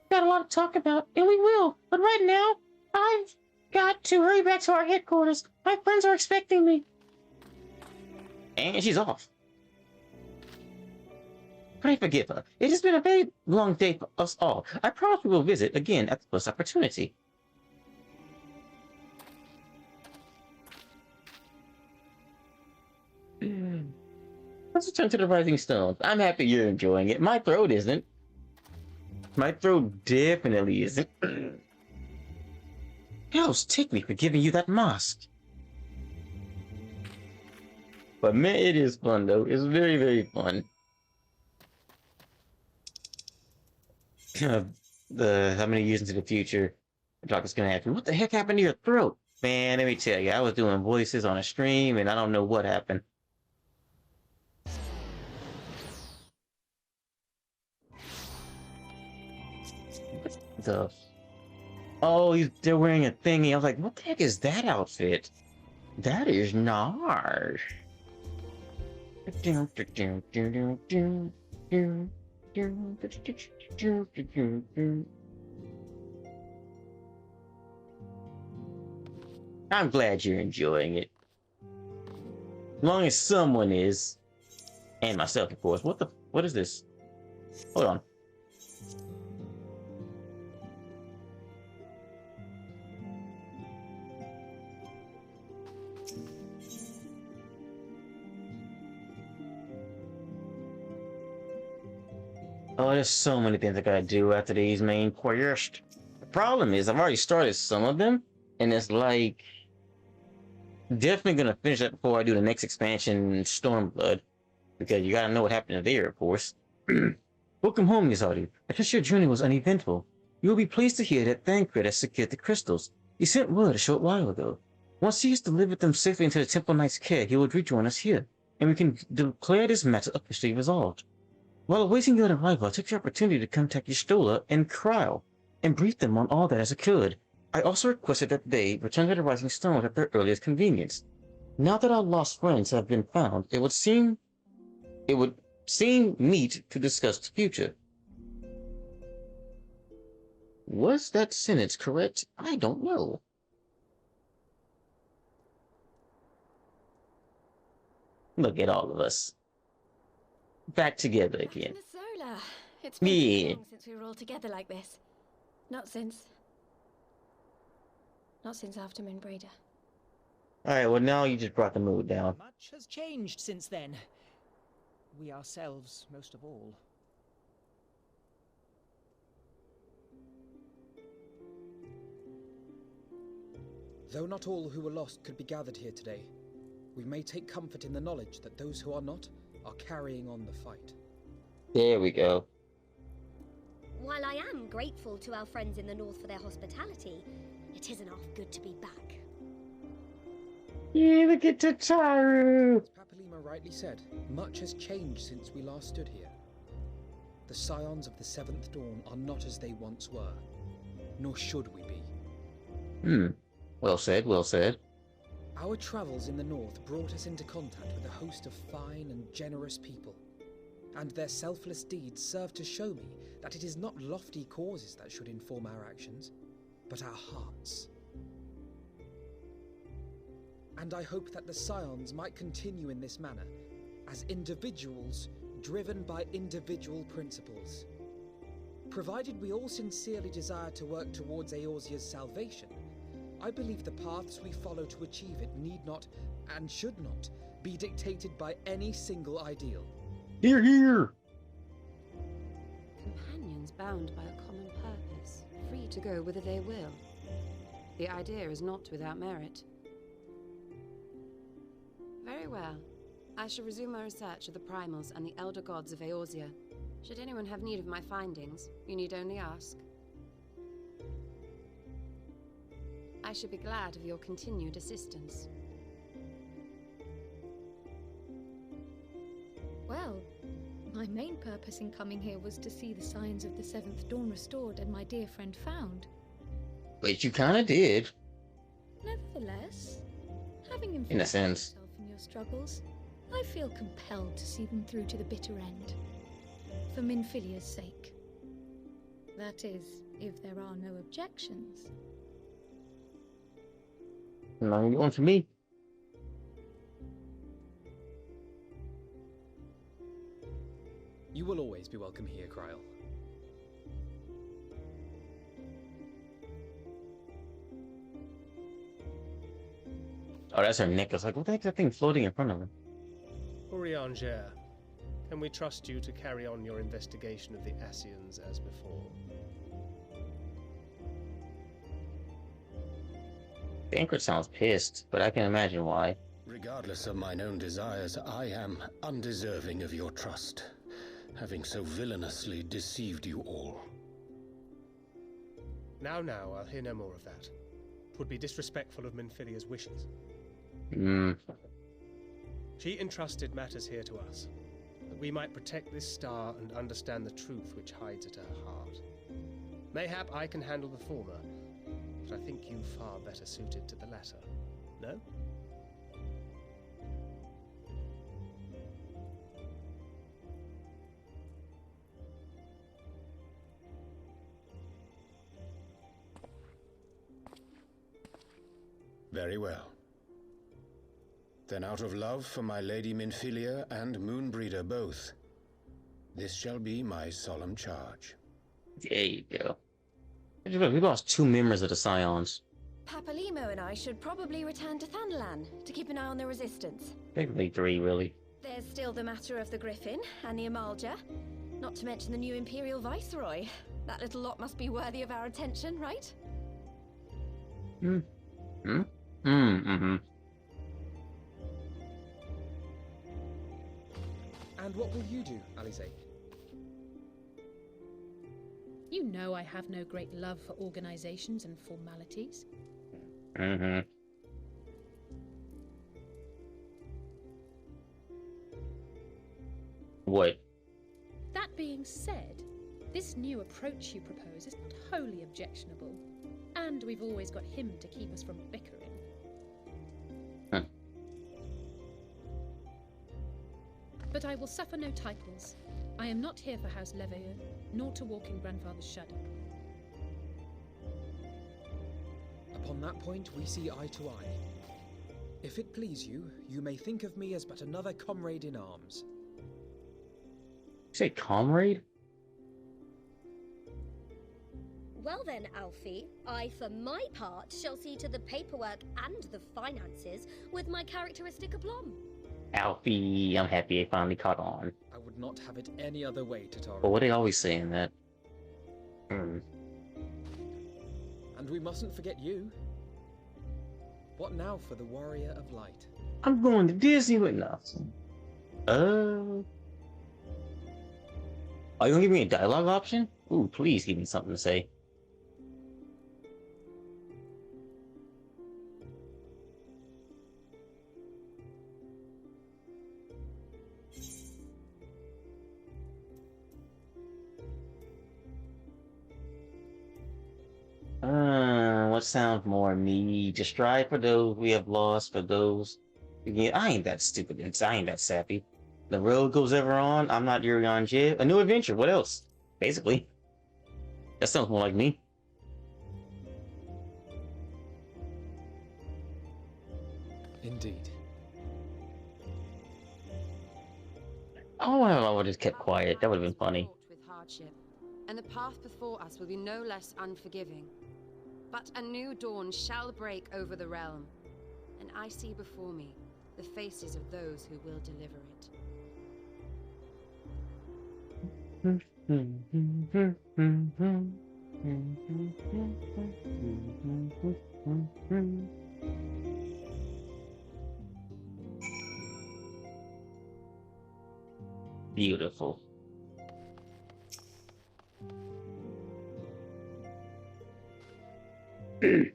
Got a lot to talk about, and we will. But right now, I've got to hurry back to our headquarters. My friends are expecting me. And she's off. Pray forgive her. It has been a very long day for us all. I promise we will visit again at the first opportunity. Let's return to the Rising Stones. I'm happy you're enjoying it. My throat isn't. My throat definitely isn't. Hells take me for giving you that mask. But man, it is fun though. It's very, very fun. How many years into the future the doctor's gonna ask me, what the heck happened to your throat? Man, let me tell you, I was doing voices on a stream and I don't know what happened. They're wearing a thingy. I was like, what the heck is that outfit? That is Nar. I'm glad you're enjoying it. As long as someone is. And myself, of course. What is this? Hold on. Oh, there's so many things I gotta do after these main quests. The problem is I've already started some of them, and it's like definitely gonna finish that before I do the next expansion, Stormblood, because you gotta know what happened there, of course. Welcome home, Yasadu. I trust your journey was uneventful. You will be pleased to hear that Thancred has secured the crystals. He sent word a short while ago. Once he has delivered them safely into the Temple Knight's care, he will rejoin us here, and we can declare this matter officially resolved. While awaiting your arrival, I took the opportunity to contact Y'shtola and Kryle, and brief them on all that has occurred. I also requested that they return to the Rising Stones at their earliest convenience. Now that our lost friends have been found, it would seem meet to discuss the future. Was that sentence correct? I don't know. Look at all of us. Back together again.
Solar. It's been
Yeah.
too long since we were all together like this. Not since after Minbreda.
Alright, well now you just brought the mood down.
Much has changed since then. We ourselves, most of all.
Though not all who were lost could be gathered here today, we may take comfort in the knowledge that those who are not are carrying on the fight.
There we go.
While I am grateful to our friends in the north for their hospitality, it isn't half good to be back.
Yeah, look at Tataru!
As Papalima rightly said, much has changed since we last stood here. The scions of the Seventh Dawn are not as they once were, nor should we be.
Well said, well said.
Our travels in the north brought us into contact with a host of fine and generous people, and their selfless deeds serve to show me that it is not lofty causes that should inform our actions, but our hearts. And I hope that the Scions might continue in this manner, as individuals driven by individual principles. Provided we all sincerely desire to work towards Eorzea's salvation, I believe the paths we follow to achieve it need not, and should not, be dictated by any single ideal.
Hear, hear!
Companions bound by a common purpose, free to go whither they will. The idea is not without merit. Very well. I shall resume my research of the primals and the elder gods of Eorzea. Should anyone have need of my findings, you need only ask. I should be glad of your continued assistance.
Well, my main purpose in coming here was to see the signs of the Seventh Dawn restored and my dear friend found.
But you kinda did.
Nevertheless, having
In a
invested
sense.
yourself in your struggles, I feel compelled to see them through to the bitter end. For Minfilia's sake. That is, if there are no objections.
Not going for me.
You will always be welcome here, Kryle.
Oh, that's her necklace. Like, what the heck is that thing floating in front of her?
Urianger, can we trust you to carry on your investigation of the Ascians as before?
Bankert sounds pissed, but I can imagine why.
Regardless of mine own desires, I am undeserving of your trust, having so villainously deceived you all.
Now, I'll hear no more of that. 'Twould be disrespectful of Minfilia's wishes. She entrusted matters here to us, that we might protect this star and understand the truth which hides at her heart. Mayhap I can handle the former, but I think you far better suited to the latter. No?
Very well. Then out of love for my Lady Minfilia and Moonbreeder both, this shall be my solemn charge.
There you go. We lost 2 members of the Scions.
Papalimo and I should probably return to Thanalan to keep an eye on the Resistance.
Technically 3, really.
There's still the matter of the Griffin and the Amalja, not to mention the new Imperial Viceroy. That little lot must be worthy of our attention, right?
Mm-hmm.
And what will you do, Alize?
You know I have no great love for organizations and formalities.
Mm-hmm. What?
That being said, this new approach you propose is not wholly objectionable. And we've always got him to keep us from bickering. But I will suffer no titles. I am not here for House Leveilleur, nor to walk in Grandfather's shadow.
Upon that point, we see eye to eye. If it please you, you may think of me as but another comrade in arms.
You say comrade?
Well then, Alfie, I for my part shall see to the paperwork and the finances with my characteristic aplomb.
Alfie, I'm happy it finally caught on.
I would not have it any other way, Tataru.
But what they always saying that?
And we mustn't forget you. What now for the Warrior of Light?
I'm going to Disney with nothing. Are you gonna give me a dialogue option? Ooh, please give me something to say. What sounds more me? To strive for those we have lost, for those. Again, I ain't that stupid. I ain't that sappy. The road goes ever on. I'm not Urian Jib. A new adventure. What else? Basically. That sounds more like me.
Indeed.
Oh, I would have kept quiet. That would have been funny.
With hardship, and the path before us will be no less unforgiving. But a new dawn shall break over the realm, and I see before me the faces of those who will deliver it.
Beautiful. Here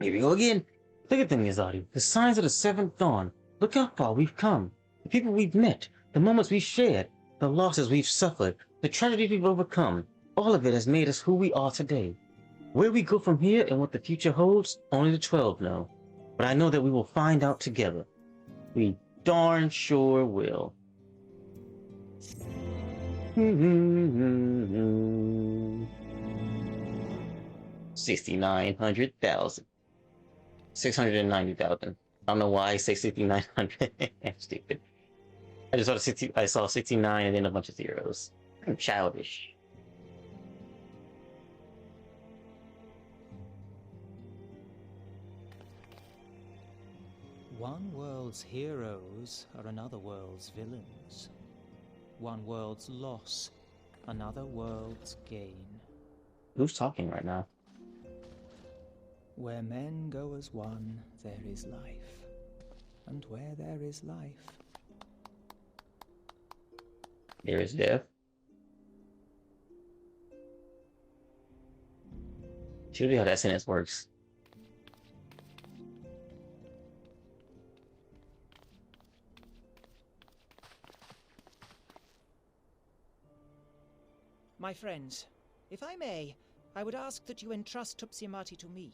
we go again. Look at them, Miyazaki. The signs of the seventh dawn. Look how far we've come. The people we've met. The moments we've shared. The losses we've suffered. The tragedies we've overcome. All of it has made us who we are today. Where we go from here and what the future holds, only the 12 know. But I know that we will find out together. We darn sure will. 69,000. 690,000. I don't know why I say 6,900. I'm stupid. I just saw 60. I saw 69 and then a bunch of zeros. I'm childish.
One world's heroes are another world's villains. One world's loss, another world's gain.
Who's talking right now?
Where men go as one, there is life. And where there is life,
there is death. Should be how that sentence works.
My friends, if I may, I would ask that you entrust Tupsimati to me.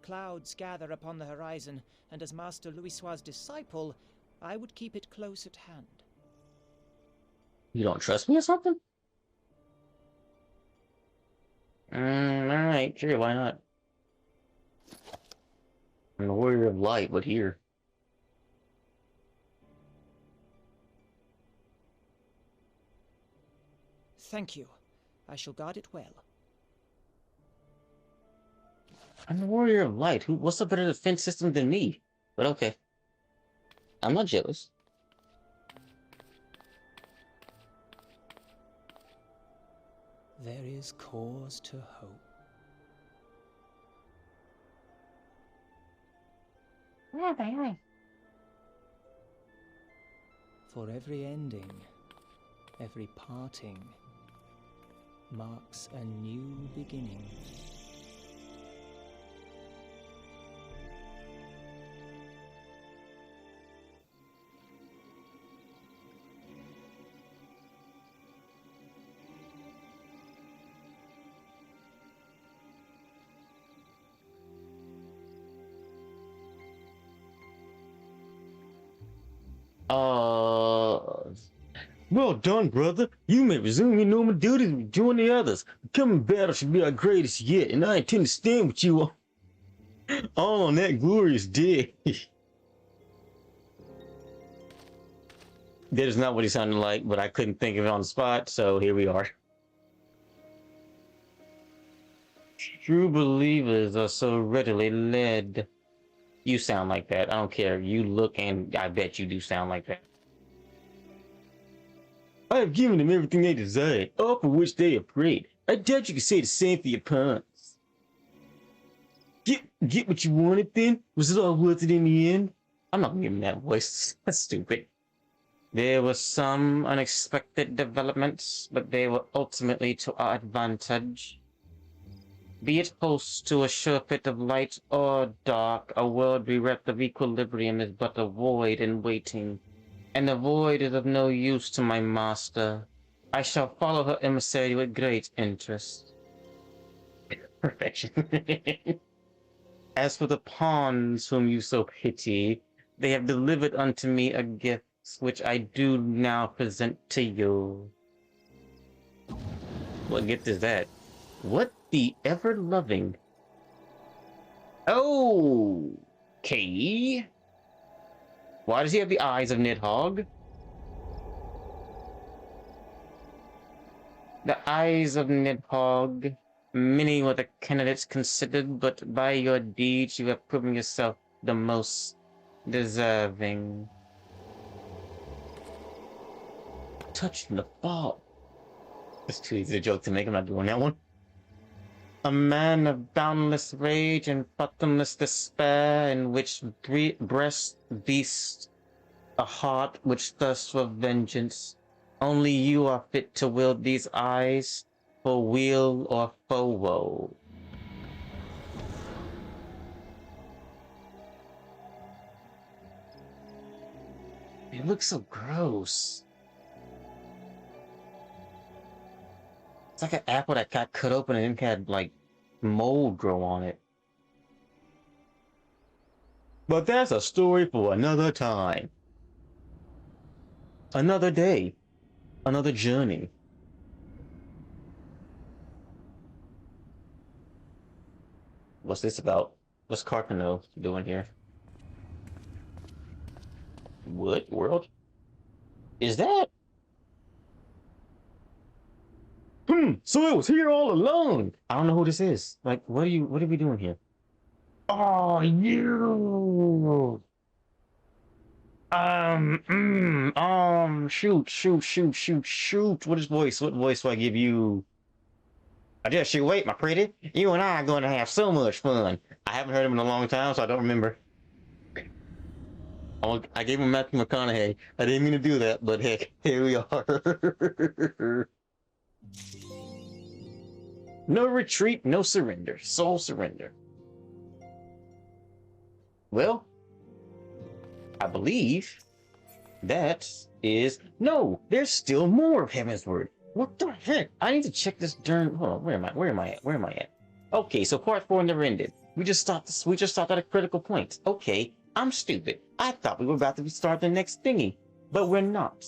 Clouds gather upon the horizon, and as Master Louisoix's disciple, I would keep it close at hand.
You don't trust me or something? Alright, sure, why not? I'm the warrior of light, but here.
Thank you. I shall guard it well.
I'm the warrior of light. What's a better defense system than me? But okay. I'm not jealous.
There is cause to hope. For every ending, every parting, marks a new beginning.
Well done, brother. You may resume your normal duties and join the others. Coming battle should be our greatest yet, and I intend to stand with you all on that glorious day.
That is not what he sounded like, but I couldn't think of it on the spot, so here we are. True believers are so readily led. You sound like that. I don't care. You look, and I bet you do sound like that.
I have given them everything they desired, all for which they have prayed. I doubt you can say the same for your pawns. Get what you wanted then? Was it all worth it in the end?
I'm not giving that voice. That's stupid. There were some unexpected developments, but they were ultimately to our advantage. Be it host to a sure pit of light or dark, a world bereft of equilibrium is but a void in waiting, and the void is of no use to my master. I shall follow her emissary with great interest. Perfection. As for the pawns whom you so pity, they have delivered unto me a gift, which I do now present to you. What gift is that? What the ever-loving? Okay. Why does he have the eyes of Nidhogg? The eyes of Nidhogg. Many were the candidates considered, but by your deeds you have proven yourself the most deserving. Touching the ball. It's too easy a joke to make. I'm not doing that one. A man of boundless rage and bottomless despair, in which breast beats a heart which thirsts for vengeance. Only you are fit to wield these eyes, for weal or for woe. It looks so gross. It's like an apple that got cut open and then had, like, mold grow on it.
But that's a story for another time. Another day. Another journey.
What's this about? What's Carpino doing here? What world is that?
So it was here all along.
I don't know who this is. Like, what are we doing here?
Oh, you.
Shoot. What voice do I give you? I just you wait, my pretty. You and I are going to have so much fun. I haven't heard him in a long time, so I don't remember. I gave him Matthew McConaughey. I didn't mean to do that, but heck, here we are. No retreat, no surrender. Soul surrender. Well, I believe that is... No, there's still more of Heaven's Word. What the heck? I need to check this darn... Hold on, where am I at? Okay, so part 4 never ended. We just stopped at a critical point. Okay, I'm stupid. I thought we were about to start the next thingy, but we're not.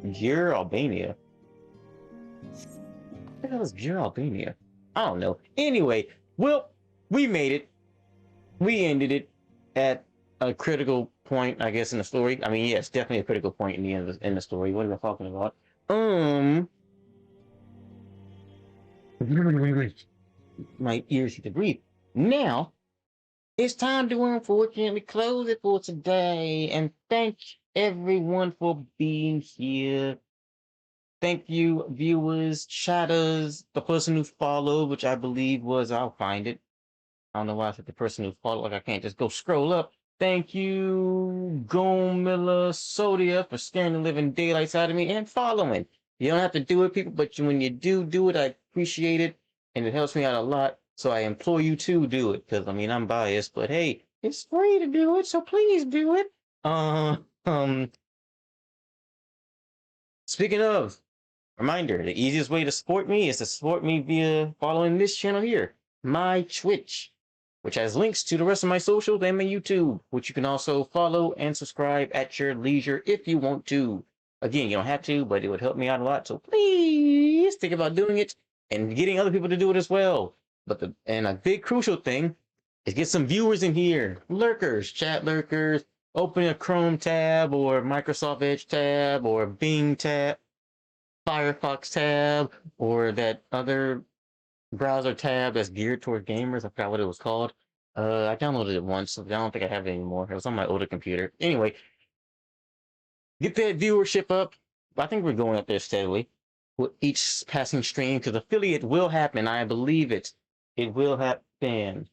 You're Albania. What the hell is Pure Albania? I don't know. Anyway, well, we made it. we ended it at a critical point, I guess, in the story. I mean, yes, definitely a critical point in the end of in the story. What am I talking about? My ears need to breathe. Now it's time to unfortunately close it for today, and thank everyone for being here. Thank you, viewers, chatters, the person who followed, which I believe was, I'll find it. I don't know why I said the person who followed, like I can't just go scroll up. Thank you, Gomilla Sodia, for scaring the living daylights out of me and following. You don't have to do it, people, but when you do it, I appreciate it, and it helps me out a lot. So I implore you to do it, because I mean I'm biased, but hey, it's free to do it, so please do it. Um, speaking of, reminder, the easiest way to support me is to support me via following this channel here, my Twitch, which has links to the rest of my socials and my YouTube, which you can also follow and subscribe at your leisure if you want to. Again, you don't have to, but it would help me out a lot, so please think about doing it and getting other people to do it as well. And a big crucial thing is get some viewers in here, lurkers, chat lurkers, open a Chrome tab or Microsoft Edge tab or Bing tab, Firefox tab, or that other browser tab that's geared toward gamers. I forgot what it was called. I downloaded it once, so I don't think I have it anymore. It was on my older computer. Anyway, get that viewership up. I think we're going up there steadily with each passing stream, because affiliate will happen. I believe it. It will happen.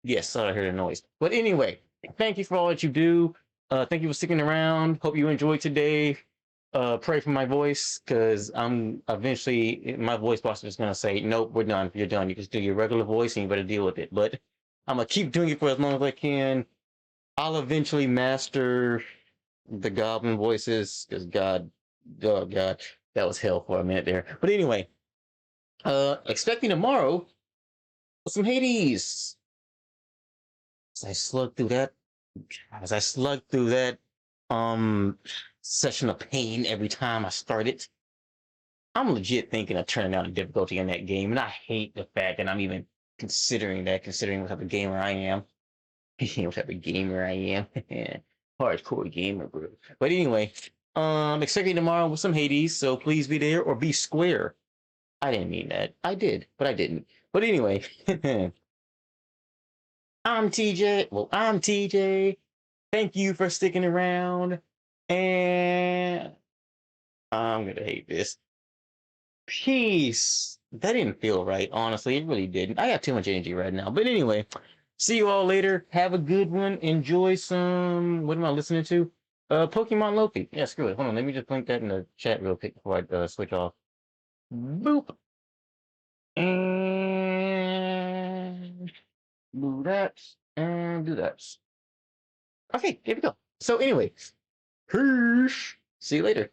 Yes, I heard a noise. But anyway, thank you for all that you do. Thank you for sticking around. Hope you enjoyed today. Pray for my voice, because I'm eventually, my voice box is going to say, nope, we're done. You're done. You can do your regular voice and you better deal with it. But I'm going to keep doing it for as long as I can. I'll eventually master the goblin voices, because God, oh God, that was hell for a minute there. But anyway, expecting tomorrow some Hades. As I slug through that, session of pain every time I start it, I'm legit thinking of turning down the difficulty in that game, and I hate the fact that I'm even considering that, considering what type of gamer I am. What type of gamer I am. Hardcore gamer, bro. But anyway, expecting tomorrow with some Hades, so please be there or be square. I didn't mean that. I did, but I didn't. But anyway, I'm TJ. Well, I'm TJ. Thank you for sticking around. And I'm gonna hate this. Peace. That didn't feel right, honestly. It really didn't. I have too much energy right now. But anyway, see you all later. Have a good one. Enjoy some. What am I listening to? Pokemon Loki. Yeah, screw it. Hold on. Let me just link that in the chat real quick before I switch off. Boop. And do that. And do that. Okay, here we go. So anyway, peace. See you later.